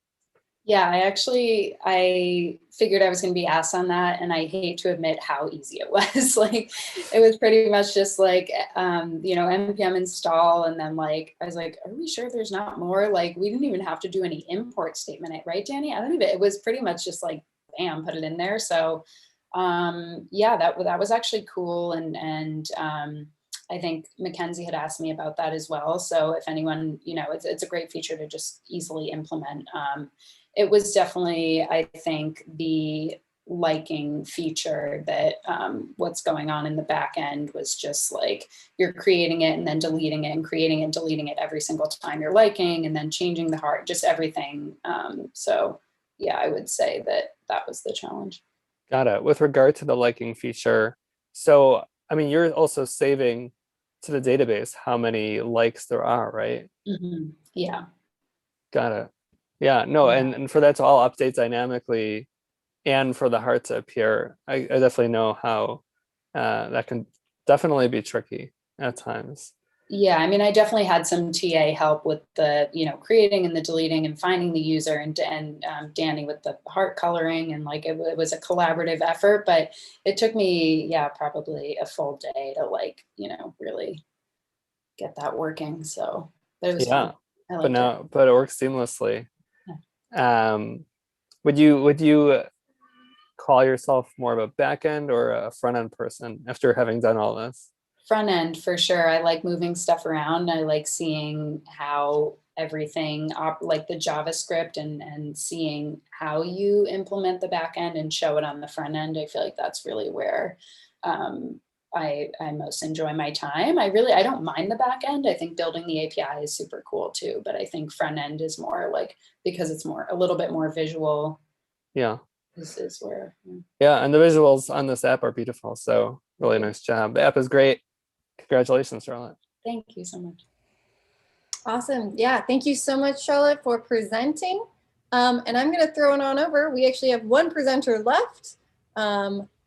Yeah, I figured I was going to be asked on that, and I hate to admit how easy it was. Like, it was pretty much just like, npm install, and then like, I was like, are we sure there's not more? Like, we didn't even have to do any import statement, right, Danny? I don't even, it was pretty much just like, bam, put it in there. So, yeah, that was actually cool, and I think Mackenzie had asked me about that as well. So if anyone, it's a great feature to just easily implement. It was definitely, I think, the liking feature that what's going on in the back end was just like you're creating it and then deleting it and creating and deleting it every single time you're liking, and then changing the heart, just everything. So yeah, I would say that was the challenge. Got it. With regard to the liking feature, so I mean, you're also saving to the database how many likes there are, right? Mm-hmm. Yeah. Got it. Yeah, no, and for that to all update dynamically and for the heart to appear, I definitely know how that can definitely be tricky at times. Yeah, I mean, I definitely had some TA help with the, creating and the deleting and finding the user, and Danny with the heart coloring, and like it was a collaborative effort, but it took me, probably a full day to really get that working. So it was fun. I liked it. But it works seamlessly. Would you call yourself more of a back end or a front end person after having done all this? Front end for sure. I like moving stuff around. I like seeing how everything like the JavaScript and seeing how you implement the back end and show it on the front end. I feel like that's really where I most enjoy my time. I don't mind the back end. I think building the API is super cool too, but I think front end is more like, because it's a little bit more visual. Yeah. This is where. Yeah, and the visuals on this app are beautiful. So really nice job. The app is great. Congratulations, Charlotte. Thank you so much. Awesome. Yeah, thank you so much, Charlotte, for presenting. And I'm going to throw it on over. We actually have one presenter left.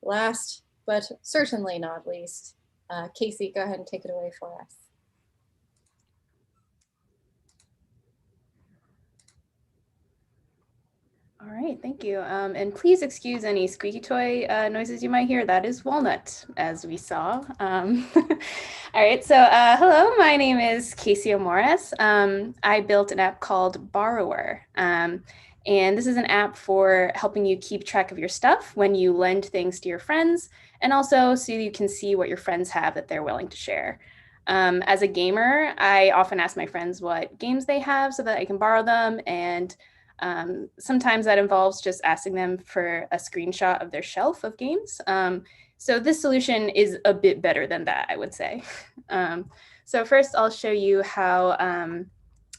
Last, but certainly not least. Casey, go ahead and take it away for us. All right, thank you. And please excuse any squeaky toy noises you might hear. That is Walnut, as we saw. All right, so hello, my name is Casey O'Morris. I built an app called Borrower. And this is an app for helping you keep track of your stuff when you lend things to your friends, and also so you can see what your friends have that they're willing to share. As a gamer, I often ask my friends what games they have so that I can borrow them, and sometimes that involves just asking them for a screenshot of their shelf of games. So this solution is a bit better than that, I would say. So first I'll show you how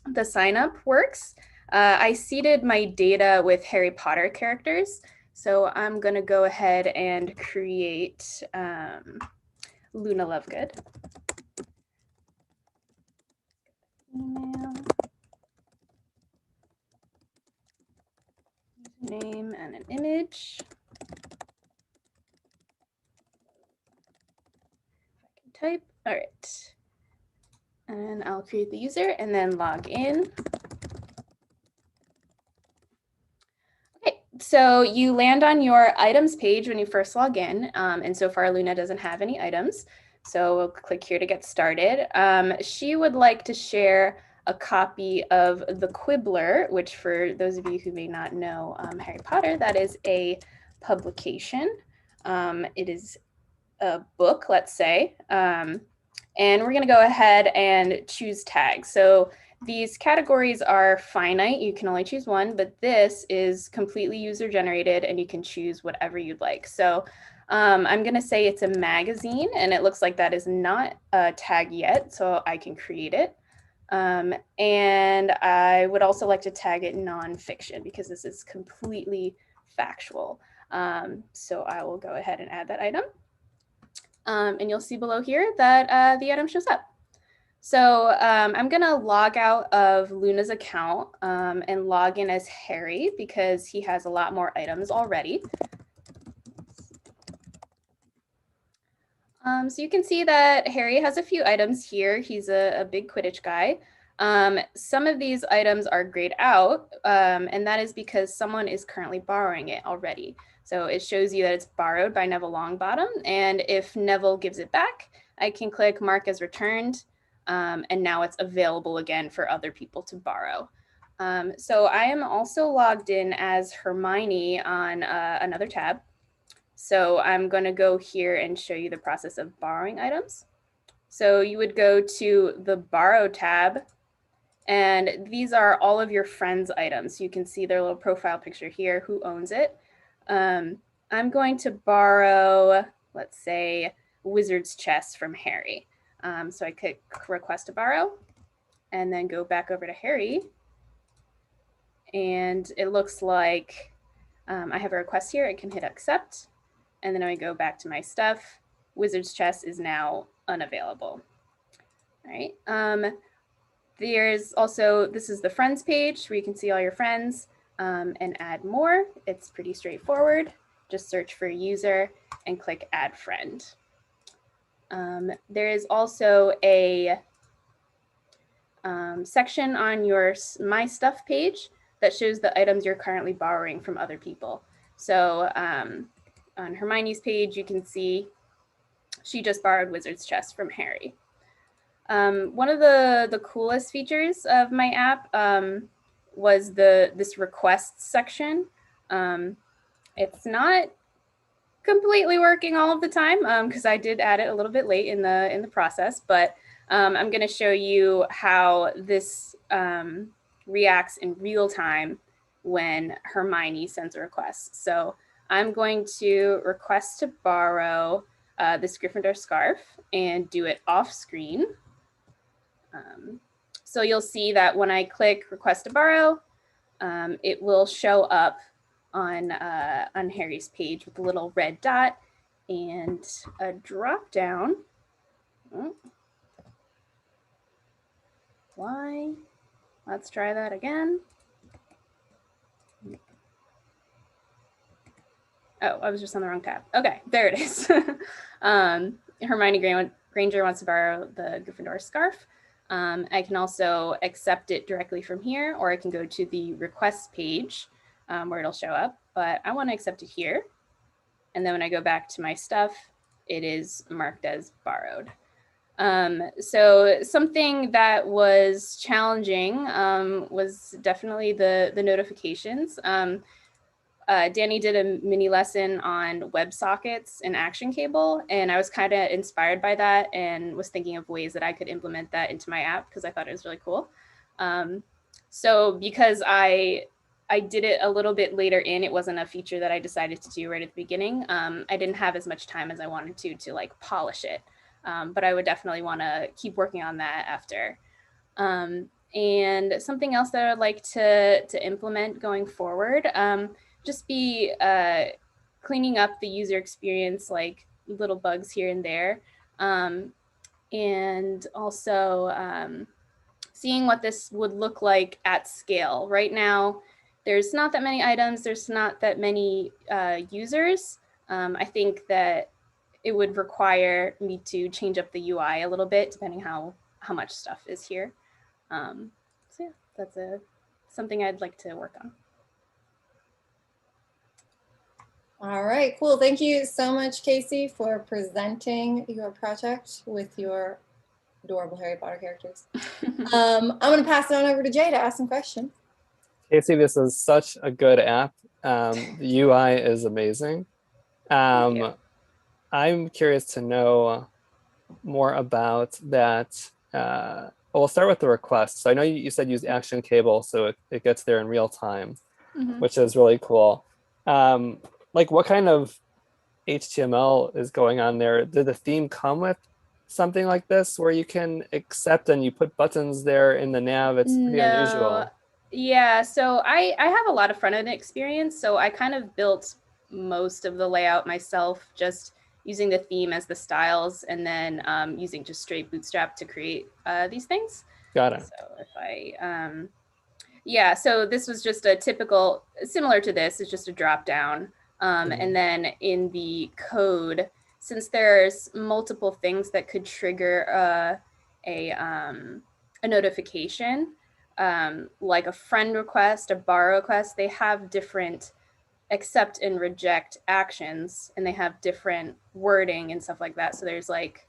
the sign up works. I seeded my data with Harry Potter characters. So I'm gonna go ahead and create Luna Lovegood. Email. Name and an image. I can type. All right. And I'll create the user and then log in. Okay, so you land on your items page when you first log in. And so far, Luna doesn't have any items. So we'll click here to get started. She would like to share a copy of The Quibbler, which for those of you who may not know Harry Potter, that is a publication. It is a book, let's say. And we're going to go ahead and choose tags. So these categories are finite. You can only choose one, but this is completely user generated and you can choose whatever you'd like. So I'm going to say it's a magazine, and it looks like that is not a tag yet, so I can create it. And I would also like to tag it nonfiction because this is completely factual. So I will go ahead and add that item. And you'll see below here that the item shows up. So I'm going to log out of Luna's account and log in as Harry because he has a lot more items already. So you can see that Harry has a few items here. He's a big Quidditch guy. Some of these items are grayed out, and that is because someone is currently borrowing it already. So it shows you that it's borrowed by Neville Longbottom, and if Neville gives it back, I can click mark as returned, and now it's available again for other people to borrow. So I am also logged in as Hermione on another tab. So I'm going to go here and show you the process of borrowing items. So you would go to the Borrow tab, and these are all of your friends' items. You can see their little profile picture here, who owns it. I'm going to borrow, let's say, Wizard's Chess from Harry. So I click Request to Borrow, and then go back over to Harry. And it looks like I have a request here. I can hit Accept. And then I go back to my stuff. Wizard's Chess is now unavailable. All right. There's also, this is the friends page where you can see all your friends and add more. It's pretty straightforward. Just search for a user and click Add Friend. There is also a section on your My Stuff page that shows the items you're currently borrowing from other people. So on Hermione's page, you can see she just borrowed Wizard's Chess from Harry. One of the coolest features of my app was this requests section. It's not completely working all of the time because I did add it a little bit late in the process, but I'm going to show you how this reacts in real time when Hermione sends a request. So I'm going to request to borrow this Gryffindor scarf and do it off screen. So you'll see that when I click Request to Borrow, it will show up on Harry's page with a little red dot and a drop down. Oh. Why? Let's try that again. Oh, I was just on the wrong tab. Okay, there it is. Hermione Granger wants to borrow the Gryffindor scarf. I can also accept it directly from here, or I can go to the request page where it'll show up, but I want to accept it here. And then when I go back to my stuff, it is marked as borrowed. So something that was challenging was definitely the notifications. Danny did a mini lesson on WebSockets and Action Cable, and I was kind of inspired by that and was thinking of ways that I could implement that into my app because I thought it was really cool. So because I did it a little bit later in, it wasn't a feature that I decided to do right at the beginning. I didn't have as much time as I wanted to like polish it, but I would definitely want to keep working on that after. And something else that I'd like to implement going forward, just be cleaning up the user experience, like little bugs here and there. And also seeing what this would look like at scale. Right now, there's not that many items, there's not that many users. I think that it would require me to change up the UI a little bit, depending how much stuff is here. So yeah, that's something I'd like to work on. All right, cool. Thank you so much, Casey, for presenting your project with your adorable Harry Potter characters. I'm going to pass it on over to Jay to ask some questions. Casey, this is such a good app. The UI is amazing. I'm curious to know more about that. We'll start with the request. So I know you said use Action Cable, so it gets there in real time, which is really cool. Like what kind of HTML is going on there? Did the theme come with something like this where you can accept and you put buttons there in the nav? It's pretty unusual. Yeah, so I have a lot of front-end experience, so I kind of built most of the layout myself, just using the theme as the styles and then using just straight Bootstrap to create these things. Got it. So if I, yeah, so this was just a typical, similar to this, it's just a drop down. And then in the code, since there's multiple things that could trigger a a notification, like a friend request, a borrow request, they have different accept and reject actions, and they have different wording and stuff like that. So there's like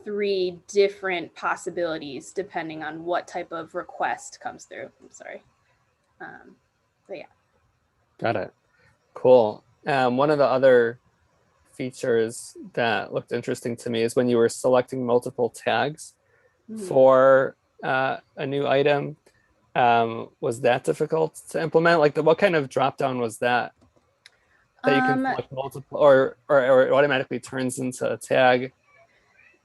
3 different possibilities depending on what type of request comes through. I'm sorry. But yeah. Got it. Cool. One of the other features that looked interesting to me is when you were selecting multiple tags for a new item. Was that difficult to implement? Like, what kind of drop down was that? That you can select multiple, or it automatically turns into a tag?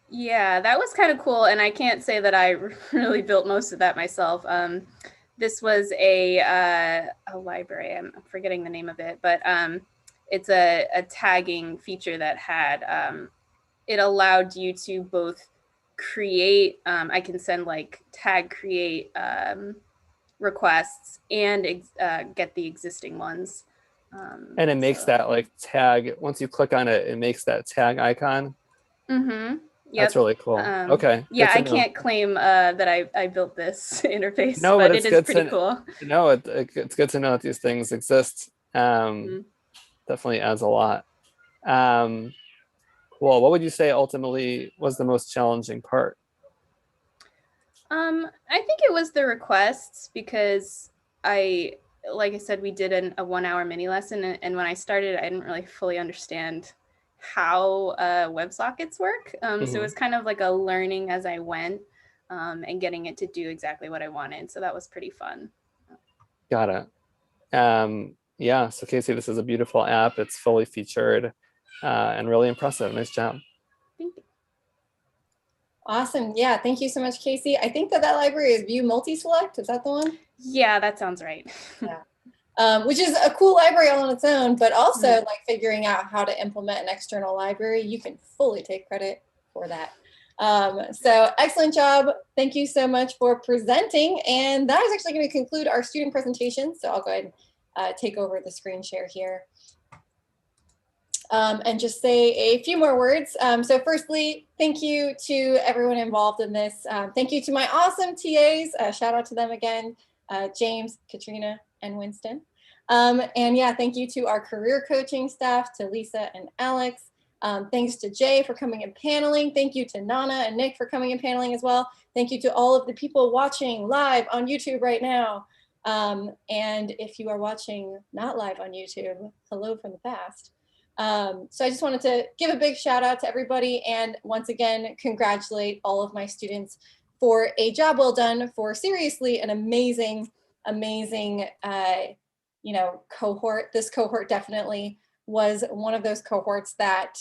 Yeah, that was kind of cool, and I can't say that I really built most of that myself. This was a library. I'm forgetting the name of it, but it's a tagging feature that had it allowed you to both create. I can send like tag create requests and get the existing ones. And it makes that like tag, once you click on it, it makes that tag icon. Mm-hmm. Yep. That's really cool. Okay. Yeah, I can't claim that I built this interface, no, but it's it is pretty cool. No, it's good to know that these things exist. Definitely adds a lot. Well, what would you say ultimately was the most challenging part? I think it was the requests, because like I said, we did a 1-hour mini lesson, and when I started, I didn't really fully understand how WebSockets work. So it was kind of like a learning as I went, and getting it to do exactly what I wanted. So that was pretty fun. Got it. Yeah, so Casey, this is a beautiful app. It's fully featured and really impressive. Nice job. Thank you. Awesome. Yeah, thank you so much, Casey. I think that library is View Multi-Select. Is that the one? Yeah, that sounds right. Yeah. Which is a cool library all on its own, but also like figuring out how to implement an external library, you can fully take credit for that. So excellent job. Thank you so much for presenting. And that is actually going to conclude our student presentation. So I'll go ahead and take over the screen share here. And just say a few more words. So firstly, thank you to everyone involved in this. Thank you to my awesome TAs. Shout out to them again, James, Katrina, and Winston. And yeah, thank you to our career coaching staff, to Lisa and Alex. Thanks to Jay for coming and paneling. Thank you to Nana and Nick for coming and paneling as well. Thank you to all of the people watching live on YouTube right now. And if you are watching not live on YouTube, hello from the past. So I just wanted to give a big shout out to everybody, and once again, congratulate all of my students for a job well done, for seriously an amazing, cohort. This cohort definitely was one of those cohorts that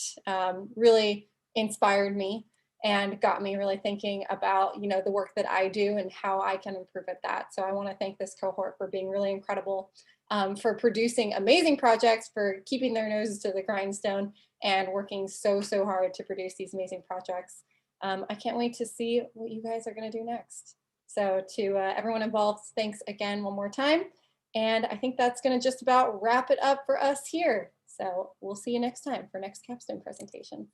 really inspired me and got me really thinking about, the work that I do and how I can improve at that. So I want to thank this cohort for being really incredible, for producing amazing projects, for keeping their noses to the grindstone and working so hard to produce these amazing projects. I can't wait to see what you guys are going to do next. So to everyone involved, thanks again one more time. And I think that's going to just about wrap it up for us here. So we'll see you next time for next capstone presentation.